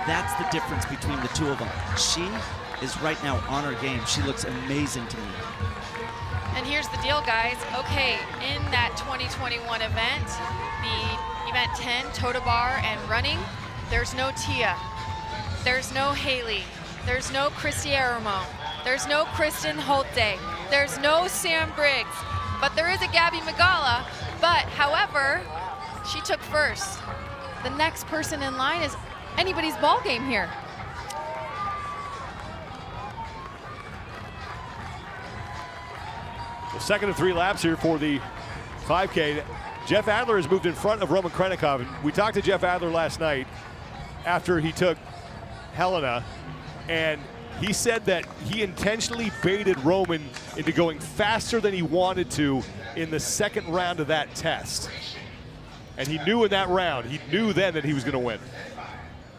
That's the difference between the two of them. She is right now on her game. She looks amazing to me. And here's the deal, guys. Okay, in that 2021 event, the Event 10, toe to bar and running, there's no Tia, there's no Haley, there's no Christy Aramo, there's no Kristen Holte, there's no Sam Briggs, but there is a Gabby Magala. But however, she took first. The next person in line is anybody's ball game here. The second of 3 laps here for the 5K. Jeff Adler has moved in front of Roman Krennikov. And we talked to Jeff Adler last night after he took Helena, and he said that he intentionally baited Roman into going faster than he wanted to in the second round of that test. And he knew in that round, he knew then that he was going to win.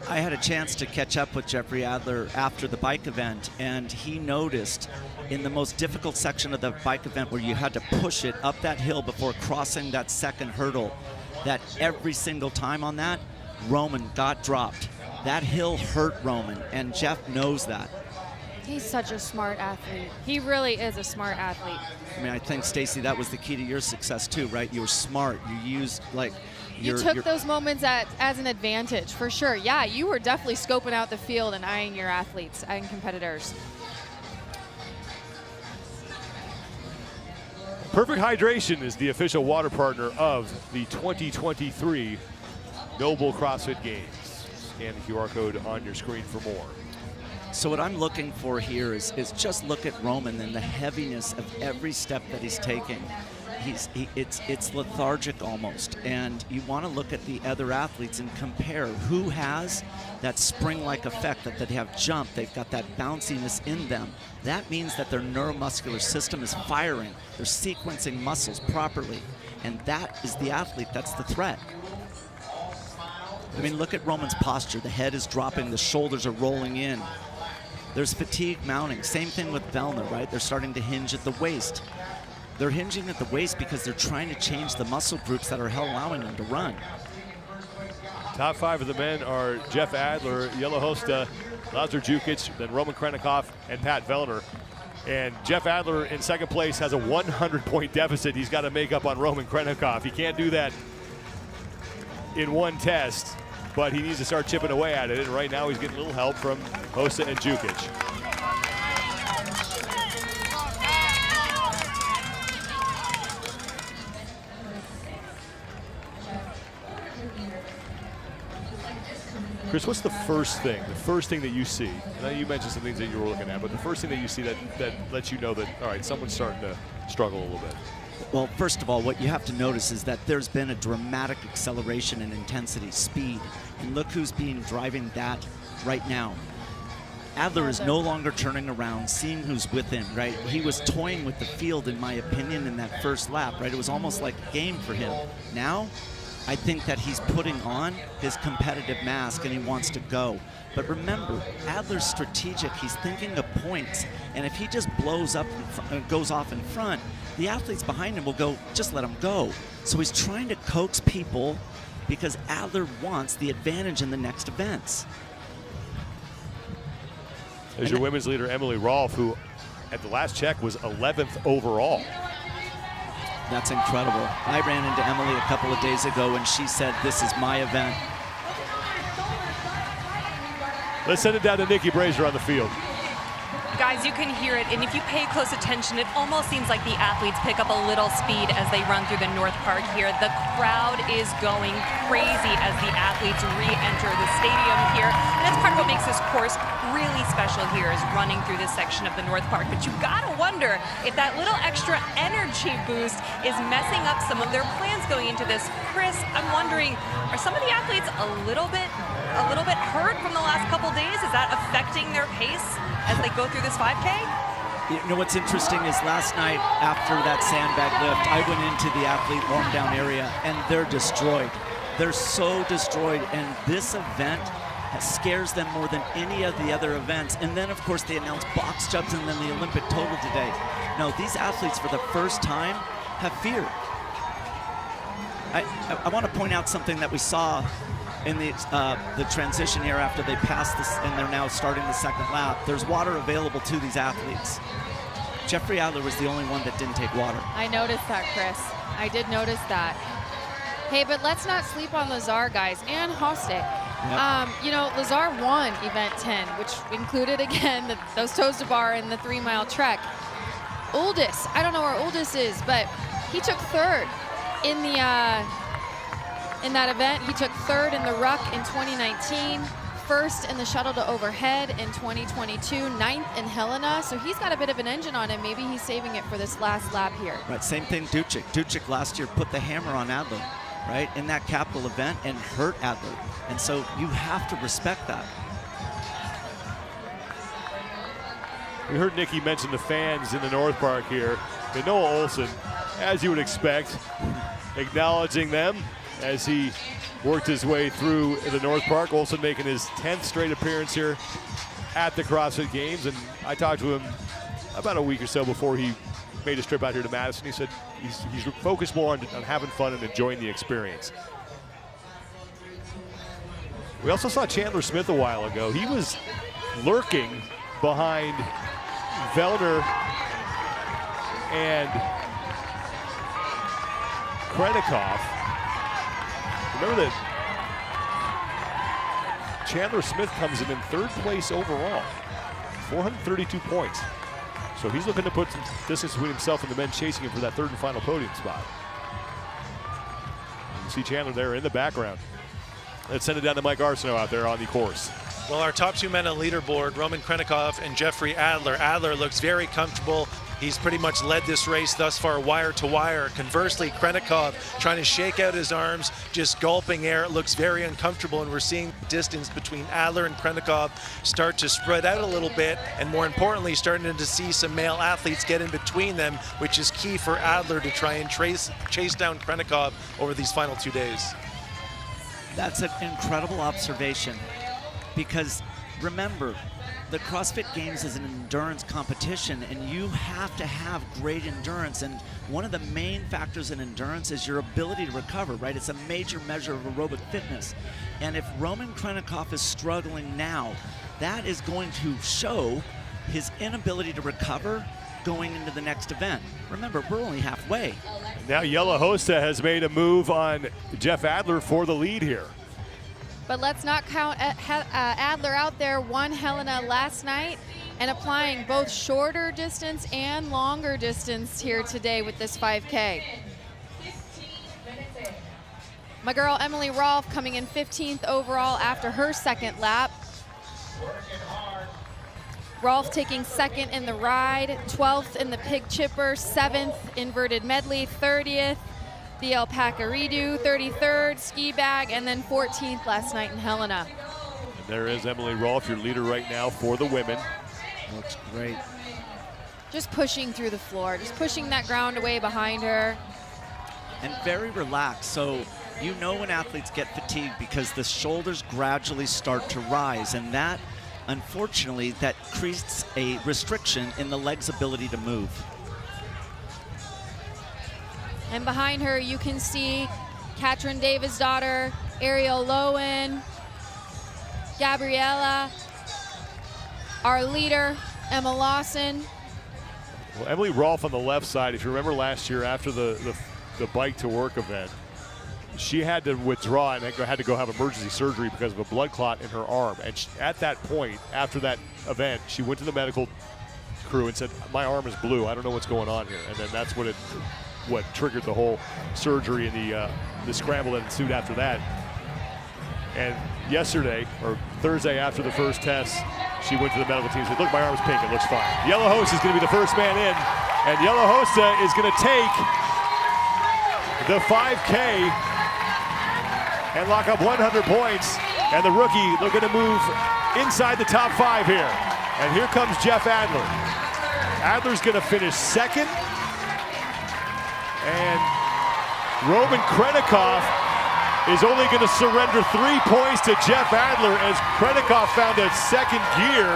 I had a chance to catch up with Jeffrey Adler after the bike event, and he noticed in the most difficult section of the bike event where you had to push it up that hill before crossing that second hurdle, that every single time on that, Roman got dropped. That hill hurt Roman, and Jeff knows that. He's such a smart athlete. He really is a smart athlete. I mean, I think, Stacy, that was the key to your success too, right? You were smart. You used, like, you took those moments as an advantage, for sure. Yeah, you were definitely scoping out the field and eyeing your athletes, eyeing competitors. Perfect Hydration is the official water partner of the 2023 NOBULL CrossFit Games. Scan the QR code on your screen for more. So what I'm looking for here is just look at Roman and the heaviness of every step that he's taking. It's lethargic almost, and you want to look at the other athletes and compare who has that spring-like effect, that they have jump, they've got that bounciness in them. That means that their neuromuscular system is firing, they're sequencing muscles properly, and that is the athlete that's the threat. I mean, look at Roman's posture. The head is dropping, the shoulders are rolling in. There's fatigue mounting. Same thing with Vellner, right? They're starting to hinge at the waist. They're hinging at the waist because they're trying to change the muscle groups that are allowing them to run. Top 5 of the men are Jeff Adler, Jelle Hosta, Lazar Jukic, then Roman Krennikov, and Pat Vellner. And Jeff Adler in second place has a 100-point deficit he's got to make up on Roman Krennikov. He can't do that in one test, but he needs to start chipping away at it. And right now he's getting a little help from Hosta and Jukic. Chris, what's the first thing that you see? I know you mentioned some things that you were looking at, but the first thing that you see that lets you know that, all right, someone's starting to struggle a little bit? Well, first of all, what you have to notice is that there's been a dramatic acceleration in intensity, speed, and look who's driving that right now. Adler is no longer turning around, seeing who's with him, right? He was toying with the field, in my opinion, in that first lap, right? It was almost like a game for him. Now, I think that he's putting on his competitive mask and he wants to go. But remember, Adler's strategic. He's thinking of points. And if he just blows up and goes off in front, the athletes behind him will go, just let him go. So he's trying to coax people because Adler wants the advantage in the next events. There's your women's leader, Emily Rolfe, who at the last check was 11th overall. That's incredible. I ran into Emily a couple of days ago and she said, this is my event. Let's send it down to Nikki Brazier on the field. Guys, you can hear it, and if you pay close attention, it almost seems like the athletes pick up a little speed as they run through the North Park here. The crowd is going crazy as the athletes re-enter the stadium here, and that's part of what makes this course really special here, is running through this section of the North Park. But you gotta wonder if that little extra energy boost is messing up some of their plans going into this. Chris, I'm wondering, are some of the athletes a little bit hurt from the last couple days? Is that affecting their pace as they go through this 5K? You know what's interesting is last night after that sandbag lift, I went into the athlete warm down area and they're destroyed. They're so destroyed, and this event scares them more than any of the other events. And then of course they announced box jumps and then the Olympic total today. No, these athletes for the first time have fear. I want to point out something that we saw in the transition here after they passed this and they're now starting the second lap. There's water available to these athletes. Jeffrey Adler was the only one that didn't take water. I noticed that, Chris. I did notice that. Hey, but let's not sleep on Lazar, guys, and Hoste. Yep. You know, Lazar won event 10, which included, again, those toes to bar and the 3-mile trek. Oldest, I don't know where Oldest is, but he took third in the in that event. He took third in the ruck in 2019, first in the shuttle to overhead in 2022, ninth in Helena, so he's got a bit of an engine on him. Maybe he's saving it for this last lap here. Right, same thing Ducic. Ducic last year put the hammer on Adler, right, in that capital event and hurt Adler. And so you have to respect that. We heard Nikki mention the fans in the North Park here. And Noah Olson, as you would expect, acknowledging them as he worked his way through the North Park. Olson making his 10th straight appearance here at the CrossFit Games. And I talked to him about a week or so before he made his trip out here to Madison. He said he's focused more on having fun and enjoying the experience. We also saw Chandler Smith a while ago. He was lurking behind Vellner and Krennikov. Remember that Chandler Smith comes in third place overall, 432 points. So he's looking to put some distance between himself and the men chasing him for that third and final podium spot. You see Chandler there in the background. Let's send it down to Mike Arsenault out there on the course. Well, our top two men on the leaderboard, Roman Krennikov and Jeffrey Adler. Adler looks very comfortable. He's pretty much led this race thus far wire to wire. Conversely, Krennikov trying to shake out his arms, just gulping air. It looks very uncomfortable, and we're seeing distance between Adler and Krennikov start to spread out a little bit, and more importantly, starting to see some male athletes get in between them, which is key for Adler to try and chase down Krennikov over these final 2 days. That's an incredible observation, because remember, the CrossFit Games is an endurance competition, and you have to have great endurance. And one of the main factors in endurance is your ability to recover, right? It's a major measure of aerobic fitness. And if Roman Krennikov is struggling now, that is going to show his inability to recover going into the next event. Remember, we're only halfway. Now Yella Hosta has made a move on Jeff Adler for the lead here. But let's not count Adler out there. Won Helena last night and applying both shorter distance and longer distance here today with this 5K. My girl Emily Rolfe coming in 15th overall after her second lap. Rolfe taking second in the ride, 12th in the pig chipper, 7th inverted medley, 30th. The Alpaca redo, 33rd ski bag, and then 14th last night in Helena. And there is Emily Rolfe, your leader right now for the women. Looks great. Just pushing through the floor, just pushing that ground away behind her. And very relaxed, so you know when athletes get fatigued because the shoulders gradually start to rise, and that, unfortunately, that creates a restriction in the leg's ability to move. And behind her, you can see Katrin Davis' daughter, Ariel Lowen, Gabriella, our leader, Emma Lawson. Well, Emily Rolfe on the left side, if you remember last year after the bike to work event, she had to withdraw and had to go have emergency surgery because of a blood clot in her arm. And at that point, after that event, she went to the medical crew and said, my arm is blue, I don't know what's going on here. And then that's what triggered the whole surgery and the scramble that ensued after that. And yesterday, or Thursday after the first test, she went to the medical team and said, look, my arm's pink, it looks fine. Yella Hosta is going to be the first man in, and Yella Hosta is going to take the 5K and lock up 100 points. And the rookie looking to move inside the top 5 here. And here comes Jeff Adler. Adler's going to finish second. And Roman Krennikov is only going to surrender 3 points to Jeff Adler as Krennikov found a second gear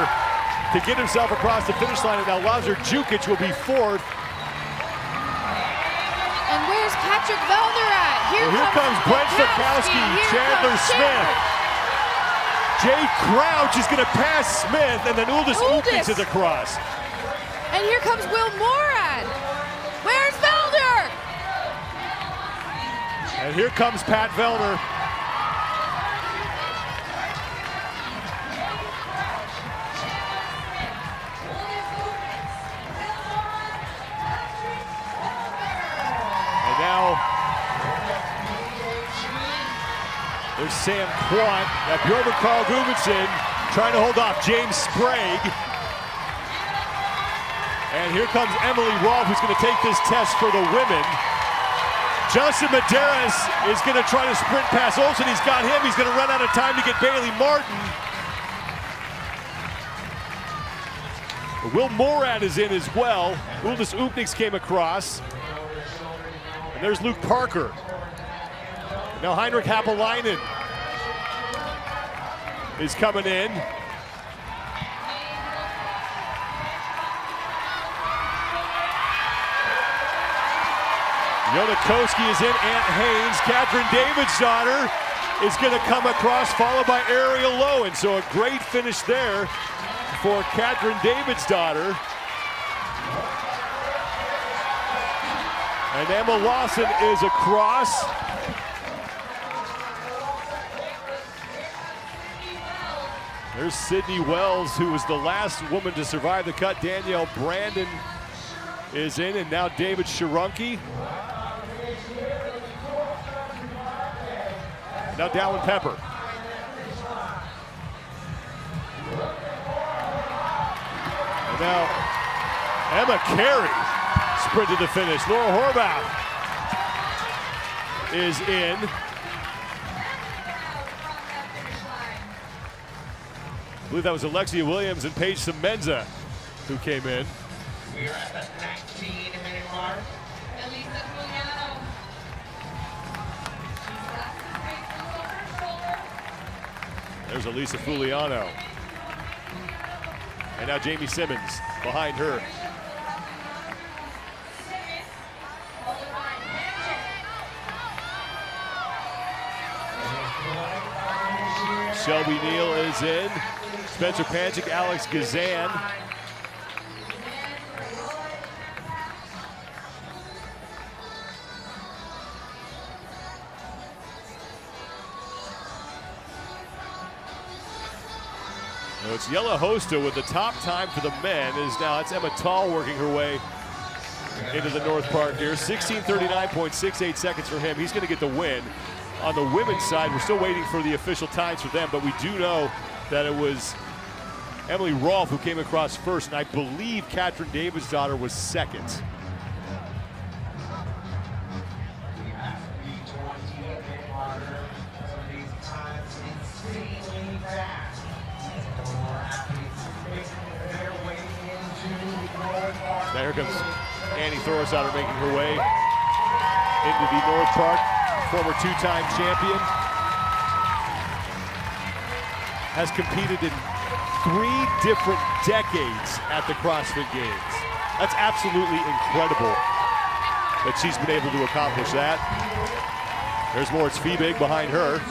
to get himself across the finish line. And now Lazar Jukic will be 4th. And where's Patrick Vellner at? Here comes Brent Stokowski, Chandler Smith. Jay Crouch is going to pass Smith, and then Uldis Ukic is across. And here comes Will Morad. Where's Vellner? And here comes Pat Vellner. And now there's comes Sam Quant. Now Bjorn Carl Gudmundsson trying to hold off James Sprague. And here comes Emily Rolfe, who's going to take this test for the women. Justin Medeiros is going to try to sprint past Olsen. He's got him. He's going to run out of time to get Bailey Martin. Will Morad is in as well. Uldis Upniks came across. And there's Luke Parker. Now Heinrich Happelainen is coming in. Yonakoski is in, Ant Haynes. Catherine Davidsdottir is going to come across, followed by Ariel Lowen. So a great finish there for Catherine Davidsdottir. And Emma Lawson is across. There's Sydney Wells, who was the last woman to survive the cut. Danielle Brandon is in, and now David Shirunki. Now Dallin Pepper. And now Emma Carey sprinted to finish. Laura Horvath is in. I believe that was Alexia Williams and Paige Semenza who came in. We are at the 19-minute mark. There's Elisa Fuliano. And now Jamie Simmons behind her. Shelby Neal is in. Spencer Panchik, Alex Gazan. Now it's Jelle Hosta with the top time for the men. It's Emma Tall working her way into the North Park here. 16:39.68 seconds for him. He's going to get the win. On the women's side, we're still waiting for the official times for them, but we do know that it was Emily Rolfe who came across first, and I believe Catherine Davidsdottir was second. Now here comes Annie Thorisdottir making her way into the North Park. Former two-time champion. Has competed in 3 different decades at the CrossFit Games. That's absolutely incredible that she's been able to accomplish that. There's Moritz Fiebig behind her.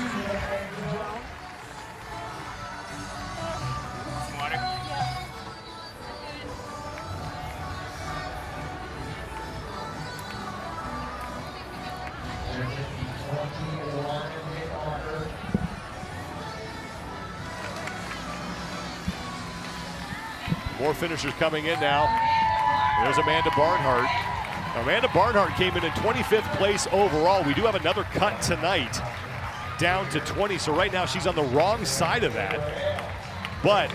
More finishers coming in now. There's Amanda Barnhart. Amanda Barnhart came in 25th place overall. We do have another cut tonight, down to 20. So right now she's on the wrong side of that. But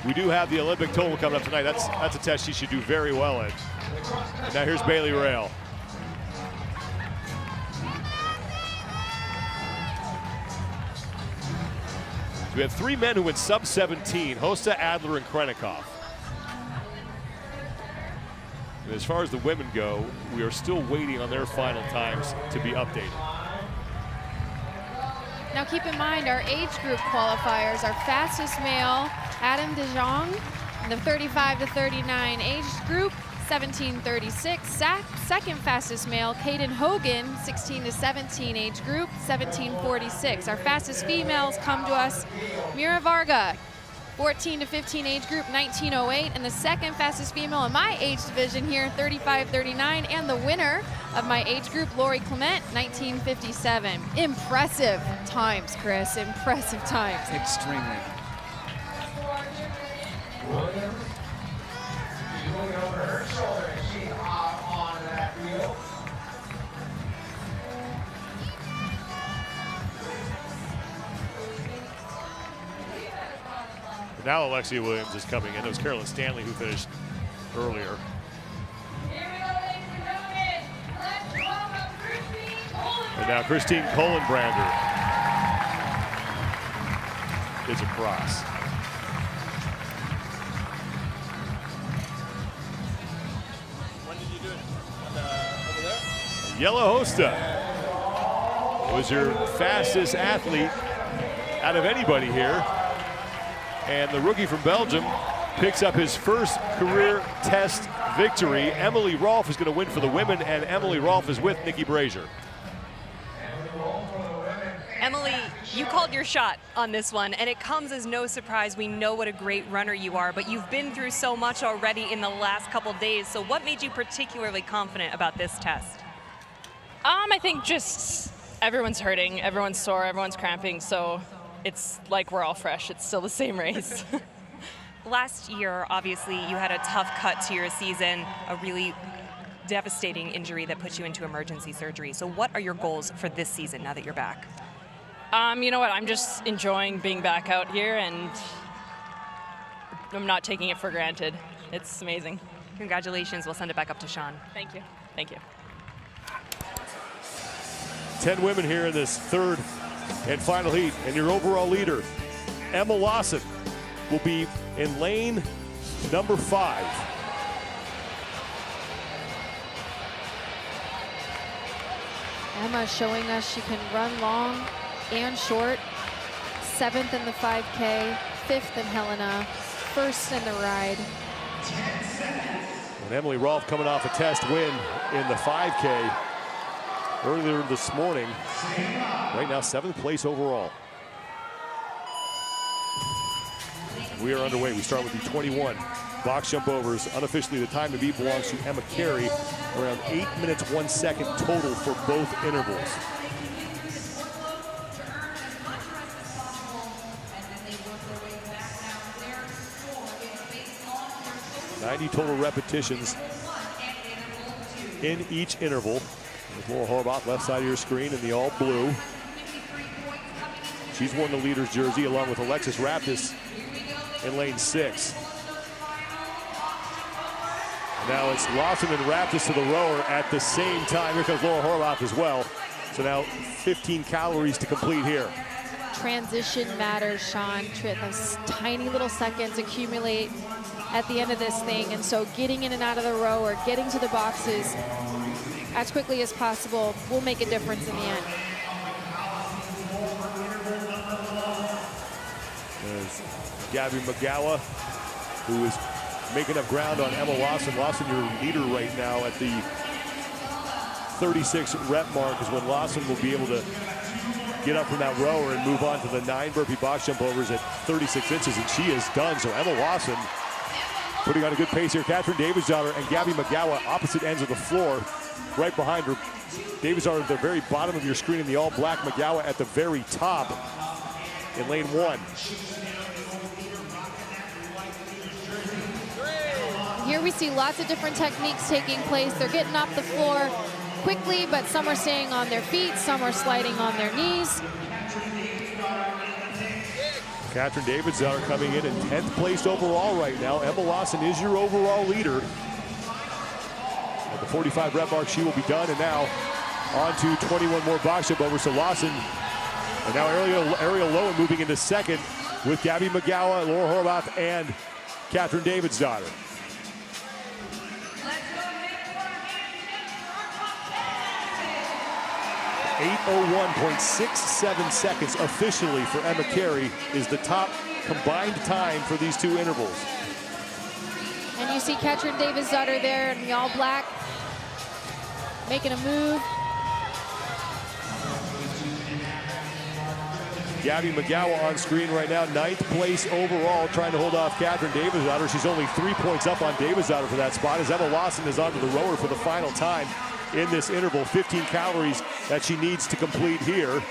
we do have the Olympic total coming up tonight. That's a test she should do very well in. And now here's Bailey Rail. We have 3 men who went sub-17, Hosta, Adler, and Krennikov. And as far as the women go, we are still waiting on their final times to be updated. Now keep in mind our age group qualifiers, our fastest male, Adam DeJong, in the 35 to 39 age group, 17:36. Second fastest male, Caden Hogan, 16 to 17 age group, 17:46. Our fastest females come to us, Mira Varga, 14 to 15 age group, 19:08. And the second fastest female in my age division here, 35-39. And the winner of my age group, Lori Clement, 19:57. Impressive times, Chris, impressive times. Extremely. And now Alexia Williams is coming in. It was Carolyn Stanley who finished earlier. And now Christine Kohlenbrander is across. When did you do it? Over there? Yellow Hosta was your fastest athlete out of anybody here. And the rookie from Belgium picks up his first career test victory. Emily Rolfe is going to win for the women, and Emily Rolfe is with Nikki Brazier. Emily, you called your shot on this one, and it comes as no surprise. We know what a great runner you are, but you've been through so much already in the last couple days. So what made you particularly confident about this test? I think just everyone's hurting, everyone's sore, everyone's cramping, so it's like we're all fresh. It's still the same race. Last year, obviously, you had a tough cut to your season, a really devastating injury that put you into emergency surgery. So what are your goals for this season now that you're back? You know what, I'm just enjoying being back out here, and I'm not taking it for granted. It's amazing. Congratulations. We'll send it back up to Sean. Thank you. Thank you. 10 women here in this third and final heat. And your overall leader, Emma Lawson, will be in lane number 5. Emma showing us she can run long and short. 7th in the 5K, 5th in Helena, 1st in the ride. And Emily Rolfe coming off a test win in the 5K earlier this morning. Right now, 7th place overall. We are underway. We start with the 21 box jump overs. Unofficially, the time to beat belongs to Emma Carey. Around 8 minutes, 1 second total for both intervals. 90 total repetitions in each interval. With Laura Horvath left side of your screen in the all blue. She's worn the leader's jersey along with Alexis Raptis in lane 6. Now it's Lawson and Raptis to the rower at the same time. Here comes Laura Horvath as well. So now 15 calories to complete here. Transition matters, Sean. Those tiny little seconds accumulate at the end of this thing, and so getting in and out of the row or getting to the boxes as quickly as possible will make a difference in the end. There's Gabby McGowan, who is making up ground on Emma Lawson. Lawson, your leader right now at the 36 rep mark, is when Lawson will be able to get up from that rower and move on to the 9 burpee box jump overs at 36 inches, and she is done. So Emma Lawson putting on a good pace here. Catherine Davidsdottir and Gabby McGowan opposite ends of the floor, right behind her. Davidsdottir at the very bottom of your screen in the all black, McGowan at the very top in lane 1. Here we see lots of different techniques taking place. They're getting off the floor quickly, but some are staying on their feet, some are sliding on their knees. Catherine Davidsdottir coming in 10th place overall right now. Emma Lawson is your overall leader. At the 45 rep mark, she will be done, and now on to 21 more box jump overs. So Lawson, and now Ariel Lowen moving into second with Gabby McGowan, Laura Horvath, and Catherine Davidsdottir. 8:01.67 seconds officially for Emma Carey is the top combined time for these two intervals. And you see Catherine Davidsdottir there in the all black, making a move. Gabby McGowan on screen right now, 9th place overall, trying to hold off Catherine Davidsdottir. She's only 3 points up on Davidsdottir for that spot, as Emma Lawson is onto the rower for the final time in this interval. 15 calories that she needs to complete here.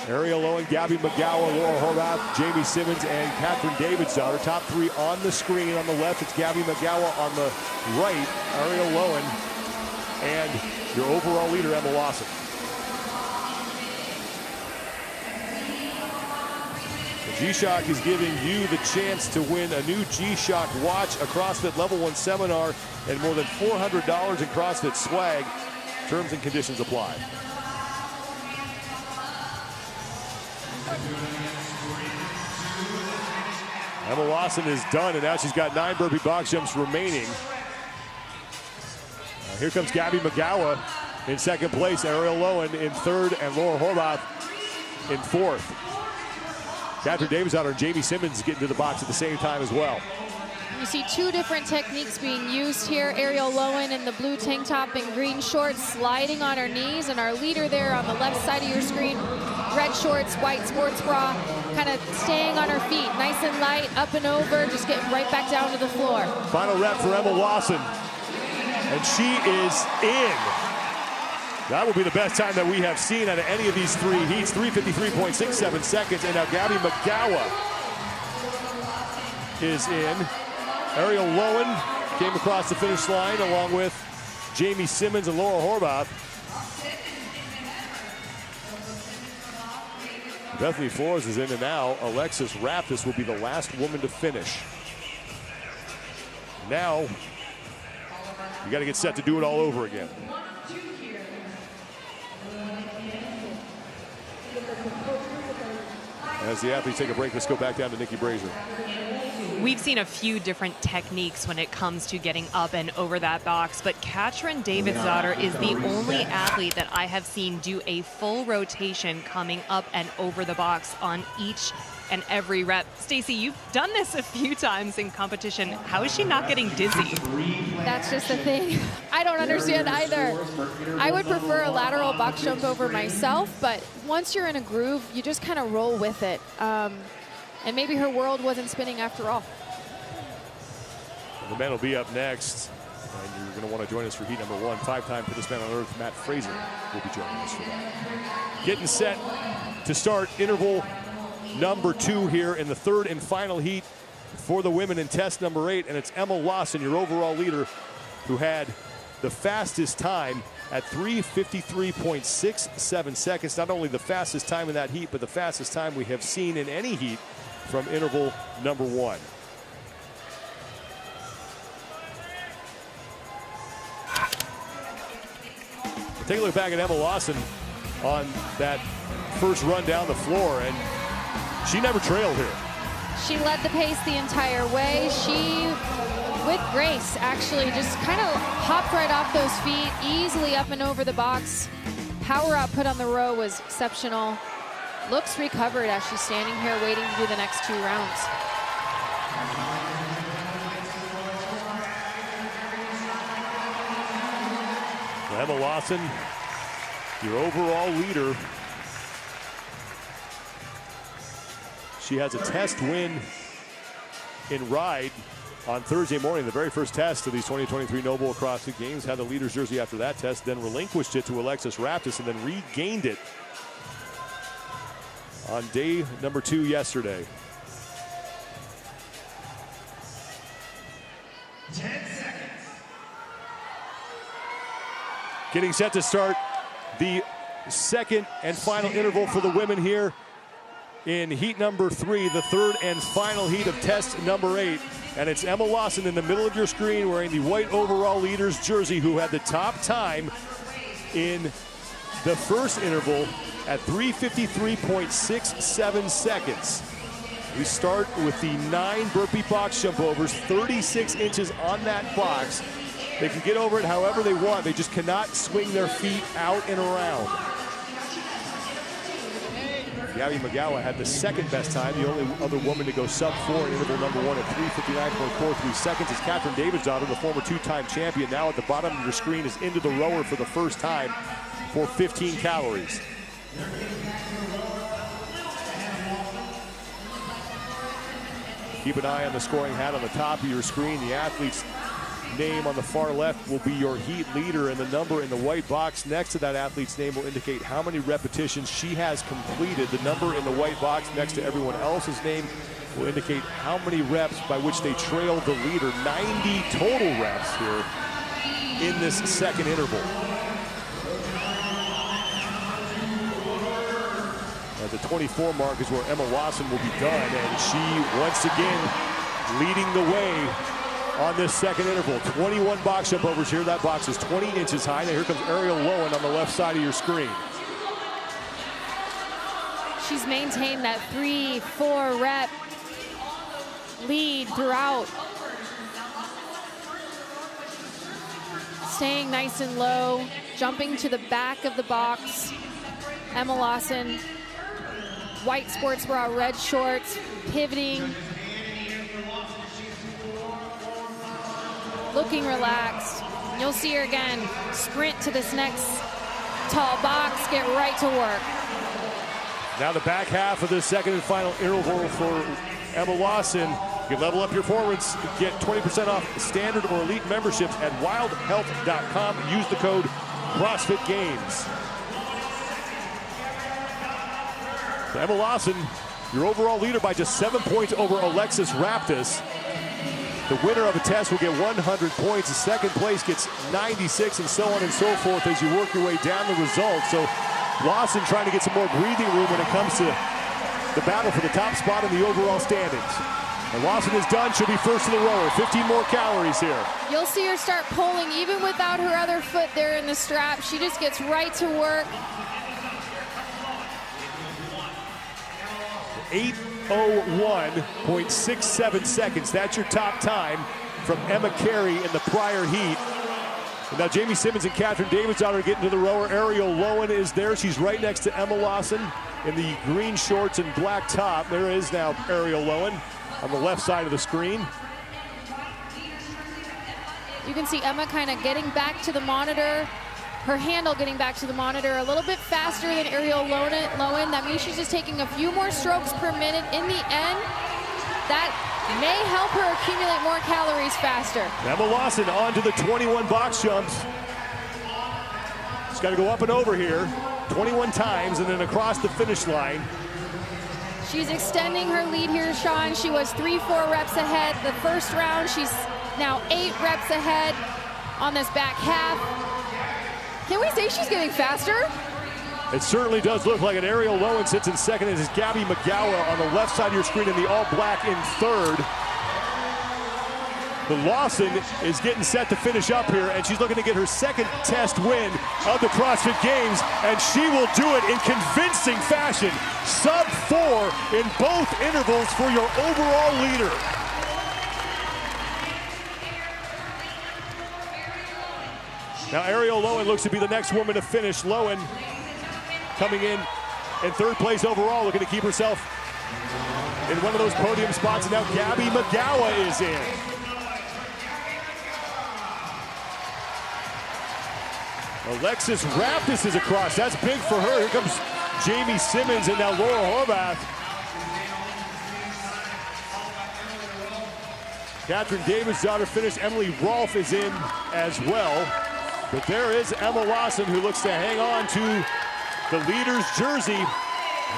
Ariel Lowen, Gabby McGowan, Laura Horvath, Jamie Simmons, and Catherine Davidsdottir. Top 3 on the screen. On the left, it's Gabby McGowan. On the right, Ariel Lowen, and your overall leader, Emma Lawson. G-Shock is giving you the chance to win a new G-Shock watch, a CrossFit Level 1 seminar, and more than $400 in CrossFit swag. Terms and conditions apply. Emma Lawson is done, and now she's got 9 burpee box jumps remaining. Here comes Gabby McGowan in second place, Ariel Lowen in third, and Laura Horvath in fourth. Catherine Davidsdottir and Jamie Simmons get into the box at the same time as well. You see 2 different techniques being used here. Ariel Lowen in the blue tank top and green shorts, sliding on her knees, and our leader there on the left side of your screen, red shorts, white sports bra, kind of staying on her feet, nice and light, up and over, just getting right back down to the floor. Final rep for Emma Lawson, and she is in. That will be the best time that we have seen out of any of these 3 heats, 3:53.67 seconds, and now Gabby McGowan is in. Ariel Lowen came across the finish line along with Jamie Simmons and Laura Horvath. Bethany Flores is in, and now Alexis Raptis will be the last woman to finish. Now, you got to get set to do it all over again. As the athletes take a break, let's go back down to Nikki Brazier. We've seen a few different techniques when it comes to getting up and over that box, but Catherine Davidsdottir is the only athlete that I have seen do a full rotation coming up and over the box on each and every rep. Stacy, you've done this a few times in competition. How is she not getting dizzy? That's just the thing. I don't understand either. I would prefer a lateral box jump over myself, but once you're in a groove, you just kind of roll with it. And maybe her world wasn't spinning after all. The men will be up next, and you're going to want to join us for heat number 1. 5-time Fittest man on earth, Matt Fraser, will be joining us for that. Getting set to start interval number 2 here in the 3rd and final heat for the women in test number 8, and it's Emma Lawson, your overall leader, who had the fastest time at 3:53.67 seconds. Not only the fastest time in that heat, but the fastest time we have seen in any heat from interval number 1. Take a look back at Emma Lawson on that first run down the floor, and she never trailed here. She led the pace the entire way. She, with grace, actually just kind of hopped right off those feet, easily up and over the box. Power output on the row was exceptional. Looks recovered as she's standing here waiting to do the next 2 rounds. Emma Lawson, your overall leader. She has a test win in ride on Thursday morning, the very first test of these 2023 NOBULL CrossFit Games. Had the leader's jersey after that test, then relinquished it to Alexis Raptis, and then regained it on day number 2 yesterday. 10 seconds. Getting set to start the second and final interval for the women here in heat number 3, the 3rd and final heat of test number 8. And it's Emma Lawson in the middle of your screen wearing the white overall leader's jersey, who had the top time in the first interval at 3:53.67 seconds. We start with the 9 burpee box jump overs, 36 inches on that box. They can get over it however they want. They just cannot swing their feet out and around. Gabby McGowan had the second best time, the only other woman to go sub-4 in interval number 1 at 3:59.43 seconds is Catherine Davidsdottir, the former 2-time champion. Now at the bottom of your screen is into the rower for the first time for 15 calories. Keep an eye on the scoring hat on the top of your screen. The athlete's name on the far left will be your heat leader, and the number in the white box next to that athlete's name will indicate how many repetitions she has completed. The number in the white box next to everyone else's name will indicate how many reps by which they trail the leader. 90 total reps here in this second interval. the 24 mark is where Emma Lawson will be done, and she once again leading the way on this second interval. 21 box jump overs here. That box is 20 inches high. Now here comes Ariel Lowen on the left side of your screen. She's maintained that 3-4 rep lead throughout. Staying nice and low, jumping to the back of the box. Emma Lawson, white sports bra, red shorts, pivoting. Looking relaxed. You'll see her again sprint to this next tall box, get right to work. Now the back half of the second and final interval for Emma Lawson. You can level up your performance, get 20% off standard or elite memberships at wildhealth.com. Use the code CrossFit Games. So Emma Lawson, your overall leader by just 7 points over Alexis Raptis. The winner of a test will get 100 points. The second place gets 96, and so on and so forth as you work your way down the results. So Lawson trying to get some more breathing room when it comes to the battle for the top spot in the overall standings. And Lawson is done. She'll be first in the rower. 15 more calories here. You'll see her start pulling even without her other foot there in the strap. She just gets right to work. 8:01.67 seconds. That's your top time from Emma Carey in the prior heat. And now Jamie Simmons and Catherine Davidsdottir are getting to the rower. Ariel Lowen is there. She's right next to Emma Lawson in the green shorts and black top. There is now Ariel Lowen on the left side of the screen. You can see Emma kind of getting back to the monitor. Her handle getting back to the monitor a little bit faster than Ariel Lowen. That means she's just taking a few more strokes per minute. In the end, that may help her accumulate more calories faster. Emma Lawson onto the 21 box jumps. She's got to go up and over here 21 times and then across the finish line. She's extending her lead here, Sean. She was 3-4 reps ahead the first round. She's now 8 reps ahead on this back half. Can we say she's getting faster? It certainly does look like it. Ariel Lowen sits in second. It is Gabby McGowan on the left side of your screen in the all black in third. The Lawson is getting set to finish up here, and she's looking to get her second test win of the CrossFit Games, and she will do it in convincing fashion. Sub 4 in both intervals for your overall leader. Now Ariel Lowen looks to be the next woman to finish. Lowen coming in third place overall, looking to keep herself in one of those podium spots. And now Gabby McGowan is in. Alexis Raptis is across. That's big for her. Here comes Jamie Simmons and now Laura Horvath. Catherine Davidsdottir finished. Emily Rolfe is in as well. But there is Emma Lawson, who looks to hang on to the leader's jersey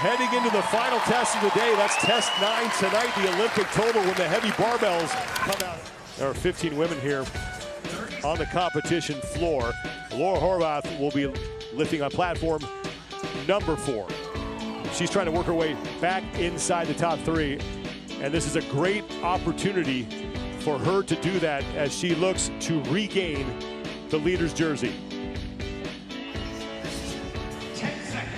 heading into the final test of the day. That's test 9 tonight, the Olympic total when the heavy barbells come out. There are 15 women here on the competition floor. Laura Horvath will be lifting on platform number 4. She's trying to work her way back inside the top 3. And this is a great opportunity for her to do that as she looks to regain the leader's jersey. 10 seconds.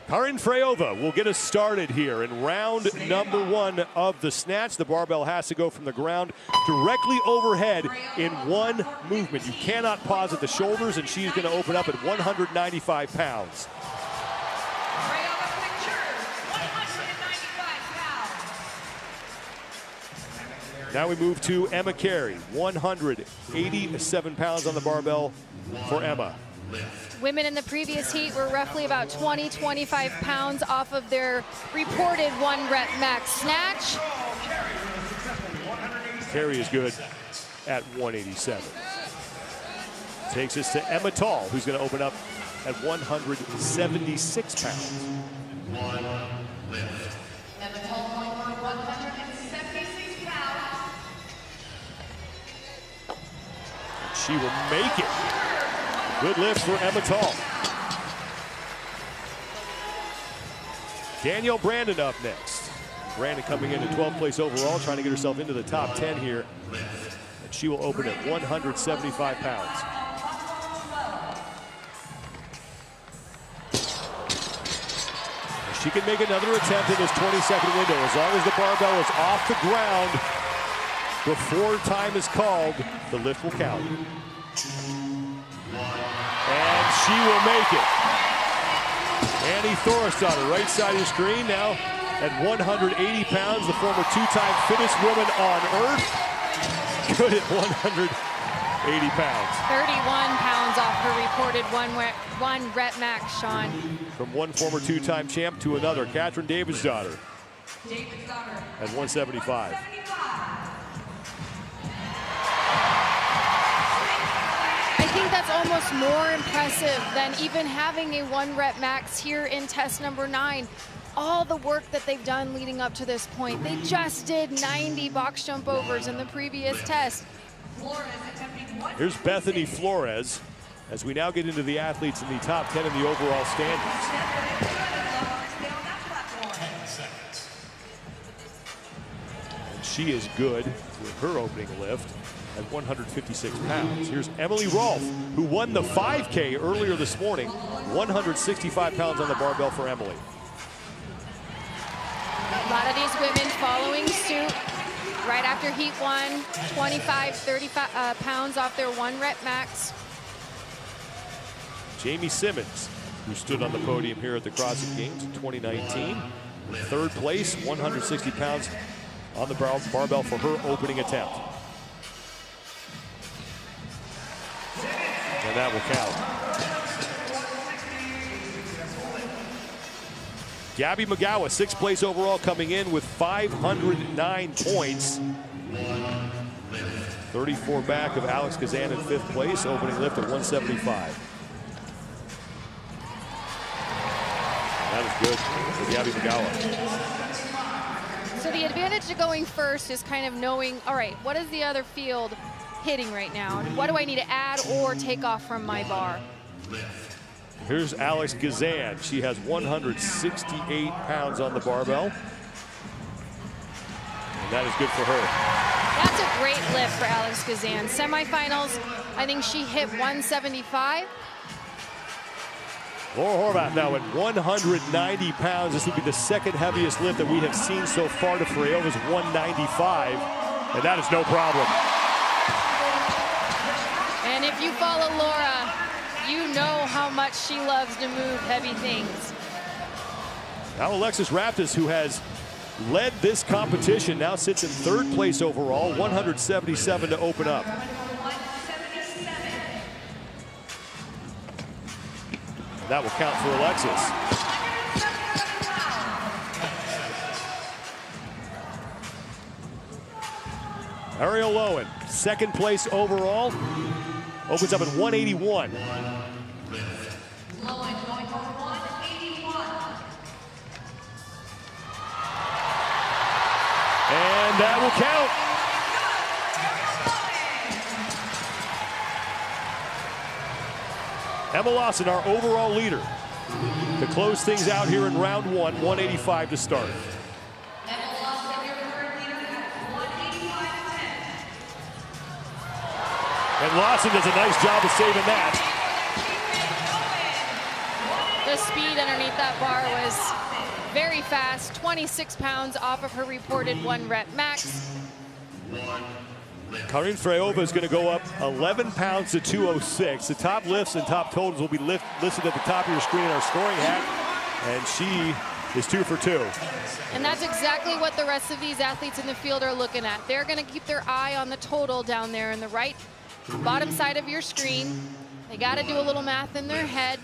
Karin Freyova will get us started here in round number 1 of the snatch. The barbell has to go from the ground directly overhead in one movement. You cannot pause at the shoulders, and she's going to open up at 195 pounds. Now we move to Emma Carey, 187 pounds on the barbell for Emma. Women in the previous heat were roughly about 20-25 pounds off of their reported 1 rep max snatch. Carey is good at 187. Takes us to Emma Tall, who's going to open up at 176 pounds. Emma Tall, 176 pounds. She will make it. Good lift for Emma Tall. Danielle Brandon up next. Brandon coming in at 12th place overall, trying to get herself into the top 10 here. And she will open at 175 pounds. She can make another attempt in this 20-second window. As long as the barbell is off the ground before time is called, the lift will count. And she will make it. Annie Thorisdottir, right side of the screen, now at 180 pounds, the former two-time fittest woman on earth. Good at 180 pounds. 31 pounds off her reported one rep max, Sean. From one former two-time champ to another, Katrin Davidsdottir at 175. I think that's almost more impressive than even having a one rep max here in test number 9. All the work that they've done leading up to this point. They just did 90 box jump overs in the previous test. Here's Bethany Flores as we now get into the athletes in the top 10 in the overall standings. And she is good with her opening lift at 156 pounds. Here's Emily Rolfe, who won the 5K earlier this morning. 165 pounds on the barbell for Emily. A lot of these women following suit right after heat 1, 25, 35 pounds off their one rep max. Jamie Simmons, who stood on the podium here at the CrossFit Games in 2019. Third place, 160 pounds on the barbell for her opening attempt. And that will count. Gabby McGowan, 6th place overall, coming in with 509 points. 34 back of Alex Kazan in 5th place, opening lift at 175. That is good for Gabby McGowan. So the advantage to going first is kind of knowing, all right, what is the other field hitting right now? And what do I need to add or take off from my bar? Here's Alex Kazan. She has 168 pounds on the barbell. And that is good for her. That's a great lift for Alex Kazan. Semifinals, I think she hit 175. Laura Horvath now at 190 pounds. This will be the second heaviest lift that we have seen so far. To Frayova's 195, and that is no problem. And if you follow Laura, you know how much she loves to move heavy things. Now Alexis Raptis, who has led this competition, now sits in 3rd place overall, 177 to open up. That will count for Alexis. Ariel Lowen, 2nd place overall, opens up at 181. And that will count. Emma Lawson, our overall leader, to close things out here in round 1, 185 to start. And Lawson does a nice job of saving that. The speed underneath that bar was very fast, 26 pounds off of her reported one rep max. Karin Freyova is going to go up 11 pounds to 206. The top lifts and top totals will be listed at the top of your screen in our scoring hat. And she is 2 for 2. And that's exactly what the rest of these athletes in the field are looking at. They're going to keep their eye on the total down there in the right bottom side of your screen. They got to do a little math in their head.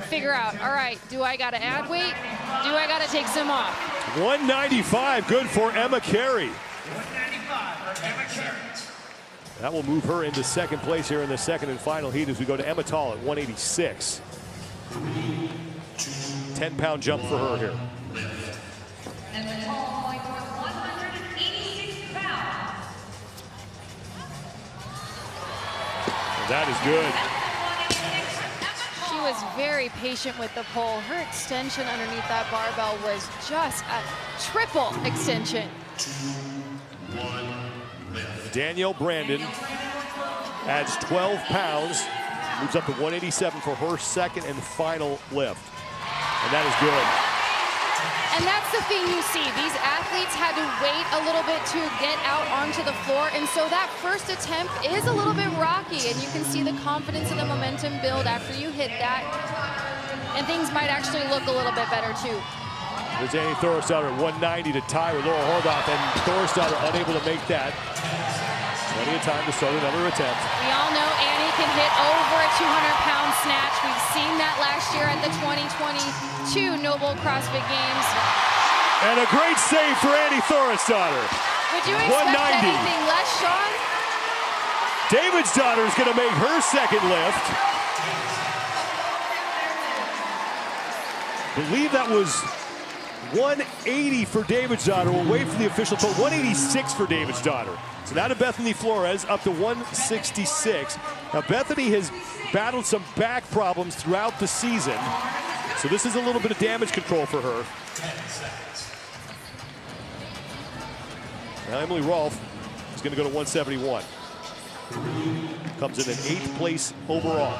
Figure out, all right, do I got to add weight? Do I got to take some off? 195, good for Emma Carey. That will move her into 2nd place here in the 2nd and final heat as we go to Emma Tall at 186. 10-pound jump for her here. Emma Tall going for 186 pounds. And that is good. She was very patient with the pole. Her extension underneath that barbell was just a triple extension. Danielle Brandon adds 12 pounds, moves up to 187 for her second and final lift. And that is good. And that's the thing you see. These athletes had to wait a little bit to get out onto the floor, and so that first attempt is a little bit rocky, and you can see the confidence and the momentum build after you hit that, and things might actually look a little bit better too. There's Annie Thorstadter at 190 to tie with Laura Horvath, and Thorstadter unable to make that. Plenty of time to start another attempt. We all know Annie can hit over a 200-pound snatch. We've seen that last year at the 2022 NOBULL CrossFit Games. And a great save for Annie Thorstadter. Would you expect anything less, Sean? Davidsdottir is going to make her second lift. I believe that was 180 for Davidsdottir. We'll wait for the official total. 186 for Davidsdottir. So now to Bethany Flores, up to 166. Now Bethany has battled some back problems throughout the season. So this is a little bit of damage control for her. Now Emily Rolfe is going to go to 171. Comes in 8th place overall.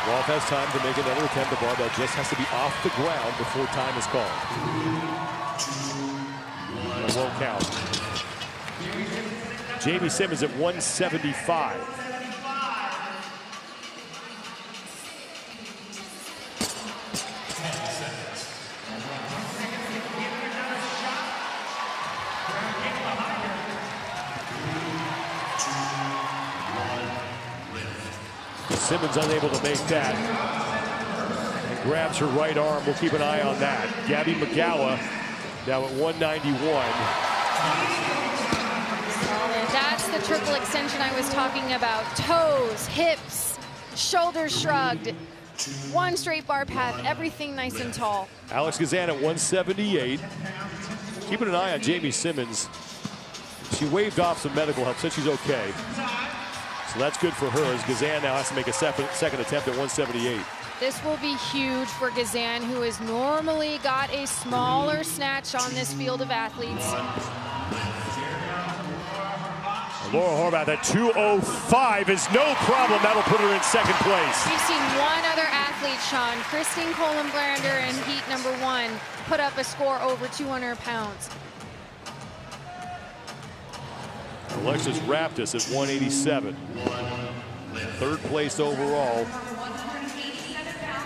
Rolfe has time to make another attempt. The barbell just has to be off the ground before time is called. It won't count. Jamie Simmons at 175. Simmons unable to make that. And grabs her right arm. We'll keep an eye on that. Gabby McGowan now at 191. That's the triple extension I was talking about. Toes, hips, shoulders shrugged. One straight bar path, everything nice and tall. Alex Gazan at 178. Keeping an eye on Jamie Simmons. She waved off some medical help, said she's okay. So that's good for her, as Gazan now has to make a second attempt at 178. This will be huge for Gazan, who has normally got a smaller snatch on this field of athletes. Laura Horvath at 205 is no problem. That'll put her in second place. We've seen one other athlete, Sean, Christine Kohlenbrander in heat number 1, put up a score over 200 pounds. Alexis Raptis at 187. 3rd place overall.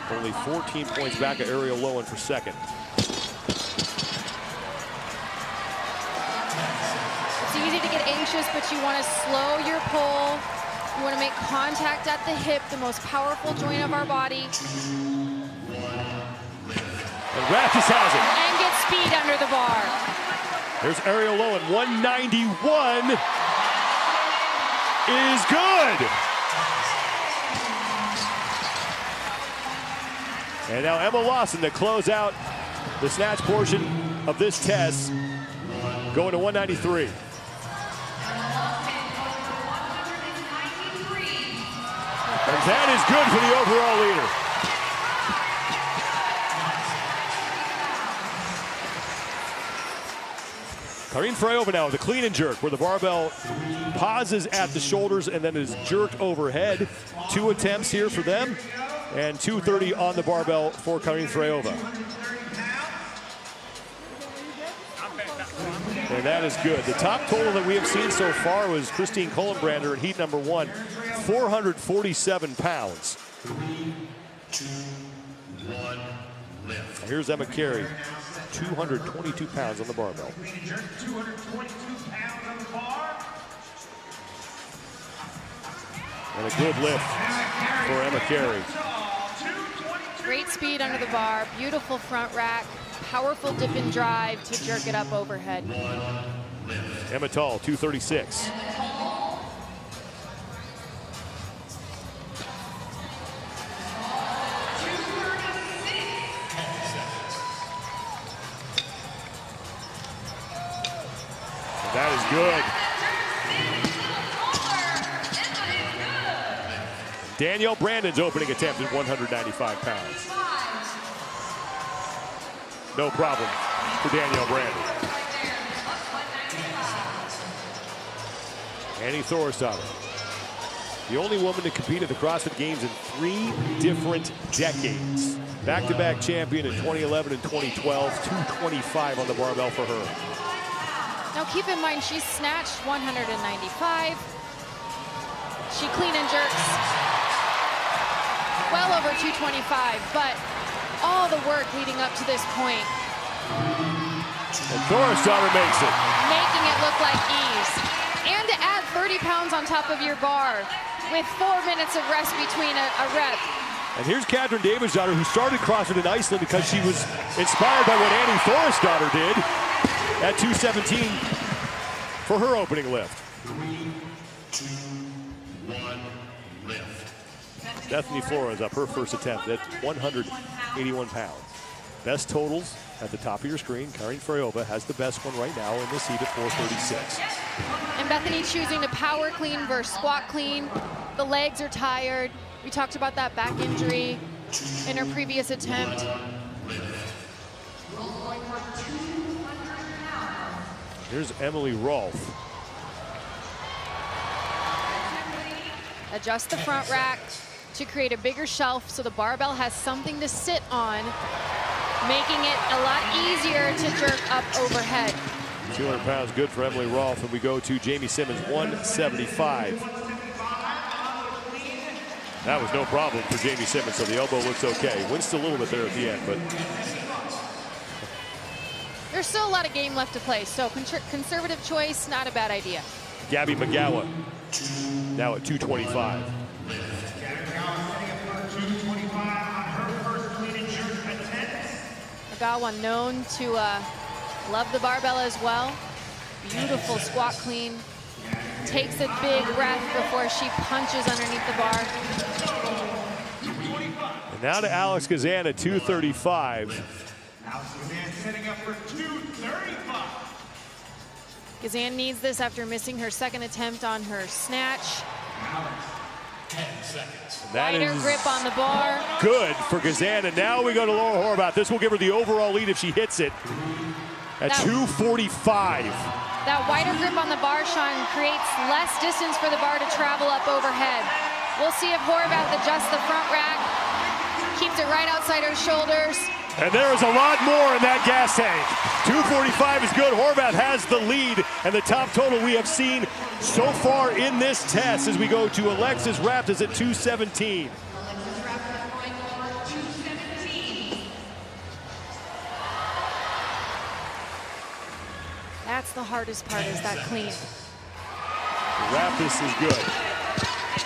Only 14 points back of Ariel Lowen for second. It's easy to get anxious, but you want to slow your pull. You want to make contact at the hip, the most powerful joint of our body. And Raptis has it. And get speed under the bar. There's Ariel Lowen, 191 is good. And now Emma Lawson to close out the snatch portion of this test, going to 193. And that is good for the overall leader. Karine Freyova now with a clean and jerk, where the barbell pauses at the shoulders and then is jerked overhead. 2 attempts here for them, and 230 on the barbell for Karine Freyova. And that is good. The top total that we have seen so far was Christine Kohlenbrander in heat number 1, 447 pounds. 3, 2, 1, lift. Here's Emma Carey, 222 pounds on the barbell. 222 pounds on the bar. And a good lift for Emma Carey. Great speed under the bar, beautiful front rack, powerful dip and drive to jerk it up overhead. Emma Tall, 236. good. Danielle Brandon's opening attempt at 195 pounds. No problem for Danielle Brandon. Annie Thorstadter, the only woman to compete at the CrossFit Games in 3 different decades. Back-to-back champion in 2011 and 2012, 225 on the barbell for her. Now keep in mind, she snatched 195. She clean and jerks well over 225, but all the work leading up to this point. And Thorstadter makes it. Making it look like ease. And to add 30 pounds on top of your bar with 4 minutes of rest between a rep. And here's Katrin Davidsdottir, who started CrossFit in Iceland because she was inspired by what Annie Thorstadter did at 217 for her opening lift. 3, 2, 1, lift. Bethany Flores up her first attempt at 181 pounds. Best totals at the top of your screen. Karin Freyova has the best one right now in this heat at 436. And Bethany choosing to power clean versus squat clean. The legs are tired. We talked about that back injury in her previous attempt. Here's Emily Rolfe. Adjust the front rack to create a bigger shelf so the barbell has something to sit on, making it a lot easier to jerk up overhead. 200 pounds good for Emily Rolfe, and we go to Jamie Simmons, 175. That was no problem for Jamie Simmons, so the elbow looks okay. Winced a little bit there at the end, but there's still a lot of game left to play, so conservative choice, not a bad idea. Gabby McGowan now at 225. McGowan known to love the barbell as well. Beautiful squat clean. Takes a big breath before she punches underneath the bar. And now to Alex Kazan at 235. Alex Kazan setting up for 235. Kazan needs this after missing her second attempt on her snatch. 10 seconds. Wider grip on the bar. Good for Kazan, and now we go to Laura Horvath. This will give her the overall lead if she hits it at 245. That wider grip on the bar, Sean, creates less distance for the bar to travel up overhead. We'll see if Horvath adjusts the front rack, keeps it right outside her shoulders. And there is a lot more in that gas tank. 245 is good. Horvath has the lead, and the top total we have seen so far in this test as we go to Alexis Raptis at 217. That's the hardest part, is that clean. Raptis is good.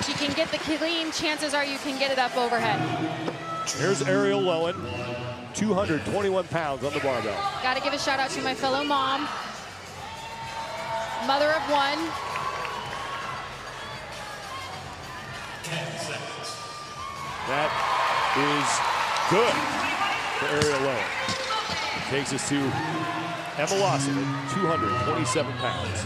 She can get the clean, chances are you can get it up overhead. Here's Ariel Lowen, 221 pounds on the barbell. Got to give a shout out to my fellow mom, mother of one. 10 seconds. That is good for Ariel Lowen. Takes us to Emma Lawson at 227 pounds.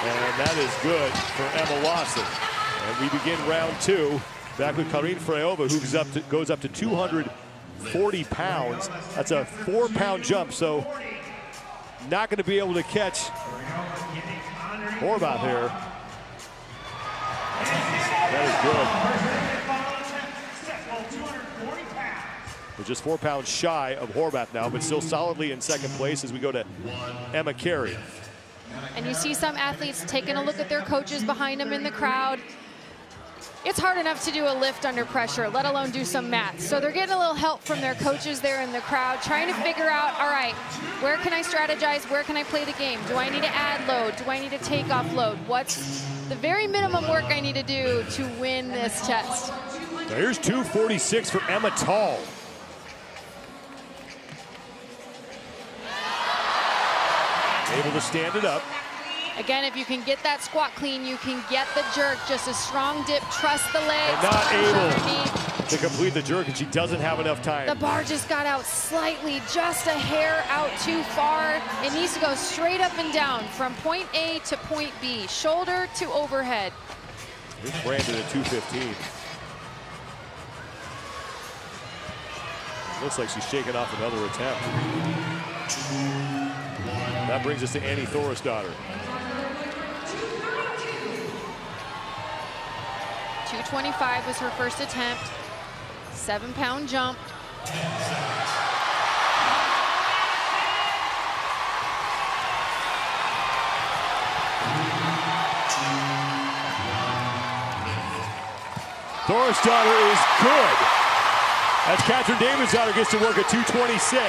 And that is good for Emma Lawson. And we begin round 2 back with Karin Freyova, who goes up to 240 pounds. That's a 4-pound jump, so not going to be able to catch Horvath here. That is good. We're just 4 pounds shy of Horvath now, but still solidly in second place as we go to Emma Carey. And you see some athletes taking a look at their coaches behind them in the crowd. It's hard enough to do a lift under pressure, let alone do some math. So they're getting a little help from their coaches there in the crowd, trying to figure out, all right, where can I strategize? Where can I play the game? Do I need to add load? Do I need to take off load? What's the very minimum work I need to do to win this test? Now here's 246 for Emma Tall. Able to stand it up. Again, if you can get that squat clean, you can get the jerk. Just a strong dip, trust the legs. And not able underneath. to complete the jerk, and she doesn't have enough time. The bar just got out slightly, just a hair out too far. It needs to go straight up and down from point A to point B, shoulder to overhead. Here's Brandon at 215. Looks like she's shaking off another attempt. That brings us to Annie Thorisdottir. 225 was her first attempt. 7-pound jump. Thorisdottir is good. As Catherine Davidsdottir gets to work at 226.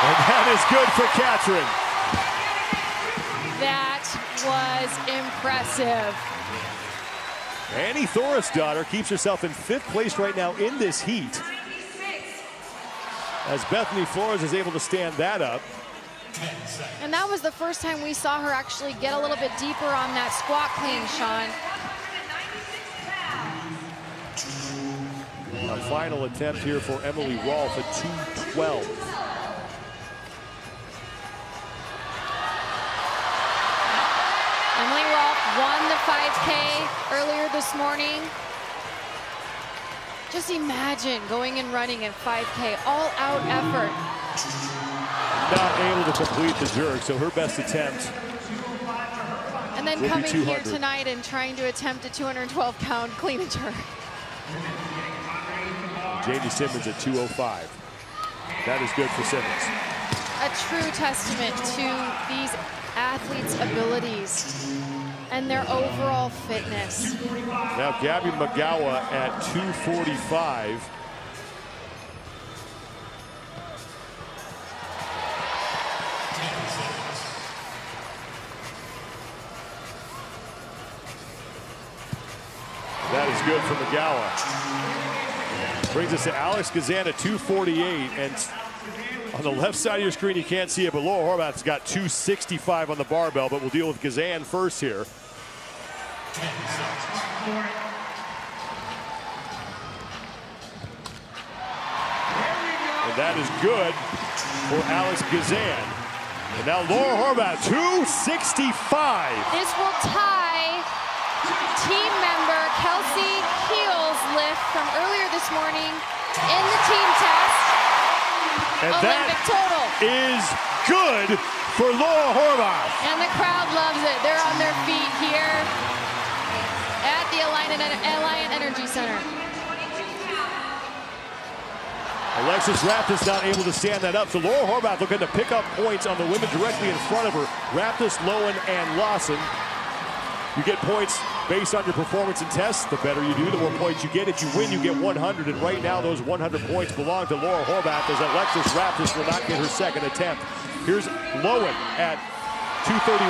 And that is good for Catherine. That was impressive. Annie Thorisdottir keeps herself in 5th place right now in this heat. As Bethany Flores is able to stand that up. And that was the first time we saw her actually get a little bit deeper on that squat clean, Sean. A final attempt here for Emily Rolfe at 212. Emily Rolfe won the 5K earlier this morning. Just imagine going and running at 5K, all out effort. Not able to complete the jerk, so her best attempt. And then coming here tonight and trying to attempt a 212-pound clean and jerk. Jamie Simmons at 205. That is good for Simmons. A true testament to these athletes' abilities and their overall fitness. Now Gabby McGowan at 245. That is good for McGowan. Brings us to Alex Gazan at 248. And on the left side of your screen, you can't see it, but Laura Horvath's got 265 on the barbell, but we'll deal with Gazan first here. And that is good for Alex Gazan. And now Laura Horvath, 265. This will tie team member Kelsey Heel's lift from earlier this morning in the team test. And Olympic total is good for Laura Horvath. And the crowd loves it. They're on their feet here at the Alliant Energy Center. Alexis Raptis not able to stand that up, so Laura Horvath looking to pick up points on the women directly in front of her. Raptis, Lowen, and Lawson. You get points based on your performance and tests. The better you do, the more points you get. If you win, you get 100, and right now those 100 points belong to Laura Horvath as Alexis Raptis will not get her second attempt. Here's Lowen at 231.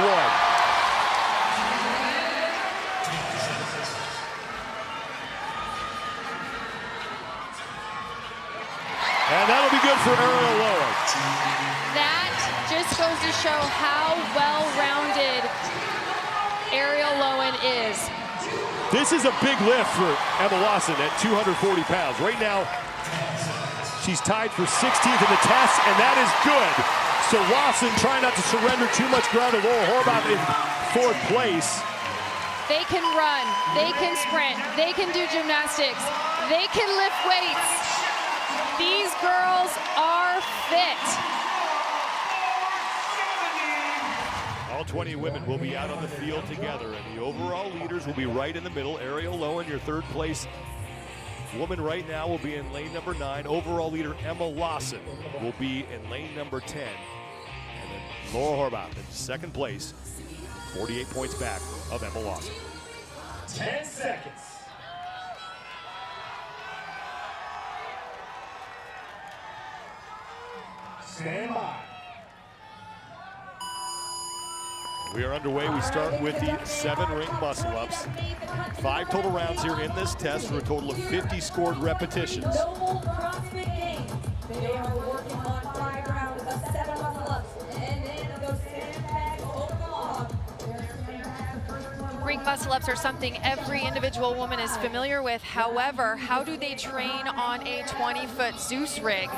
And that'll be good for Ariel Lowen. That just goes to show how well-rounded Ariel Lowen is. This is a big lift for Emma Lawson at 240 pounds. Right now, she's tied for 16th in the test, and that is good. So Lawson trying not to surrender too much ground to Laura Horvath in 4th place. They can run, they can sprint, they can do gymnastics, they can lift weights. These girls are fit. All 20 women will be out on the field together, and the overall leaders will be right in the middle. Ariel Lowen, your 3rd place woman right now, will be in lane number 9. Overall leader Emma Lawson will be in lane number 10. And then Laura Horvath in 2nd place, 48 points back of Emma Lawson. 10 seconds. Stand by. We are underway. We start with the 7 ring muscle ups. 5 total rounds here in this test for a total of 50 scored repetitions. NOBULL CrossFit Games. They are working on 5 rounds of 7 muscle-ups, and then those sandbags over the log. Ring muscle-ups are something every individual woman is familiar with. However, how do they train on a 20-foot Zeus rig?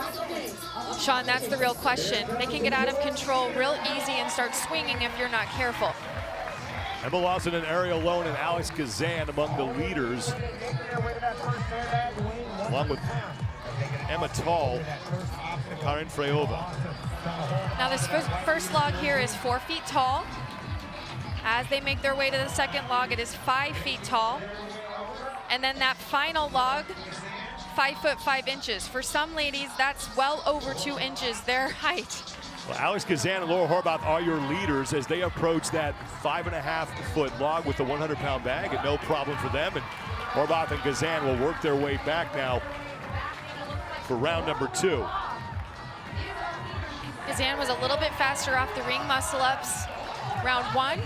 Sean, that's the real question. They can get out of control real easy and start swinging if you're not careful. Emma Lawson and Ariel Lone and Alex Kazan among the leaders, along with Emma Tall and Karin Freyova. Now this first log here is 4 feet tall. As they make their way to the second log, it is 5 feet tall. And then that final log, 5 foot 5 inches. For some ladies, that's well over 2 inches, their height. Well, Alex Kazan and Laura Horvath are your leaders as they approach that 5.5-foot log with the 100-pound bag, and no problem for them. And Horvath and Kazan will work their way back now for round number 2. Kazan was a little bit faster off the ring muscle-ups. Round 1.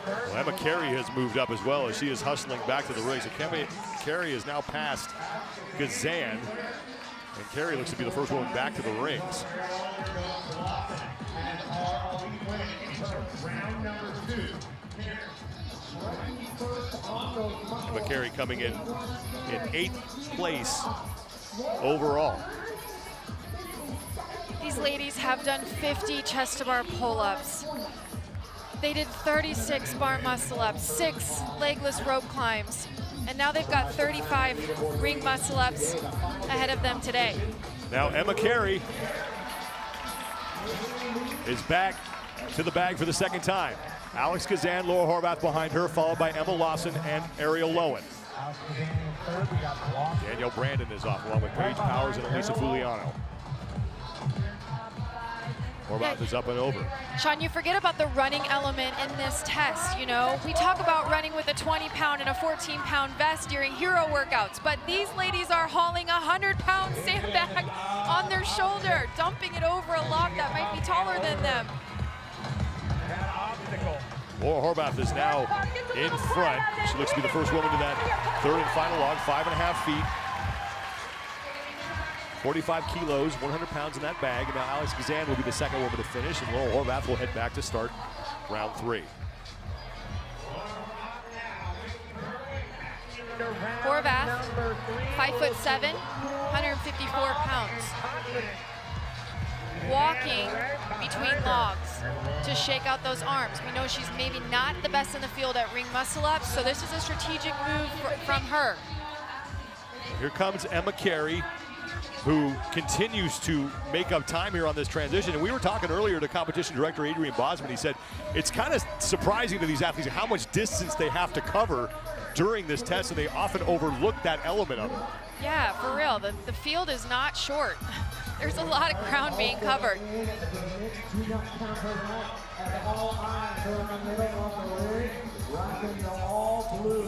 Well, Emma Carey has moved up as well as she is hustling back to the ring. So Carey is now past Kazan. And Carey looks to be the first one back to the rings. Emma Carey coming in 8th place overall. These ladies have done 50 chest to bar pull-ups. They did 36 bar muscle-ups, 6 legless rope climbs, and now they've got 35 ring muscle-ups ahead of them today. Now Emma Carey is back to the bag for the second time. Alex Kazan, Laura Horvath behind her, followed by Emma Lawson and Ariel Lowen. Danielle Brandon is off, along with Paige Powers and Elisa Fuliano. Horvath is up and over. Sean, you forget about the running element in this test, you know? We talk about running with a 20-pound and a 14-pound vest during hero workouts, but these ladies are hauling a 100-pound sandbag on their shoulder, dumping it over a log that might be taller than them. Laura Horvath is now in front. She looks to be the first woman to that third and final log, 5.5 feet. 45 kilos, 100 pounds in that bag. And now Alex Kazan will be the second woman to finish, and Laura Horvath will head back to start round 3. Horvath, 5'7", 154 pounds. Walking between logs to shake out those arms. We know she's maybe not the best in the field at ring muscle-ups, so this is a strategic move from her. Here comes Emma Carey, who continues to make up time here on this transition. And we were talking earlier to competition director Adrian Bosman. He said it's kind of surprising to these athletes how much distance they have to cover during this test, and they often overlook that element of it. Yeah, for real. The field is not short. There's a lot of ground being covered.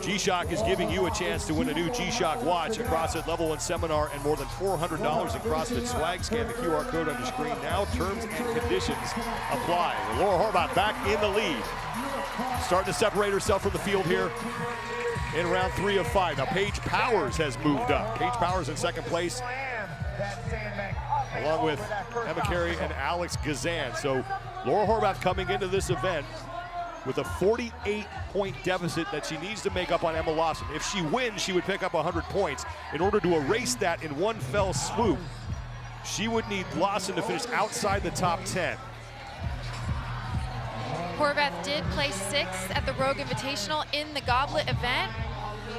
G-Shock is giving you a chance to win a new G-Shock watch, a CrossFit Level 1 seminar, and more than $400 in CrossFit swag. Scan the QR code on your screen now. Terms and conditions apply. Laura Horvath back in the lead. Starting to separate herself from the field here in round 3 of 5. Now Paige Powers has moved up. Paige Powers in second place, along with Emma Carey and Alex Kazan. So Laura Horvath coming into this event with a 48-point deficit that she needs to make up on Emma Lawson. If she wins, she would pick up 100 points. In order to erase that in one fell swoop, she would need Lawson to finish outside the top 10. Horvath did place 6th at the Rogue Invitational in the goblet event.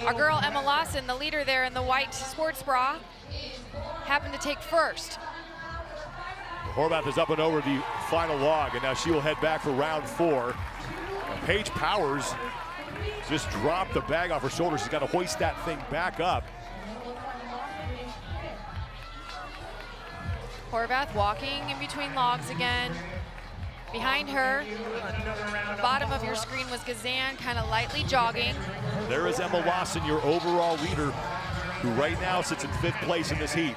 Our girl Emma Lawson, the leader there in the white sports bra, happened to take 1st. Horvath is up and over the final log, and now she will head back for round 4. Paige Powers just dropped the bag off her shoulder. She's got to hoist that thing back up. Horvath walking in between logs again. Behind her, bottom of your screen was Kazan, kind of lightly jogging. There is Emma Lawson, your overall leader, who right now sits in 5th place in this heat.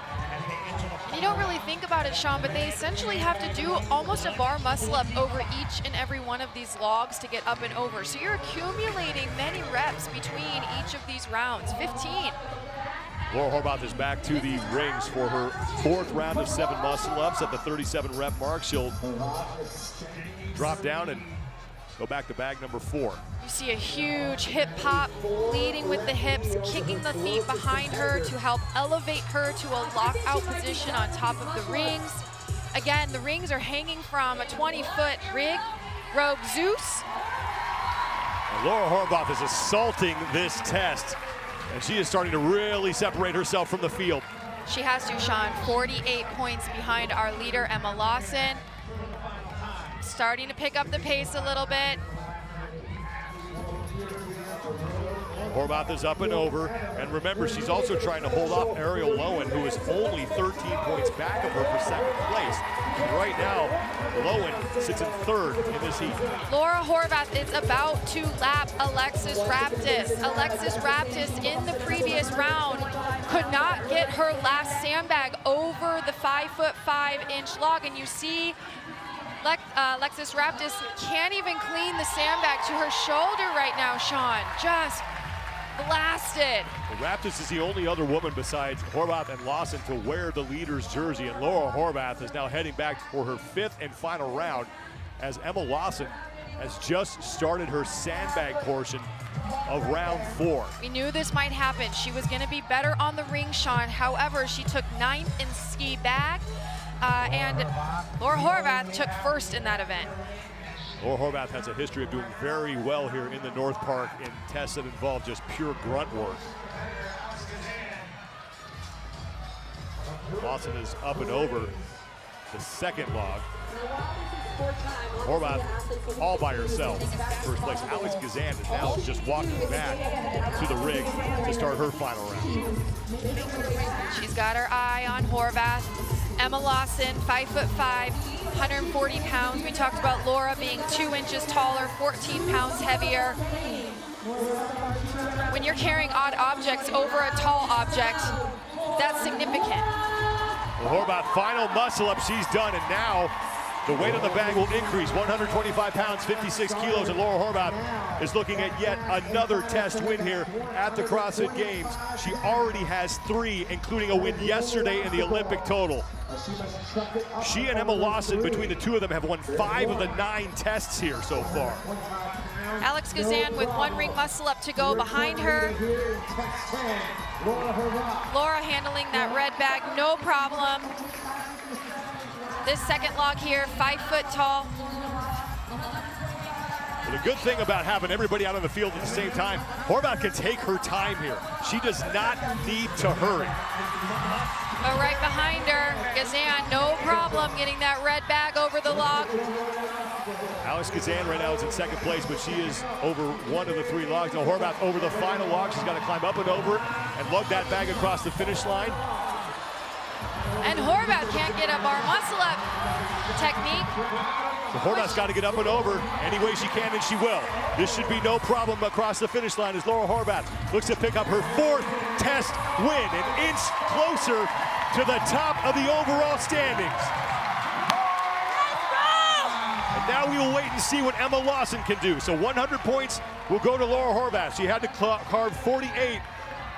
You don't really think about it, Sean, but they essentially have to do almost a bar muscle up over each and every one of these logs to get up and over. So you're accumulating many reps between each of these rounds, 15. Laura Horvath is back to the rings for her 4th round of 7 muscle-ups at the 37 rep mark. She'll drop down and go back to bag number 4. You see a huge hip pop, leading with the hips, kicking the feet behind her to help elevate her to a lockout position on top of the rings. Again, the rings are hanging from a 20-foot rig, Rogue Zeus. And Laura Horvath is assaulting this test, and she is starting to really separate herself from the field. She has to, Sean. 48 points behind our leader, Emma Lawson. Starting to pick up the pace a little bit. Horvath is up and over, and remember, she's also trying to hold off Ariel Lowen, who is only 13 points back of her for 2nd place. And right now, Lowen sits in 3rd in this heat. Laura Horvath is about to lap Alexis Raptis. Alexis Raptis in the previous round could not get her last sandbag over the 5'5" log, and you see Alexis Raptis can't even clean the sandbag to her shoulder right now, Sean. Just blasted. Well, Raptis is the only other woman besides Horvath and Lawson to wear the leader's jersey, and Laura Horvath is now heading back for her 5th and final round as Emma Lawson has just started her sandbag portion of round 4. We knew this might happen. She was going to be better on the ring, Sean. However, she took 9th in ski bag, and Laura Horvath took 1st in that event. Laura Horvath has a history of doing very well here in the North Park in tests that involve just pure grunt work. Lawson is up and over the 2nd log. Horvath all by herself, 1st place. Alex Gazan is now just walking back to the rig to start her final round. She's got her eye on Horvath. Emma Lawson, 5'5", 140 pounds. We talked about Laura being 2 inches taller, 14 pounds heavier. When you're carrying odd objects over a tall object, that's significant. Well, Horvath, final muscle up, she's done, and now the weight of the bag will increase, 125 pounds, 56 kilos, and Laura Horvath is looking at yet another test win here at the CrossFit Games. She already has 3, including a win yesterday in the Olympic total. She and Emma Lawson, between the 2 of them, have won 5 of the 9 tests here so far. Alex Gazan with 1 ring muscle up to go behind her. Laura handling that red bag, no problem. This 2nd log here, 5 foot tall. Well, the good thing about having everybody out on the field at the same time, Horvath can take her time here. She does not need to hurry. But right behind her, Gazan, no problem getting that red bag over the log. Alex Gazan right now is in 2nd place, but she is over 1 of the 3 logs. Now Horvath over the final log. She's got to climb up and over and lug that bag across the finish line. And Horvath can't get a bar muscle up technique. So Horvath's got to get up and over any way she can, and she will. This should be no problem across the finish line as Laura Horvath looks to pick up her 4th test win, an inch closer to the top of the overall standings. And now we will wait and see what Emma Lawson can do. So 100 points will go to Laura Horvath. She had to carve 48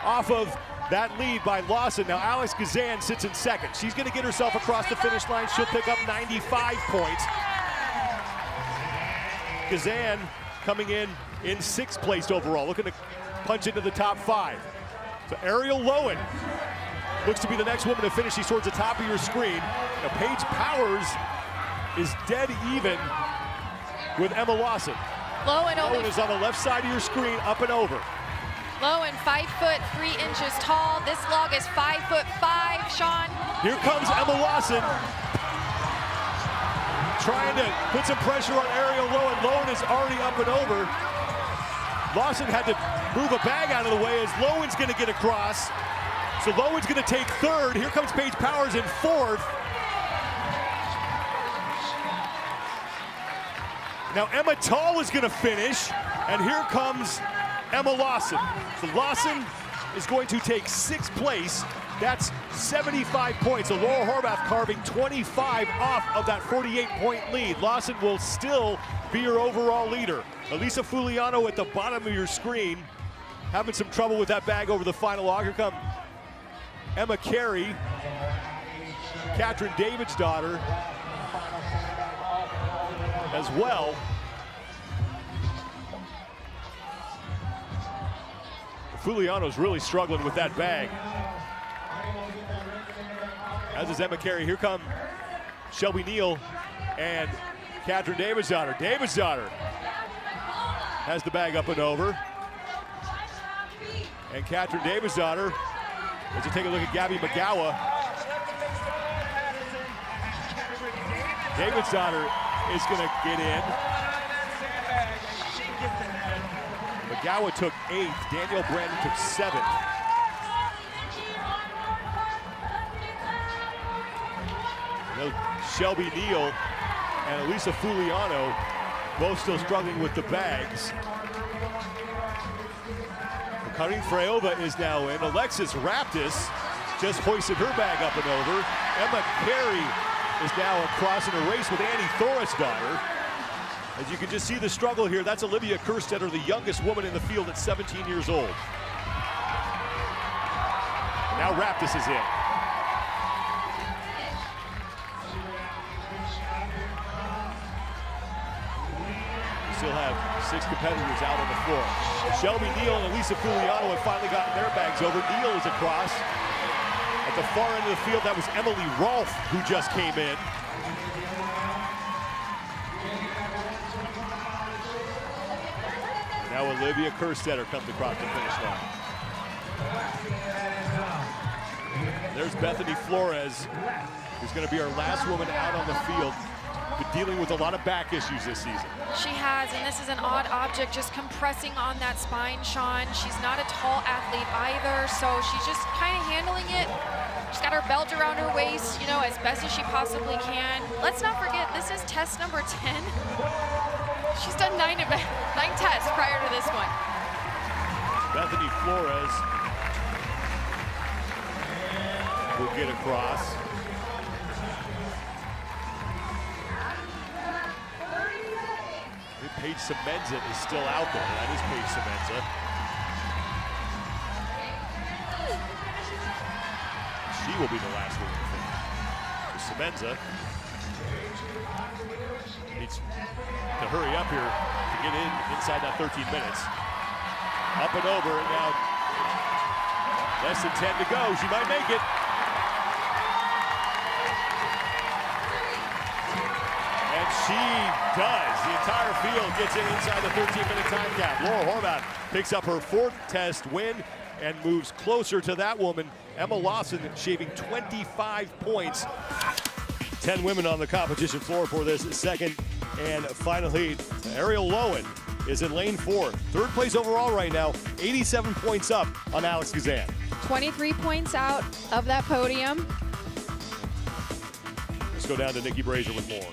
off of that lead by Lawson. Now Alex Gazan sits in 2nd. She's going to get herself across the finish line. She'll pick up 95 points. Gazan coming in 6th place overall, looking to punch into the top 5. So Ariel Lowen looks to be the next woman to finish. She's towards the top of your screen. Now Paige Powers is dead even with Emma Lawson. Lowen is on the left side of your screen, up and over. Lowen, 5 foot 3 inches tall. This log is 5'5", Sean. Here comes Emma Lawson, trying to put some pressure on Ariel Lowen. Lowen is already up and over. Lawson had to move a bag out of the way as Lowen's going to get across. So Lowen's going to take 3rd. Here comes Paige Powers in 4th. Now Emma Tall is going to finish, and here comes Emma Lawson. So Lawson is going to take 6th place. That's 75 points. So Laura Horvath carving 25 off of that 48-point lead. Lawson will still be your overall leader. Elisa Fuliano at the bottom of your screen, having some trouble with that bag over the final log. Here come Emma Carey, Katrin David's daughter, as well. Fuliano's really struggling with that bag. As is Emma Carey. Here come Shelby Neal and Katrin David's daughter. David's daughter has the bag up and over. And Katrin David's daughter, as you take a look at Gabby McGowan. David's daughter is gonna get in. McGowan took 8th, Danielle Brandon took 7th. Shelby Neal and Elisa Fuliano both still struggling with the bags. Karin Freyova is now in. Alexis Raptis just hoisted her bag up and over. Emma Carey is now across in a race with Annie Thoris' daughter. As you can just see the struggle here, that's Olivia Kerstetter, the youngest woman in the field at 17 years old. Now Raptis is in. We still have 6 competitors out on the floor. Shelby Neal and Elisa Fuliano have finally gotten their bags over. Neal is across. At the far end of the field, that was Emily Rolfe who just came in. Now Olivia Kerstetter comes across the finish line. There's Bethany Flores, who's going to be our last woman out on the field, but dealing with a lot of back issues this season. She has, and this is an odd object just compressing on that spine, Sean. She's not a tall athlete either, so she's just kind of handling it. She's got her belt around her waist, you know, as best as she possibly can. Let's not forget, this is test number 10. She's done 9 tests prior to this one. Bethany Flores will get across. Paige Semenza is still out there. That is Paige Semenza. She will be the last one to finish. Semenza needs to hurry up here to get inside that 13 minutes. Up and over, and now less than 10 to go. She might make it. And she does. The entire field gets in inside the 13-minute time cap. Laura Horvath picks up her 4th test win and moves closer to that woman, Emma Lawson, shaving 25 points. 10 women on the competition floor for this second and final heat. Ariel Lowen is in lane 4. 3rd place overall right now, 87 points up on Alex Gazan. 23 points out of that podium. Let's go down to Nikki Brazier with more.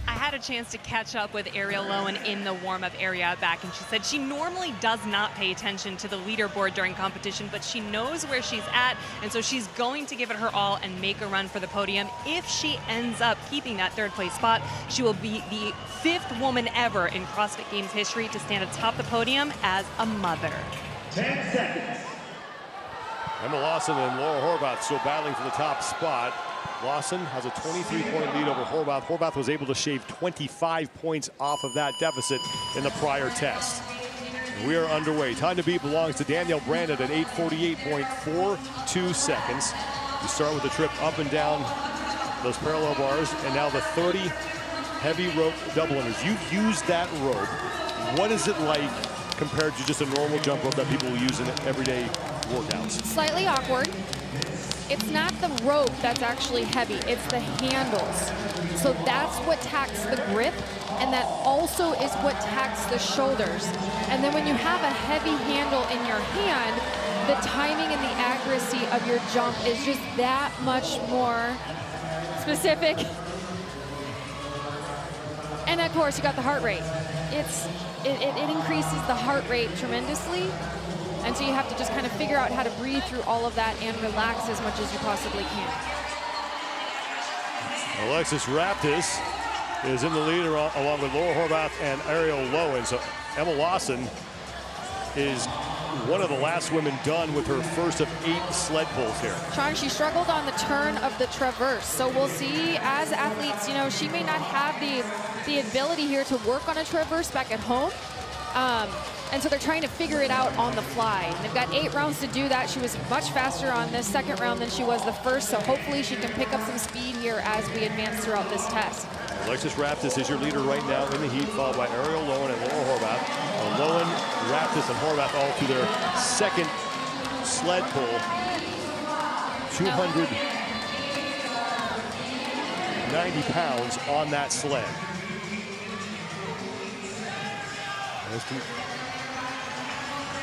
I had a chance to catch up with Ariel Lowen in the warm-up area back, and she said she normally does not pay attention to the leaderboard during competition, but she knows where she's at, and so she's going to give it her all and make a run for the podium. If she ends up keeping that 3rd place spot, she will be the 5th woman ever in CrossFit Games history to stand atop the podium as a mother. 10 seconds. Emma Lawson and Laura Horvath still battling for the top spot. Lawson has a 23-point lead over Horvath. Horvath was able to shave 25 points off of that deficit in the prior test. We are underway. Time to beat belongs to Danielle Brandon at 8:48.42 seconds. We start with the trip up and down those parallel bars, and now the 30 heavy rope double unders. You've used that rope. What is it like compared to just a normal jump rope that people will use in everyday workouts? Slightly awkward. It's not the rope that's actually heavy, it's the handles. So that's what tacks the grip, and that also is what tacks the shoulders. And then when you have a heavy handle in your hand, the timing and the accuracy of your jump is just that much more specific. And of course, you got the heart rate. It increases the heart rate tremendously. And so you have to just kind of figure out how to breathe through all of that and relax as much as you possibly can. Alexis Raptis is in the lead along with Laura Horvath and Ariel Lowen. So Emma Lawson is one of the last women done with her first of 8 sled pulls here. Sean, she struggled on the turn of the traverse. So we'll see as athletes, you know, she may not have the ability here to work on a traverse back at home. And so they're trying to figure it out on the fly. And they've got 8 rounds to do that. She was much faster on this second round than she was the first. So hopefully she can pick up some speed here as we advance throughout this test. Alexis Raptis is your leader right now in the heat, followed by Ariel Lowen and Laura Horvath. Lowen, Raptis, and Horvath all to their second sled pull. 290 pounds on that sled.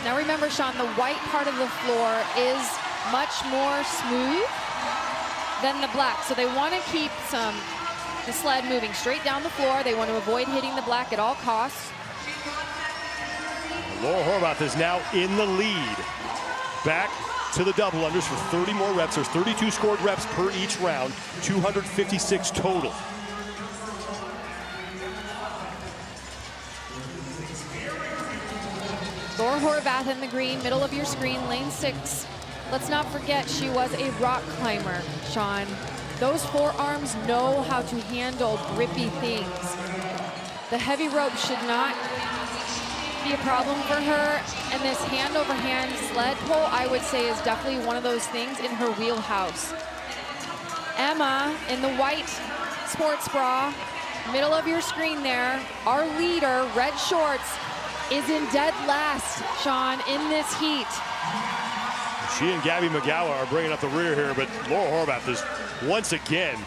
Now remember, Sean, the white part of the floor is much more smooth than the black. So they want to keep the sled moving straight down the floor. They want to avoid hitting the black at all costs. Laura Horvath is now in the lead. Back to the double unders for 30 more reps. There's 32 scored reps per each round, 256 total. Laura Horvath in the green, middle of your screen, lane 6. Let's not forget she was a rock climber, Sean. Those forearms know how to handle grippy things. The heavy rope should not be a problem for her, and this hand-over-hand sled pull, I would say, is definitely one of those things in her wheelhouse. Emma in the white sports bra, middle of your screen there, our leader, red shorts, is in dead last, Sean, in this heat. She and Gabby McGowan are bringing up the rear here, but Laura Horvath is once again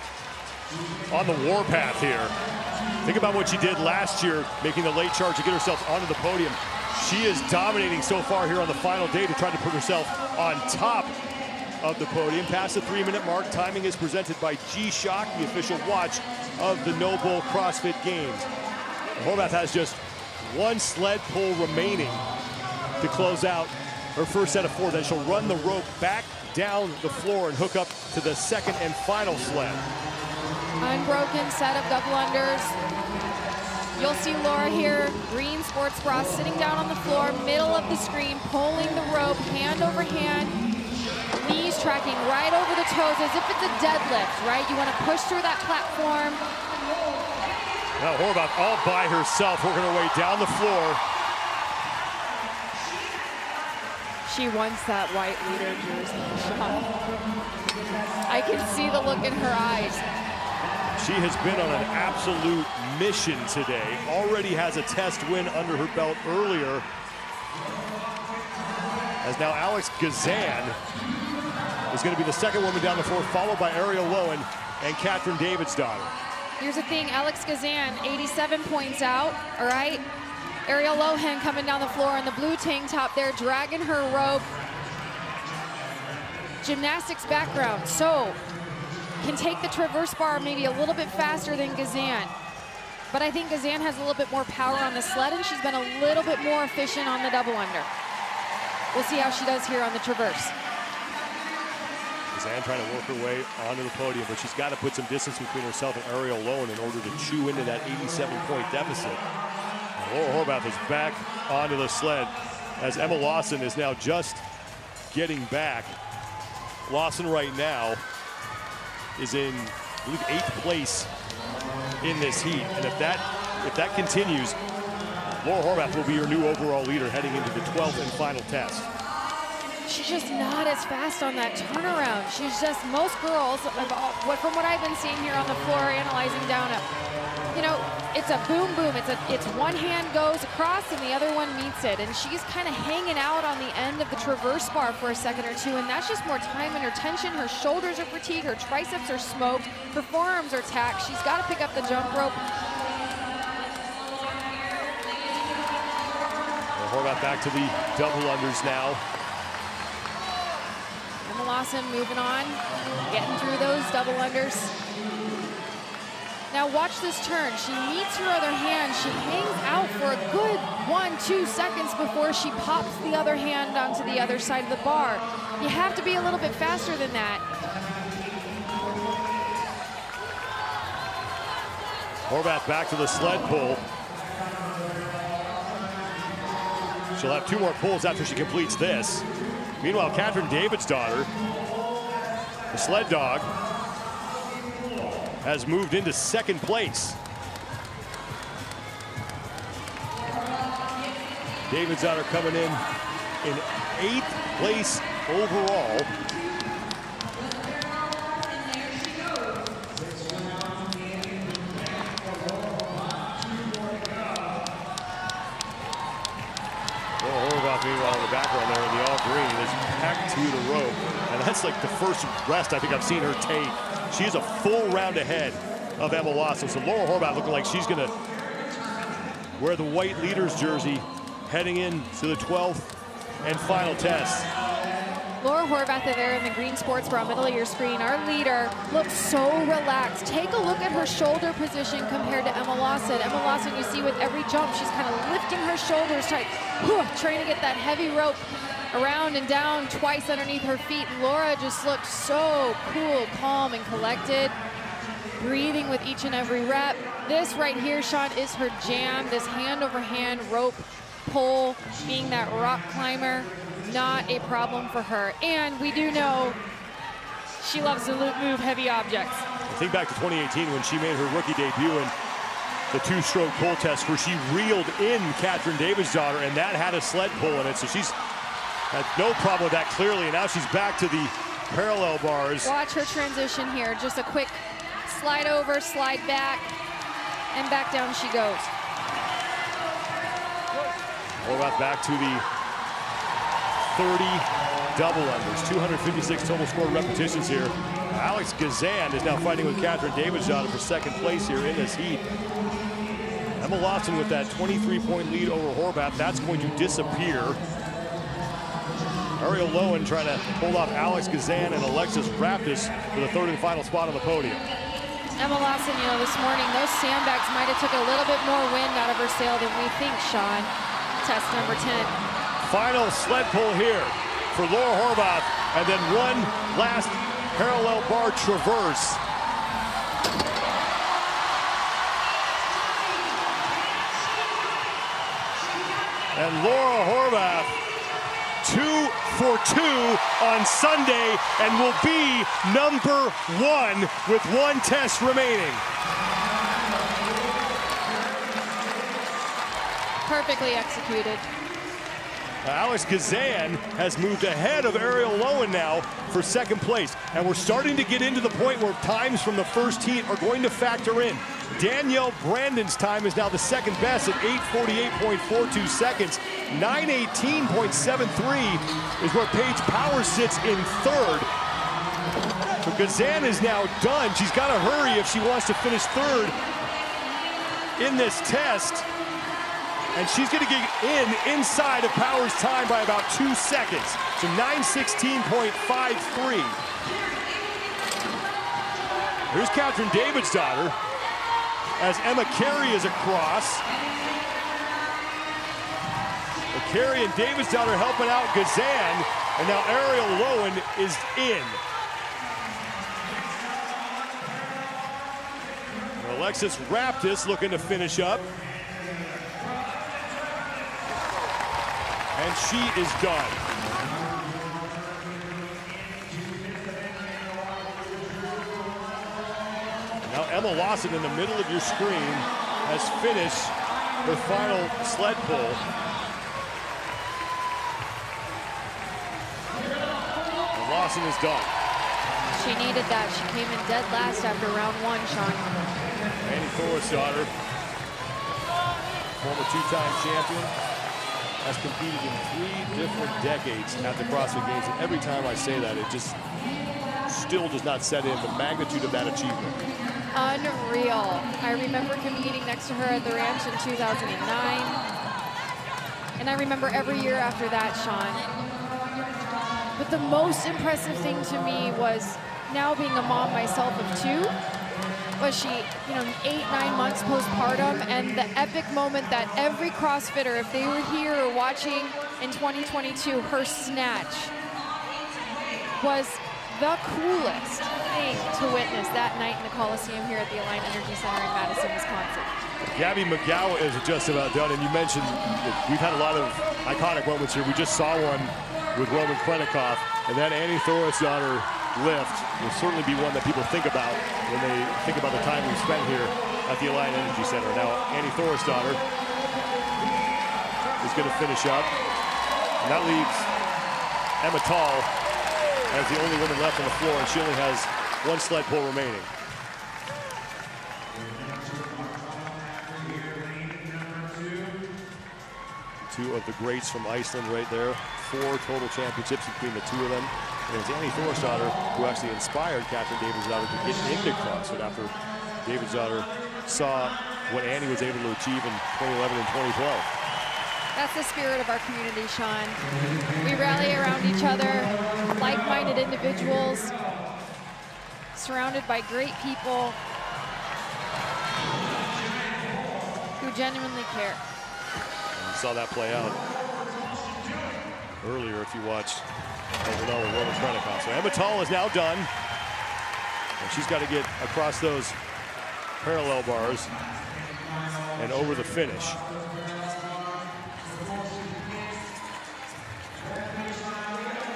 on the warpath here. Think about what she did last year, making the late charge to get herself onto the podium. She is dominating so far here on the final day to try to put herself on top of the podium. Past the 3-minute mark, timing is presented by G-Shock, the official watch of the NOBULL CrossFit Games. Horvath has just one sled pull remaining to close out her first set of 4. Then she'll run the rope back down the floor and hook up to the second and final sled. Unbroken set of double unders. You'll see Laura here, green sports bra, sitting down on the floor, middle of the screen, pulling the rope, hand over hand, knees tracking right over the toes as if it's a deadlift, right? You want to push through that platform. Now Horvath all by herself, working her way down the floor. She wants that white leader jersey, Sean. I can see the look in her eyes. She has been on an absolute mission today. Already has a test win under her belt earlier. As now Alex Gazan is going to be the second woman down the floor, followed by Ariel Lowen and Catherine Davidsdottir. Here's the thing, Alex Gazan, 87 points out, all right? Ariel Lowen coming down the floor in the blue tank top there, dragging her rope. Gymnastics background, so can take the traverse bar maybe a little bit faster than Gazan. But I think Gazan has a little bit more power on the sled, and she's been a little bit more efficient on the double under. We'll see how she does here on the traverse. Gazan trying to work her way onto the podium, but she's got to put some distance between herself and Ariel Lowen in order to chew into that 87-point deficit. Laura Horvath is back onto the sled as Emma Lawson is now just getting back. Lawson right now is in, I believe, 8th place in this heat. And if that continues, Laura Horvath will be your new overall leader heading into the 12th and final test. She's just not as fast on that turnaround. She's just, most girls, from what I've been seeing here on the floor, analyzing down at, you know, it's a boom, boom. It's one hand goes across and the other one meets it. And she's kind of hanging out on the end of the traverse bar for a second or two. And that's just more time and her tension. Her shoulders are fatigued. Her triceps are smoked. Her forearms are taxed. She's got to pick up the jump rope. Horvath back to the double unders now. Emma Lawson moving on, getting through those double unders. Now watch this turn. She meets her other hand. She hangs out for a good 1-2 seconds before she pops the other hand onto the other side of the bar. You have to be a little bit faster than that. Horvath back to the sled pull. She'll have 2 more pulls after she completes this. Meanwhile, Catherine Davidsdottir, the sled dog, has moved into 2nd place. Davidsdottir coming in 8th place overall. Meanwhile, in the background there in the all green is packed to the rope. And that's like the first rest I think I've seen her take. She is a full round ahead of Emma Lawson. So Laura Horvath looking like she's going to wear the white leader's jersey heading in to the 12th and final test. Laura Horvath there in the green sports bra, middle of your screen. Our leader looks so relaxed. Take a look at her shoulder position compared to Emma Lawson. Emma Lawson, you see with every jump, she's kind of lifting her shoulders tight, trying to get that heavy rope around and down twice underneath her feet. Laura just looked so cool, calm, and collected, breathing with each and every rep. This right here, Sean, is her jam. This hand-over-hand rope pull, being that rock climber, not a problem for her. And we do know she loves to move heavy objects. I think back to 2018 when she made her rookie debut in the 2-stroke pull test where she reeled in Catherine Davidsdottir, and that had a sled pull in it. So she's had no problem with that clearly. And now she's back to the parallel bars. Watch her transition here. Just a quick slide over, slide back, and back down she goes. Horvath back to the 30 double unders, 256 total score repetitions here. Alex Gazan is now fighting with Catherine Davidsdottir for 2nd place here in this heat. Emma Lawson with that 23-point lead over Horvath. That's going to disappear. Ariel Lowen trying to hold off Alex Gazan and Alexis Raptis for the 3rd and final spot on the podium. Emma Lawson, you know, this morning, those sandbags might have took a little bit more wind out of her sail than we think, Sean. Test number 10. Final sled pull here for Laura Horvath, and then one last parallel bar traverse. And Laura Horvath, 2 for 2 on Sunday, and will be number 1 with 1 test remaining. Perfectly executed. Alex Gazan has moved ahead of Ariel Lowen now for 2nd place. And we're starting to get into the point where times from the first heat are going to factor in. Danielle Brandon's time is now the 2nd best at 8:48.42 seconds. 9:18.73 is where Paige Powers sits in 3rd. So Gazan is now done. She's got to hurry if she wants to finish 3rd in this test. And she's going to get inside of Powers' time by about 2 seconds. So 9:16.53. Here's Catherine Davidsdottir as Emma Carey is across. Carey and Davidsdottir helping out Gazan, and now Ariel Lowen is in. Alexis Raptis looking to finish up. And she is done. Now Emma Lawson in the middle of your screen has finished her final sled pull. And Lawson is done. She needed that. She came in dead last after round 1, Sean. Annie Thorisdottir, former 2-time champion, has competed in 3 different decades at the CrossFit Games, and every time I say that, it just still does not set in the magnitude of that achievement. Unreal. I remember competing next to her at the ranch in 2009, and I remember every year after that, Sean. But the most impressive thing to me was now being a mom myself of 2. Was she, 8-9 months postpartum, and the epic moment that every CrossFitter, if they were here or watching in 2022, her snatch was the coolest thing to witness that night in the Coliseum here at the Alliant Energy Center in Madison, Wisconsin. Gabby McGowan is just about done, and you mentioned that we've had a lot of iconic moments here. We just saw one with Roman Krennikov, and that Annie Thorisdottir lift will certainly be one that people think about when they think about the time we've spent here at the Alliant Energy Center. Now, Annie Thorisdottir is going to finish up, and that leaves Emma Tall as the only woman left on the floor, and she only has one sled pull remaining. Two of the greats from Iceland right there. 4 total championships between the two of them. And it was Annie Thorisdottir who actually inspired Catherine Davidsdottir to get into CrossFit after Davidsdottir saw what Annie was able to achieve in 2011 and 2012. That's the spirit of our community, Sean. We rally around each other, like-minded individuals, surrounded by great people who genuinely care. You saw that play out earlier if you watched Helena with Roman Krennikov. So Emma Tall is now done. And she's got to get across those parallel bars and over the finish.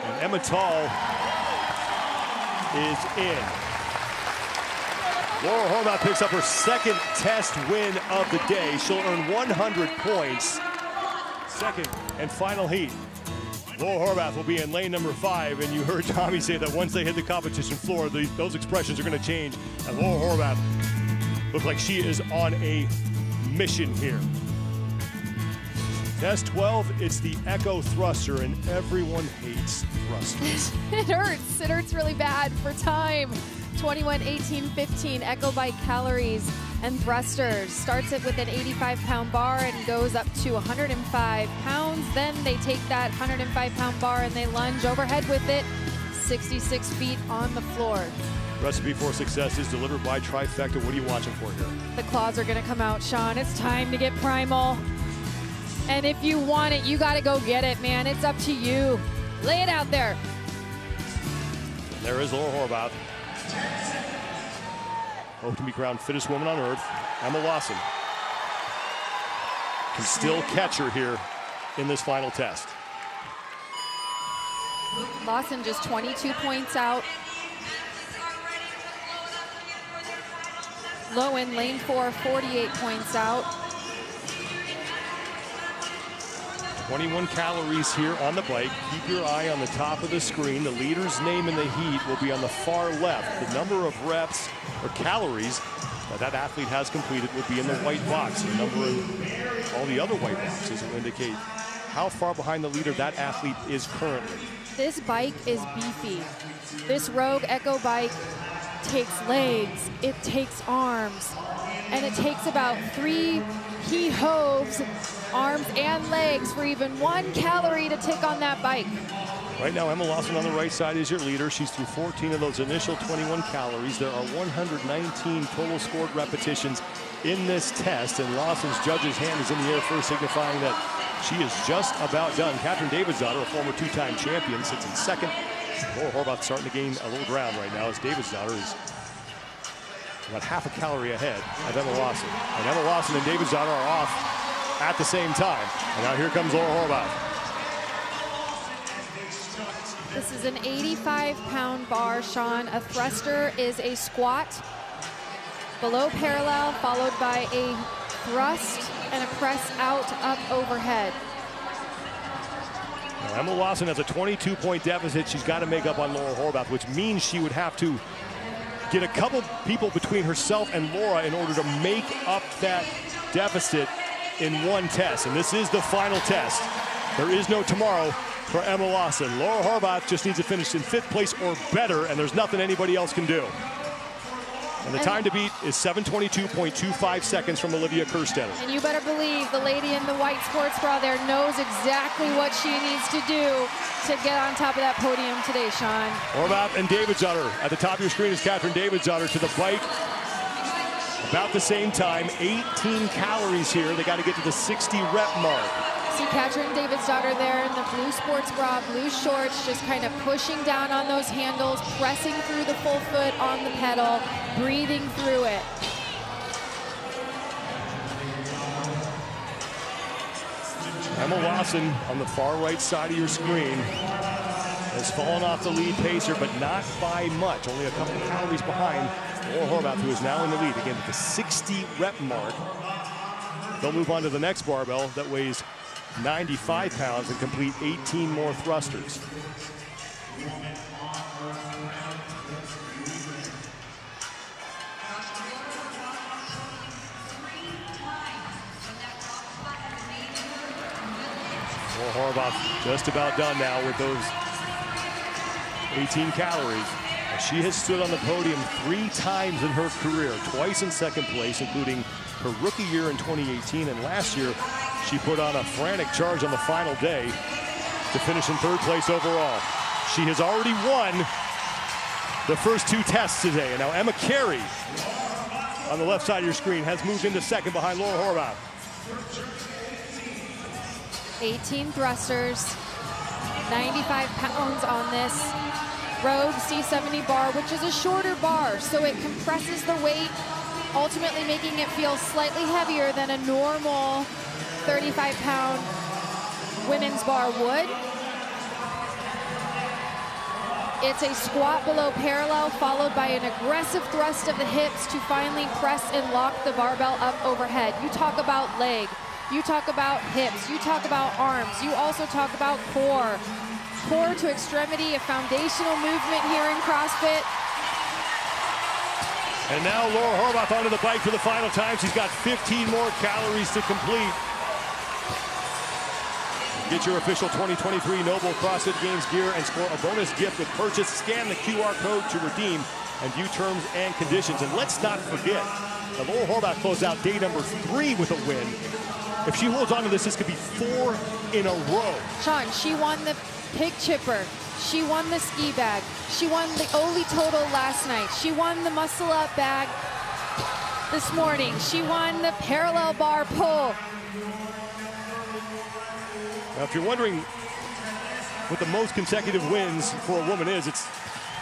And Emma Tall is in. Laura Horvath picks up her second test win of the day. She'll earn 100 points. Second and final heat. Laura Horvath will be in lane number 5, and you heard Tommy say that once they hit the competition floor, those expressions are going to change. And Laura Horvath looks like she is on a mission here. Test 12, it's the Echo Thruster, and everyone hates thrusters. It hurts. It hurts really bad for time. 21, 18, 15 Echo Bike calories and thrusters. Starts it with an 85-pound bar and goes up to 105 pounds. Then they take that 105-pound bar and they lunge overhead with it, 66 feet on the floor. Recipe for Success is delivered by Trifecta. What are you watching for here? The claws are going to come out, Sean. It's time to get primal. And if you want it, you got to go get it, man. It's up to you. Lay it out there. And there is Laura Horvath. Hope to be crowned fittest woman on earth. Emma Lawson can still catch her here in this final test. Lawson just 22 points out. Lowen, lane 4, 48 points out. 21 calories here on the bike. Keep your eye on the top of the screen. The leader's name in the heat will be on the far left. The number of reps or calories that athlete has completed will be in the white box. The number of all the other white boxes will indicate how far behind the leader that athlete is currently. This bike is beefy. This Rogue Echo bike takes legs, it takes arms, and it takes about 3 he-hoves, arms and legs, for even 1 calorie to tick on that bike. Right now, Emma Lawson on the right side is your leader. She's through 14 of those initial 21 calories. There are 119 total scored repetitions in this test, and Lawson's judge's hand is in the air first, signifying that she is just about done. Catherine Davidsdottir, a former 2-time champion, sits in second. Laura Horvath starting to gain a little ground right now as Davidsdottir is about half a calorie ahead of Emma Lawson. And Emma Lawson and Davidsdottir are off at the same time. And now here comes Laura Horvath. This is an 85-pound bar, Sean. A thruster is a squat below parallel, followed by a thrust and a press out, up, overhead. Now, Emma Lawson has a 22-point deficit she's got to make up on Laura Horvath, which means she would have to get a couple people between herself and Laura in order to make up that deficit in one test. And this is the final test. There is no tomorrow for Emma Lawson. Laura Horvath just needs to finish in 5th place or better, and there's nothing anybody else can do. And the time to beat is 7:22.25 seconds from Olivia Kerstetter. And you better believe the lady in the white sports bra there knows exactly what she needs to do to get on top of that podium today, Sean. Horvath and Davidsdottir. At the top of your screen is Catherine Davidsdottir to the bike. About the same time, 18 calories here. They got to get to the 60 rep mark. See Catherine Davidsdottir there in the blue sports bra, blue shorts, just kind of pushing down on those handles, pressing through the full foot on the pedal, breathing through it. Emma Lawson on the far right side of your screen has fallen off the lead pacer, but not by much. Only a couple of calories behind Laura Horvath, who is now in the lead. Again, at the 60 rep mark. They'll move on to the next barbell that weighs 95 pounds and complete 18 more thrusters. Laura Horvath just about done now with those 18 calories. She has stood on the podium 3 times in her career, twice in second place, including her rookie year in 2018, and last year she put on a frantic charge on the final day to finish in 3rd place overall. She has already won the first 2 tests today, and now Emma Carey on the left side of your screen has moved into 2nd behind Laura Horvath. 18 thrusters, 95 pounds on this Rogue C70 bar, which is a shorter bar, so it compresses the weight, ultimately making it feel slightly heavier than a normal 35-pound women's bar would. It's a squat below parallel, followed by an aggressive thrust of the hips to finally press and lock the barbell up overhead. You talk about leg, you talk about hips, you talk about arms, you also talk about core. Core to extremity, a foundational movement here in CrossFit. And now Laura Horvath onto the bike for the final time. She's got 15 more calories to complete. Get your official 2023 NOBULL CrossFit Games gear and score a bonus gift with purchase. Scan the QR code to redeem and view terms and conditions. And let's not forget that Laura Horvath closed out day number 3 with a win. If she holds on to this, this could be 4 in a row. Sean, she won the pig chipper. She won the ski bag. She won the Oli total last night. She won the muscle up bag this morning. She won the parallel bar pull. Now, if you're wondering what the most consecutive wins for a woman is, it's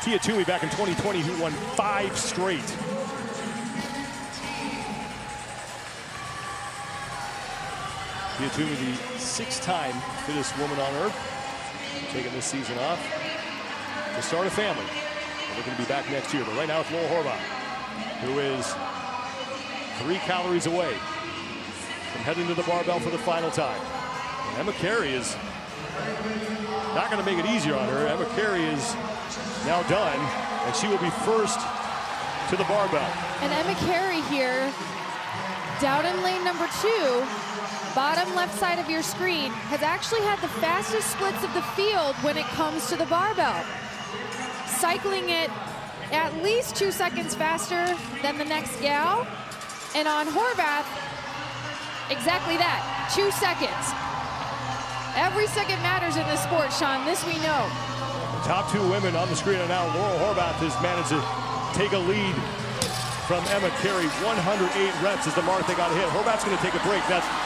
Tia Toomey back in 2020 who won 5 straight. Tia Toomey, the 6-time fittest woman on earth, taking this season off to start a family. And they're going to be back next year. But right now it's Laura Horvath, who is 3 calories away from heading to the barbell for the final time. And Emma Carey is not going to make it easier on her. Emma Carey is now done, and she will be first to the barbell. And Emma Carey here, down in lane number 2, bottom left side of your screen, has actually had the fastest splits of the field when it comes to the barbell. Cycling it at least 2 seconds faster than the next gal. And on Horvath, exactly that, 2 seconds. Every second matters in this sport, Sean, this we know. The top 2 women on the screen are now. Laura Horvath has managed to take a lead from Emma Carey. 108 reps is the mark they got to hit. Horvath's going to take a break.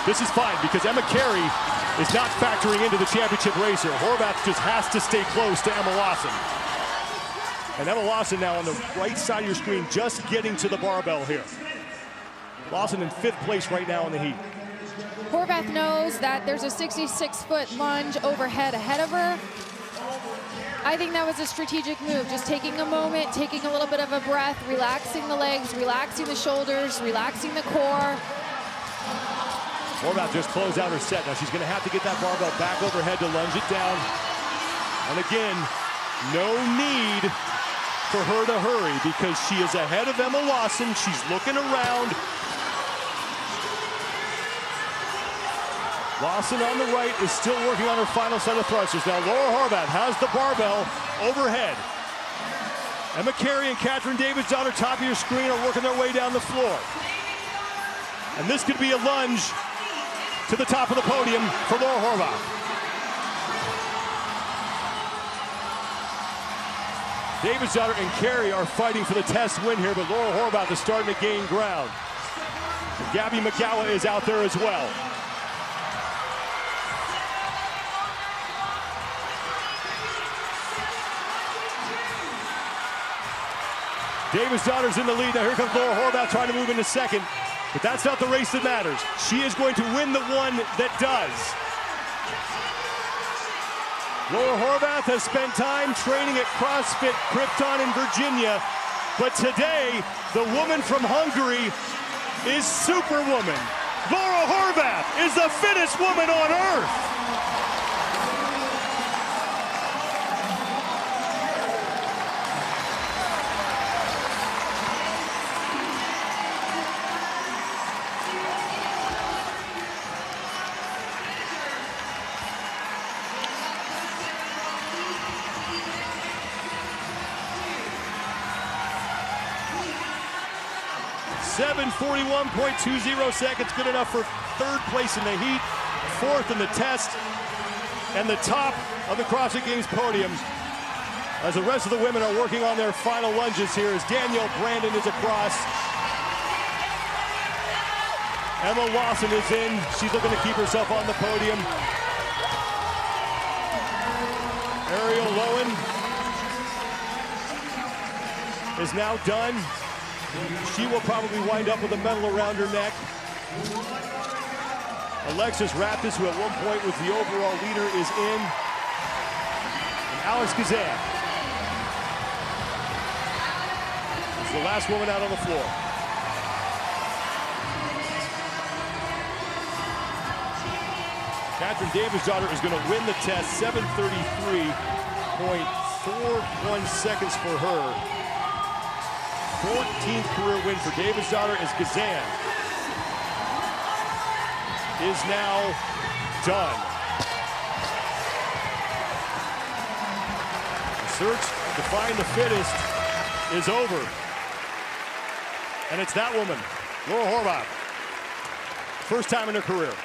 This is fine because Emma Carey is not factoring into the championship race here. Horvath just has to stay close to Emma Lawson. And Emma Lawson now on the right side of your screen, just getting to the barbell here. Lawson in 5th place right now in the heat. Horvath knows that there's a 66-foot lunge overhead ahead of her. I think that was a strategic move, just taking a moment, taking a little bit of a breath, relaxing the legs, relaxing the shoulders, relaxing the core. Horvath just closed out her set. Now she's going to have to get that barbell back overhead to lunge it down. And again, no need for her to hurry because she is ahead of Emma Lawson. She's looking around. Lawson on the right is still working on her final set of thrusters. Now Laura Horvath has the barbell overhead. Emma Carey and Katrin Davidsdottir, top of your screen, are working their way down the floor. And this could be a lunge to the top of the podium for Laura Horvath. Davidsdottir and Carey are fighting for the test win here, but Laura Horvath is starting to gain ground. And Gabby McGowan is out there as well. Davidsdottir's in the lead. Now here comes Laura Horvath trying to move into 2nd. But that's not the race that matters. She is going to win the one that does. Laura Horvath has spent time training at CrossFit Krypton in Virginia, but today, the woman from Hungary is Superwoman. Laura Horvath is the fittest woman on earth. .741.20 seconds, good enough for third place in the heat, fourth in the test, and the top of the CrossFit Games podium. As the rest of the women are working on their final lunges here, as Danielle Brandon is across. Emma Lawson is in. She's looking to keep herself on the podium. Ariel Lowen is now done. She will probably wind up with a medal around her neck. Alexis Raptis, who at one point was the overall leader, is in. And Alex Kazan is the last woman out on the floor. Catherine Davis-Daughter is going to win the test. 7:33.41 seconds for her. 14th career win for Davis-Daughter as Kazan is now done. The search to find the fittest is over. And it's that woman, Laura Horvath. First time in her career.